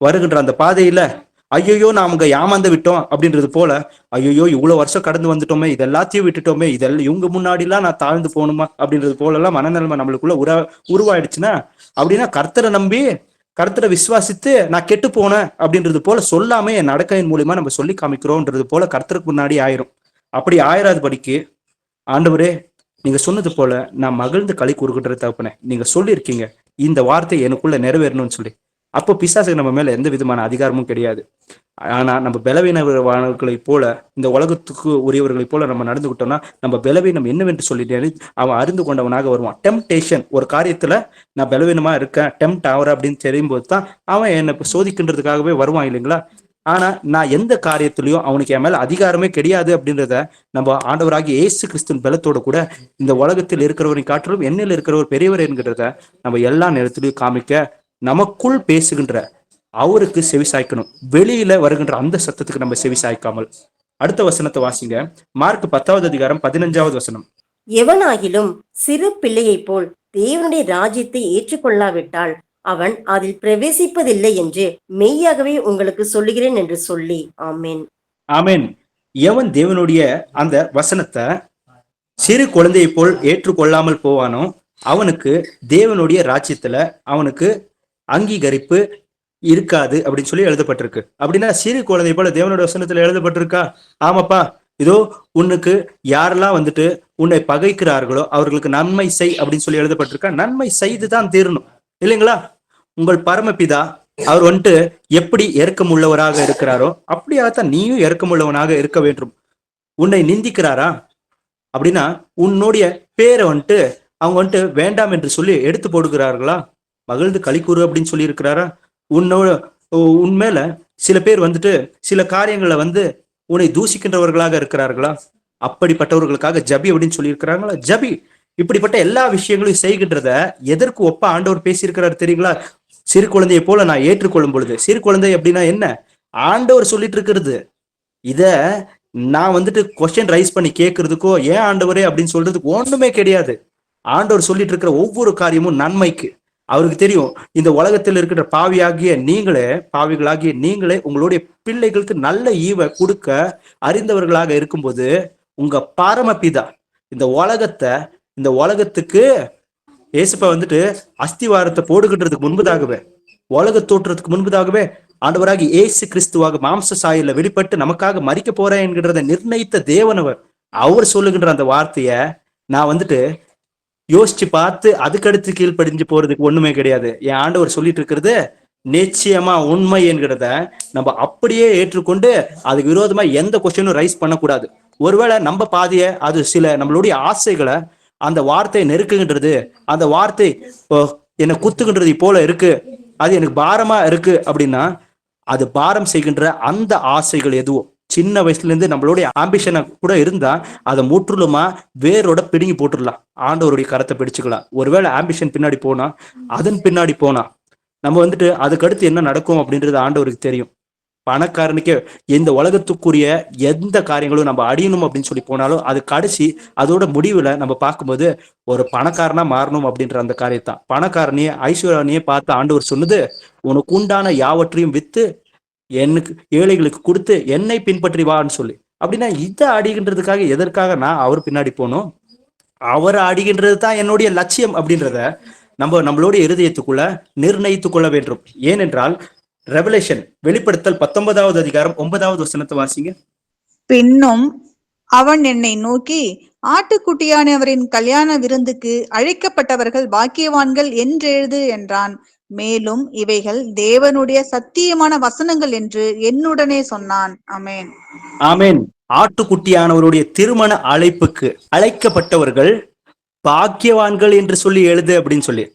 வருகின்ற அந்த பாதையில ஐயோ நாம ஏமாந்து விட்டோம் அப்படின்றது போல, ஐயோ இவ்வளவு வருஷம் கடந்து வந்துட்டோமே, இது எல்லாத்தையும் விட்டுட்டோமே, இதெல்லாம் இவங்க முன்னாடி எல்லாம் நான் தாழ்ந்து போகணுமா அப்படின்றது போல எல்லாம் மனநிலைமை நம்மளுக்குள்ள உருவாயிடுச்சுன்னா, அப்படின்னா கர்த்தரை நம்பி கர்த்தரை விசுவாசித்து நான் கெட்டு போனேன் அப்படின்றது போல சொல்லாம என் நடக்கையின் மூலியமா நம்ம சொல்லி காமிக்கிறோம்ன்றது போல கர்த்தருக்கு முன்னாடி ஆயிரும். அப்படி ஆயிராதபடிக்கு ஆண்டவரே நீங்க சொன்னது போல நான் மகிழ்ந்து களி கூறுகின்ற தகப்பனே, நீங்க சொல்லியிருக்கீங்க இந்த வார்த்தை எனக்குள்ள நிறைவேறணும்னு சொல்லி. அப்போ பிசாசுக்கு நம்ம மேல எந்த விதமான அதிகாரமும் கிடையாது. ஆனா நம்ம பலவீனவான்களை போல இந்த உலகத்துக்கு உரியவர்களை போல நம்ம நடந்துகிட்டோம்னா நம்ம பலவீனம் என்னவென்று சொல்லிட்டு அவன் அறிந்து கொண்டவனாக வருவான். டெம்டேஷன், ஒரு காரியத்துல நான் பலவீனமா இருக்கேன், டெம்ட் ஆகுற அப்படின்னு தெரியும் போது தான் அவன் என்னை சோதிக்கின்றதுக்காகவே வருவான் இல்லைங்களா. ஆனா நான் எந்த காரியத்திலையும் அவனுக்கு என் மேல அதிகாரமே கிடையாது அப்படின்றத நம்ம ஆண்டவராகிய இயேசு கிறிஸ்துவின் பலத்தோட கூட இந்த உலகத்தில் இருக்கிறவரின் காட்டிலும் என்னில் இருக்கிறவர் பெரியவர் என்கிறத நம்ம எல்லா நேரத்திலையும் காமிக்க நமக்குள் பேசுகின்ற அவருக்கு செவி சாய்க்கணும். வெளியில வருகின்ற அந்த சத்தத்துக்கு நம்ம செவி சாய்க்காமல். அடுத்த வசனத்தை வாசிங்க. மார்க் 10வது அதிகாரம் 15வது வசனம். எவனாகிலும் சிறு பிள்ளையைப் போல் தேவனுடைய ராஜ்யத்தை ஏற்றுக்கொள்ளாவிட்டால் அவன் அதில் பிரவேசிப்பதில்லை என்று மெய்யாகவே உங்களுக்கு சொல்லுகிறேன் என்று சொல்லி. ஆமென். ஆமென். எவன் தேவனுடைய அந்த வசனத்தை சிறு குழந்தையை போல் ஏற்றுக்கொள்ளாமல் போவானோ அவனுக்கு தேவனுடைய ராஜ்யத்துல அவனுக்கு அங்கீகரிப்பு இருக்காது அப்படின்னு சொல்லி எழுதப்பட்டிருக்கு. அப்படின்னா சிறு குழந்தை போல தேவனுடைய வசனத்துல எழுதப்பட்டிருக்கா? ஆமாப்பா, இதோ உன்னுக்கு யாரெல்லாம் வந்துட்டு உன்னை பகைக்கிறார்களோ அவர்களுக்கு நன்மை செய் அப்படின்னு சொல்லி எழுதப்பட்டிருக்கா? நன்மை செய்துதான் தீரணும் இல்லைங்களா. உங்கள் பரமபிதா அவர் வந்துட்டு எப்படி இரக்கமுள்ளவராக இருக்கிறாரோ அப்படியாகத்தான் நீயும் இரக்கமுள்ளவனாக இருக்க வேண்டும். உன்னை நிந்திக்கிறாரா அப்படின்னா உன்னுடைய பேரை வந்துட்டு அவங்க வந்துட்டு வேண்டாம் என்று சொல்லி எடுத்து போடுகிறார்களா? மகிழ்ந்து களி கூறு அப்படின்னு சொல்லி இருக்கிறாரா? உன்மேல சில பேர் வந்துட்டு சில காரியங்களை உன்னை தூசிக்கின்றவர்களாக இருக்கிறார்களா, அப்படிப்பட்டவர்களுக்காக ஜபி அப்படின்னு சொல்லி இருக்கிறாங்களா, ஜபி. இப்படிப்பட்ட எல்லா விஷயங்களையும் செய்கின்றத எதற்கு ஒப்ப ஆண்டவர் பேசியிருக்கிறார் தெரியுங்களா? சிறு குழந்தையை போல நான் ஏற்றுக்கொள்ளும் பொழுது, சிறு குழந்தை அப்படின்னா என்ன, ஆண்டவர் சொல்லிட்டு இருக்கிறது. இத நான் கொஸ்டின் ரைஸ் பண்ணி கேட்கறதுக்கோ ஏன் ஆண்டவரே அப்படின்னு சொல்றதுக்கு ஒண்ணுமே கிடையாது. ஆண்டவர் சொல்லிட்டு இருக்கிற ஒவ்வொரு காரியமும் நன்மைக்கு. அவருக்கு தெரியும் இந்த உலகத்தில் இருக்கிற பாவிகளாகிய நீங்களே உங்களுடைய பிள்ளைகளுக்கு நல்ல ஈவை கொடுக்க அறிந்தவர்களாக இருக்கும்போது, உங்க பரமபிதா இந்த உலகத்துக்கு ஏசுப்பா அஸ்திவாரத்தை போடுகின்றதுக்கு முன்பதாகவே, உலக தோற்றத்துக்கு முன்பதாகவே ஆண்டவராகி ஏசு கிறிஸ்துவாக மாம்ச சாயல்ல வெளிப்பட்டு நமக்காக மரிக்க போறேன் என்கிறத நிர்ணயித்த தேவனவர். அவர் சொல்லுகின்ற அந்த வார்த்தைய நான் யோசிச்சு பார்த்து அதுக்கடுத்து கீழ்ப்படிஞ்சு போறதுக்கு ஒண்ணுமே கிடையாது. என் ஆண்டவர் சொல்லிட்டு இருக்கிறது நிச்சயமா உண்மை என்கிறத நம்ம அப்படியே ஏற்றுக்கொண்டு அதுக்கு விரோதமா எந்த கொஸ்டினும் ரைஸ் பண்ணக்கூடாது. ஒருவேளை நம்ம பாதிய அது சில நம்மளுடைய ஆசைகளை அந்த வார்த்தையை நெருக்குகின்றது, அந்த வார்த்தை என்னை குத்துகின்றது போல இருக்கு, அது எனக்கு பாரமா இருக்கு அப்படின்னா, அது பாரம் செய்கின்ற அந்த ஆசைகள் எதுவும் சின்ன வயசுல இருந்து நம்மளுடைய ஆம்பிஷனை கூட இருந்தா அதை முற்றிலுமா வேரோட பிடுங்கி போட்டுடலாம், ஆண்டவருடைய கரத்தை பிடிச்சுக்கலாம். ஒருவேளை ஆம்பிஷன் பின்னாடி போனா, அதன் பின்னாடி போனா நம்ம அதுக்கு அடுத்து என்ன நடக்கும் அப்படின்றது ஆண்டவருக்கு தெரியும். பணக்காரனுக்கே இந்த உலகத்துக்குரிய எந்த காரியங்களும் நம்ம அடியணும் அப்படின்னு சொல்லி போனாலும் அது கடைசி அதோட முடிவுல நம்ம பார்க்கும்போது ஒரு பணக்காரனா மாறணும் அப்படின்ற அந்த காரியத்தான். பணக்காரனையே ஐஸ்வர்யானையே பார்த்து ஆண்டவர் சொன்னது, உனக்கு உண்டான யாவற்றையும் வித்து எனக்கு ஏழைகளுக்கு கொடுத்து என்னை பின்பற்றி வான்னு சொல்லி. அப்படின்னா இதை அடிகின்றதுக்காக எதற்காக நான் அவர் பின்னாடி போனோம், அவரை அடிகின்றது தான் என்னுடைய லட்சியம் அப்படின்றத நம்மளுடைய இருதயத்துக்குள்ள நிர்ணயித்துக் கொள்ள வேண்டும். ஏனென்றால் ரெவலேஷன் வெளிப்படுத்தல் 19வது அதிகாரம் 9வது வசனத்தை வாசிங்க. பின்னும் அவன் என்னை நோக்கி, ஆட்டுக்குட்டியானவரின் கல்யாண விருந்துக்கு அழைக்கப்பட்டவர்கள் பாக்கியவான்கள் என்றெழுது என்றான். மேலும் இவைகள் தேவனுடைய சத்தியமான வசனங்கள் என்று என்னுடனே சொன்னான். ஆமென். ஆமென். ஆட்டுக்குட்டியானவருடைய திருமண அழைப்புக்கு அழைக்கப்பட்டவர்கள் பாக்கியவான்கள் என்று சொல்லி எழுது அப்படின்னு சொல்லி.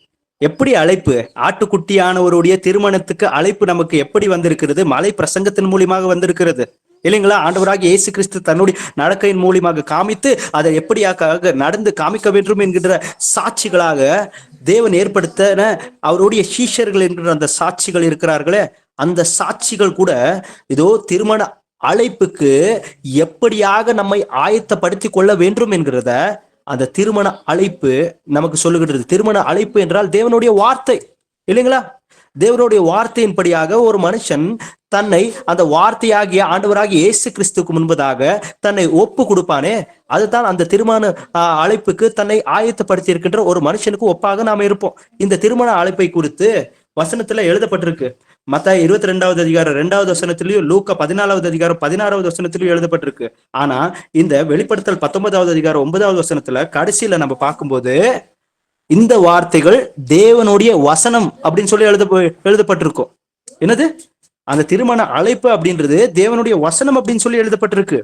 எப்படி அழைப்பு? ஆட்டுக்குட்டியானவருடைய திருமணத்துக்கு அழைப்பு நமக்கு எப்படி வந்திருக்கிறது? மலை பிரசங்கத்தின் மூலியமாக வந்திருக்கிறது இல்லைங்களா? ஆண்டவராகிய இயேசு கிறிஸ்து தன்னுடைய நடக்கையின் மூலியமாக காமித்து அதை எப்படியாக நடந்து காமிக்க வேண்டும் என்கின்ற சாட்சிகளாக தேவன் ஏற்படுத்தின அவருடைய சீஷர்கள் என்கிற அந்த சாட்சிகள் இருக்கிறார்களே, அந்த சாட்சிகள் கூட இதோ திருமண அழைப்புக்கு எப்படியாக நம்மை ஆயத்தப்படுத்தி கொள்ள வேண்டும் என்கிறத அந்த திருமண அழைப்பு நமக்கு சொல்லுகின்றது. திருமண அழைப்பு என்றால் தேவனுடைய வார்த்தை இல்லைங்களா? தேவனுடைய வார்த்தையின்படியாக ஒரு மனுஷன் தன்னை அந்த வார்த்தையாகிய ஆண்டவராகிய இயேசு கிறிஸ்துக்கு முன்பதாக தன்னை ஒப்பு கொடுப்பானே, அதுதான் அந்த திருமண அழைப்புக்கு தன்னை ஆயத்தப்படுத்தி இருக்கின்ற ஒரு மனுஷனுக்கு ஒப்பாக நாம இருப்போம். இந்த திருமண அழைப்பை குறித்து வசனத்துல எழுதப்பட்டிருக்கு. மத்தாய் 22வது அதிகாரம் 2வது வசனத்திலையும், லூக்கா 14வது அதிகாரம் 16வது வசனத்திலையும் எழுதப்பட்டிருக்கு. ஆனா இந்த வெளிப்படுத்தல் 19வது அதிகாரம் 9வது வசனத்துல கடைசியில நம்ம பார்க்கும்போது இந்த வார்த்தைகள் தேவனுடைய வசனம் அப்படின்னு சொல்லி எழுதப்பட்டிருக்கும். என்னது? அந்த திருமண அழைப்பு அப்படின்றது தேவனுடைய வசனம் அப்படின்னு சொல்லி எழுதப்பட்டிருக்கு.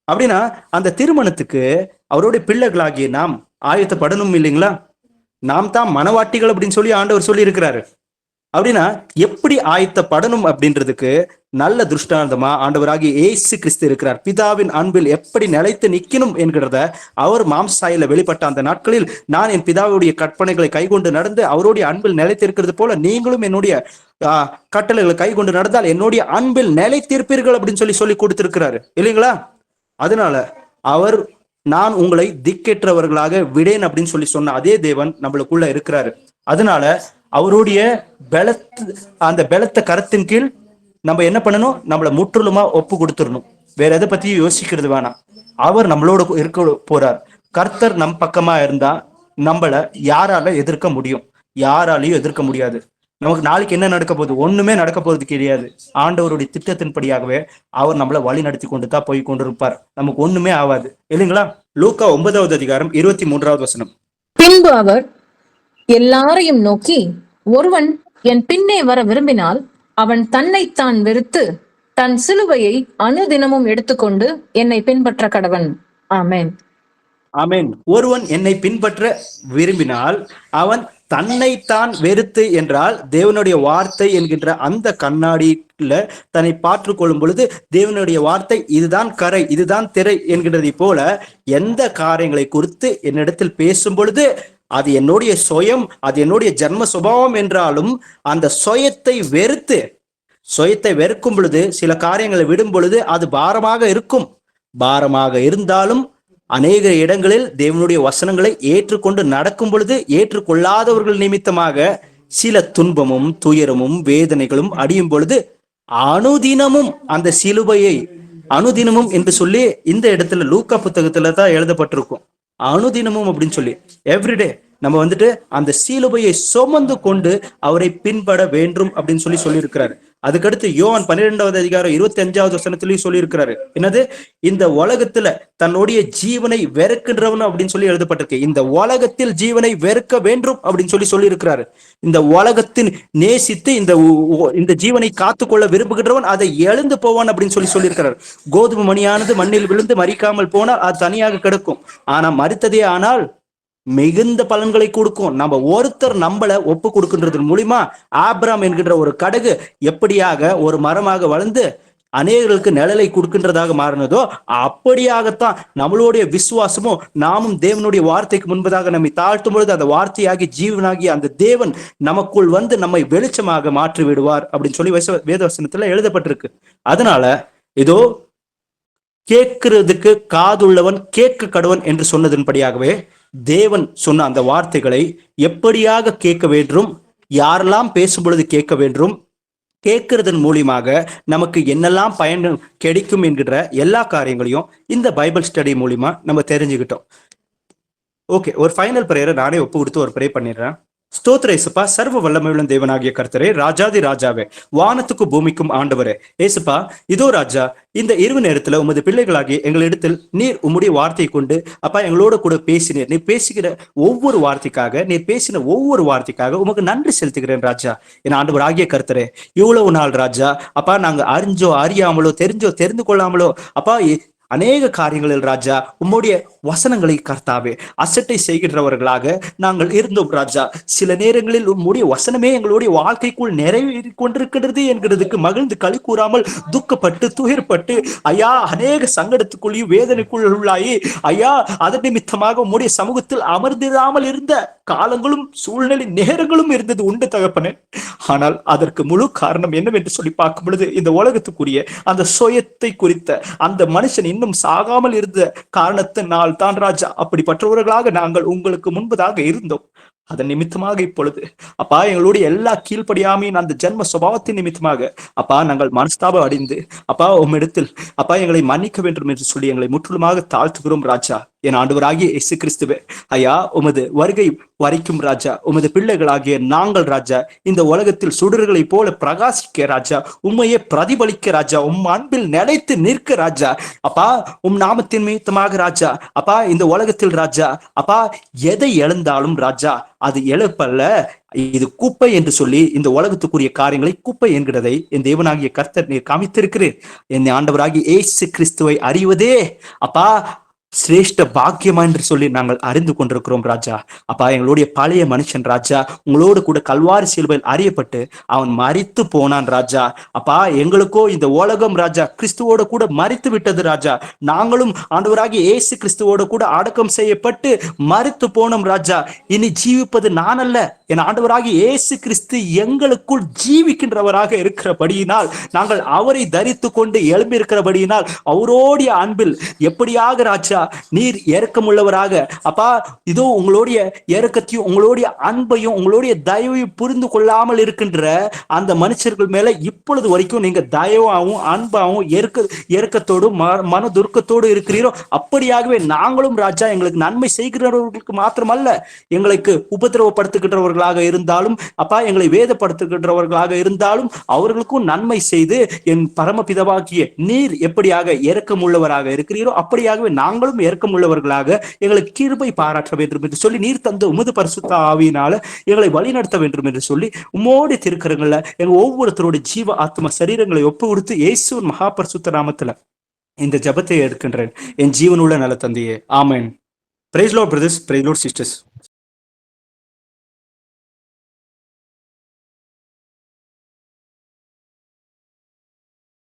அப்படின்னா அந்த திருமணத்துக்கு அவருடைய பிள்ளைகளாகிய நாம் ஆயத்தப்படணும் இல்லைங்களா? நாம் தான் மனவாட்டிகள் அப்படின்னு சொல்லி ஆண்டவர் சொல்லி இருக்கிறாரு. அப்படின்னா எப்படி ஆயத்தப்படணும் அப்படின்றதுக்கு நல்ல திருஷ்டாந்தமா ஆண்டவராகிய இயேசு கிறிஸ்து இருக்கிறார். பிதாவின் அன்பில் எப்படி நிலைத்து நிக்கணும் என்கிறத அவர் மாம்சாயில வெளிப்பட்ட அந்த நாட்களில், நான் என் பிதாவுடைய கற்பனைகளை கைகொண்டு நடந்து அவருடைய அன்பில் நிலைத்திருக்கிறது போல நீங்களும் என்னுடைய கட்டளைகளை கைகொண்டு நடந்தால் என்னுடைய அன்பில் நிலைத்திருப்பீர்கள் அப்படின்னு சொல்லி கொடுத்திருக்கிறாரு இல்லைங்களா? அதனால அவர் நான் உங்களை திக்கேற்றவர்களாக விடேன் அப்படின்னு சொல்லி சொன்ன அதே தேவன் நம்மளுக்குள்ள இருக்கிறாரு. அதனால அவருடைய அந்த பலத்த கரத்தின் கீழ் நம்ம என்ன பண்ணணும்? நம்மளை முற்றிலுமா ஒப்பு கொடுத்துடணும். வேற எதை பத்தியும் யோசிக்கிறது வேணாம். அவர் நம்மளோட இருக்க போறார். கர்த்தர் நம் பக்கமா இருந்தா நம்மள யாரால எதிர்க்க முடியும்? யாராலையும் எதிர்க்க முடியாது. நமக்கு நாளைக்கு என்ன நடக்க போகுது? ஒண்ணுமே நடக்க போறது கிடையாது. ஆண்டவருடைய திட்டத்தின்படியாகவே அவர் நம்மளை வழி நடத்தி கொண்டு தான் போய் கொண்டிருப்பார். நமக்கு ஒண்ணுமே ஆகாது இல்லைங்களா? லூக்கா 9வது அதிகாரம் 23வது வசனம். பின்பு அவர் எல்லாரையும் நோக்கி, ஒருவன் என் பின்னே வர விரும்பினால் அவன் தன்னைத்தான் வெறுத்து தன் சிலுவையை அனுதினமும் எடுத்துக்கொண்டு என்னை பின்பற்ற கடவன். ஆமென். ஆமென். ஒருவன் என்னை பின்பற்ற விரும்பினால் அவன் தன்னைத்தான் வெறுத்து என்றால் தேவனுடைய வார்த்தை என்கின்ற அந்த கண்ணாடியில தன்னை பார்த்து கொள்ளும் பொழுது தேவனுடைய வார்த்தை இதுதான் கரை, இதுதான் திரை என்கின்றதை போல எந்த காரியங்களை குறித்து என்னிடத்தில் பேசும் பொழுது அது என்னுடைய சுயம், அது என்னுடைய ஜன்ம சுபாவம் என்றாலும் அந்த சுயத்தை வெறுக்கும் பொழுது, சில காரியங்களை விடும் பொழுது அது பாரமாக இருக்கும். பாரமாக இருந்தாலும் அநேக இடங்களில் தேவனுடைய வசனங்களை ஏற்றுக்கொண்டு நடக்கும் பொழுது ஏற்றுக்கொள்ளாதவர்கள் நிமித்தமாக சில துன்பமும் துயரமும் வேதனைகளும் அடியும் பொழுது அனுதினமும் அந்த சிலுவையை, அனுதினமும் என்று சொல்லி இந்த இடத்துல லூக்கா புத்தகத்துல தான் எழுதப்பட்டிருக்கும். அனுதினமும் அப்படின்னு சொல்லி எவ்ரிடே நம்ம வந்துட்டு அந்த சிலுவையை சுமந்து கொண்டு அவரை பின்பட வேண்டும் அப்படின்னு சொல்லி இருக்கிறாரு. அதுக்கடுத்து யோவான் 12வது அதிகாரம் 25வது வசனத்திலையும் சொல்லி இருக்கிறாரு. என்னது? இந்த உலகத்துல தன்னுடைய ஜீவனை வெறுக்கின்றவன் அப்படின்னு சொல்லி எழுதப்பட்டிருக்கு. இந்த உலகத்தில் ஜீவனை வெறுக்க வேண்டும் அப்படின்னு சொல்லி இருக்கிறாரு. இந்த உலகத்தின் நேசித்து இந்த ஜீவனை காத்துக்கொள்ள விரும்புகின்றவன் அதை எழுந்து போவான் அப்படின்னு சொல்லி இருக்கிறார். கோதுமை மணியானது மண்ணில் விழுந்து மறிக்காமல் போனால் அது தனியாக கிடக்கும், ஆனா மறித்ததே ஆனால் மிகுந்த பலன்களை கொடுக்கும். நம்ம ஒருத்தர் நம்மள ஒப்பு கொடுக்கின்றது மூலியமா ஆபிரகாம் என்கின்ற ஒரு கடுகு எப்படியாக ஒரு மரமாக வளர்ந்து அநேகர்களுக்கு நிழலை கொடுக்கின்றதாக மாறினதோ அப்படியாகத்தான் நம்மளுடைய விசுவாசமும் நாமும் தேவனுடைய வார்த்தைக்கு முன்பதாக நம்மை தாழ்த்தும் பொழுது அந்த வார்த்தையாகி ஜீவனாகி அந்த தேவன் நமக்குள் வந்து நம்மை வெளிச்சமாக மாற்றி விடுவார் அப்படின்னு சொல்லி வேதவசனத்துல எழுதப்பட்டிருக்கு. அதனால இதோ கேட்கிறதுக்கு காதுள்ளவன் கேட்க கடவன் என்று சொன்னதன்படியாகவே தேவன் சொன்ன அந்த வார்த்தைகளை எப்படியாக கேட்க வேண்டும், யாரெல்லாம் பேசும் பொழுது கேட்க வேண்டும், கேட்கறதன் மூலியமாக நமக்கு என்னெல்லாம் பயன் கிடைக்கும் என்கிற எல்லா காரியங்களையும் இந்த பைபிள் ஸ்டடி மூலியமா நம்ம தெரிஞ்சுக்கிட்டோம். ஓகே, ஒரு ஃபைனல் பிரேயரை நானே ஒப்பு கொடுத்து ஒரு ப்ரே பண்ணிடுறேன். ஸ்தோத்திர ஏசுப்பா, சர்வ வல்லமையுள்ள தேவனாகிய கர்த்தரே, ராஜாதி ராஜாவே, வானத்துக்கும் பூமிக்கும் ஆண்டவரே. ஏசுப்பா, இதோ ராஜா, இந்த இரவு நேரத்துல உமது பிள்ளைகளாகி எங்களிடத்தில் நீர் உம்முடைய வார்த்தையை கொண்டு அப்பா எங்களோட கூட பேசினீர். நீர் பேசுகிற ஒவ்வொரு வார்த்தைக்காக, நீர் பேசின ஒவ்வொரு வார்த்தைக்காக உமக்கு நன்றி செலுத்துகிறேன் ராஜா. என் ஆண்டவர் ஆகிய கர்த்தரே, இவ்வளவு நாள் ராஜா அப்பா நாங்க அறிஞ்சோ அறியாமலோ தெரிஞ்சோ தெரிந்து கொள்ளாமலோ அப்பா அநேக காரியங்களில் ராஜா உம்முடைய வசனங்களை கர்த்தாவே அசட்டை செய்கின்றவர்களாக நாங்கள் இருந்தோம் ராஜா. சில நேரங்களில் உம்முடைய வசனமே எங்களுடைய வாழ்க்கைக்குள் நிறைவேறி கொண்டிருக்கிறது என்கிறதுக்கு மகிழ்ந்து களி கூறாமல் துக்கப்பட்டு துயர்பட்டு ஐயா அநேக சங்கடத்துக்குள்ளேயும் வேதனைக்குள் உள்ளாயி ஐயா அதன் நிமித்தமாக உம்முடைய சமூகத்தில் அமர்ந்திராமல் இருந்த காலங்களும் சூழ்நிலை நேரங்களும் இருந்தது உண்டு தகப்பனே. ஆனால் அதற்கு முழு காரணம் என்னவென்று சொல்லி பார்க்கும் பொழுது இந்த உலகத்துக்குரிய அந்த சுயத்தை குறித்த அந்த மனுஷன் இன்னும் சாகாமல் இருந்த காரணத்தினால் தான் ராஜா அப்படிப்பட்டவர்களாக நாங்கள் உங்களுக்கு முன்பதாக இருந்தோம். அதன் நிமித்தமாக இப்பொழுது அப்பா எங்களுடைய எல்லா கீழ்ப்படியாமையின் அந்த ஜென்ம சுபாவத்தின் நிமித்தமாக அப்பா நாங்கள் மனஸ்தாபம் அடைந்து அப்பா உம்மிடத்தில் அப்பா எங்களை மன்னிக்க வேண்டும் என்று சொல்லி எங்களை முற்றிலுமாக தாழ்த்துகிறோம் ராஜா. என் ஆண்டவராகிய இயேசு கிறிஸ்துவே ஐயா உமது வருகை வரைக்கும் ராஜா உமது பிள்ளைகளாகிய நாங்கள் ராஜா இந்த உலகத்தில் சுடர்களை போல பிரகாசிக்க ராஜா, உம்மையே பிரதிபலிக்க ராஜா, உம் அன்பில் நிலைத்து நிற்க ராஜா. அப்பா உம் நாமத்தின் நிமித்தமாக ராஜா அப்பா இந்த உலகத்தில் ராஜா அப்பா எதை இழந்தாலும் ராஜா அது இழப்பல்ல, இது குப்பை என்று சொல்லி இந்த உலகத்துக்குரிய காரியங்களை குப்பை என்கிறதை என் தேவனாகிய கர்த்தர் நீர் காமித்திருக்கிறேன். என் ஆண்டவராகிய இயேசு கிறிஸ்துவை அறிவதே அப்பா சிரேஷ்ட பாக்கியமா என்று சொல்லி நாங்கள் அறிந்து கொண்டிருக்கிறோம் ராஜா. அப்பா எங்களுடைய பழைய மனுஷன் ராஜா உங்களோடு கூட கல்வாரி சிலுவையில் அறியப்பட்டு அவன் மரித்து போனான் ராஜா. அப்பா எங்களுக்கோ இந்த உலகம் ராஜா கிறிஸ்துவோட கூட மரித்து விட்டது ராஜா. நாங்களும் ஆண்டவராகிய இயேசு கிறிஸ்துவோட கூட அடக்கம் செய்யப்பட்டு மரித்து போனோம் ராஜா. இனி ஜீவிப்பது நான் அல்ல, என் ஆண்டவராகிய இயேசு கிறிஸ்து எங்களுக்குள் ஜீவிக்கின்றவராக இருக்கிறபடியினால் நாங்கள் அவரை தரித்து கொண்டு எழும்பி இருக்கிறபடியினால் அவரோடைய அன்பில் எப்படியாக ராஜா நீர் இரக்கமுள்ளவராக அப்பா இதோ உங்களுடைய இரக்கத்தையும் உங்களுடைய அன்பையும் உங்களுடைய தயவையும் புரிந்து கொள்ளாமல் இருக்கின்ற அந்த மனுஷர்கள் மேல இப்பொழுது வரைக்கும் நீங்க தயவாகவும் அன்பாகவும் இரக்கத்தோடும் மன துர்க்கத்தோடு இருக்கிறீரோ அப்படியாகவே நாங்களும் ராஜா எங்களுக்கு நன்மை செய்கிறவர்களுக்கு மாத்திரமல்ல எங்களுக்கு உபத்திரவப்படுத்துகின்றவர்களாக இருந்தாலும் அப்பா எங்களை வேதப்படுத்துகின்றவர்களாக இருந்தாலும் அவர்களுக்கும் நன்மை செய்து என் பரமபிதாவாகிய நீர் எப்படியாக இரக்கமுள்ளவராக இருக்கிறீரோ அப்படியாகவே நாங்களும் இரக்கம் உள்ளவர்களாக எங்களுக்கு கிருபை பாராட்ட வேண்டும் என்று சொல்லி நீர் தந்த உமது பரிசுத்த ஆவியினால எங்களை வழி நடத்த வேண்டும் என்று சொல்லி உம்மோடு திருக்கரங்கள்ல எங்க ஒவ்வொருத்தரோட ஜீவ ஆத்ம சரீரங்களை ஒப்பு கொடுத்து இயேசுவின் மகா பரிசுத்த நாமத்துல இந்த ஜெபத்தை எடுக்கின்றேன் என் ஜீவனுள்ள நல்ல தந்தையே, ஆமென். Praise Lord brothers, praise Lord sisters.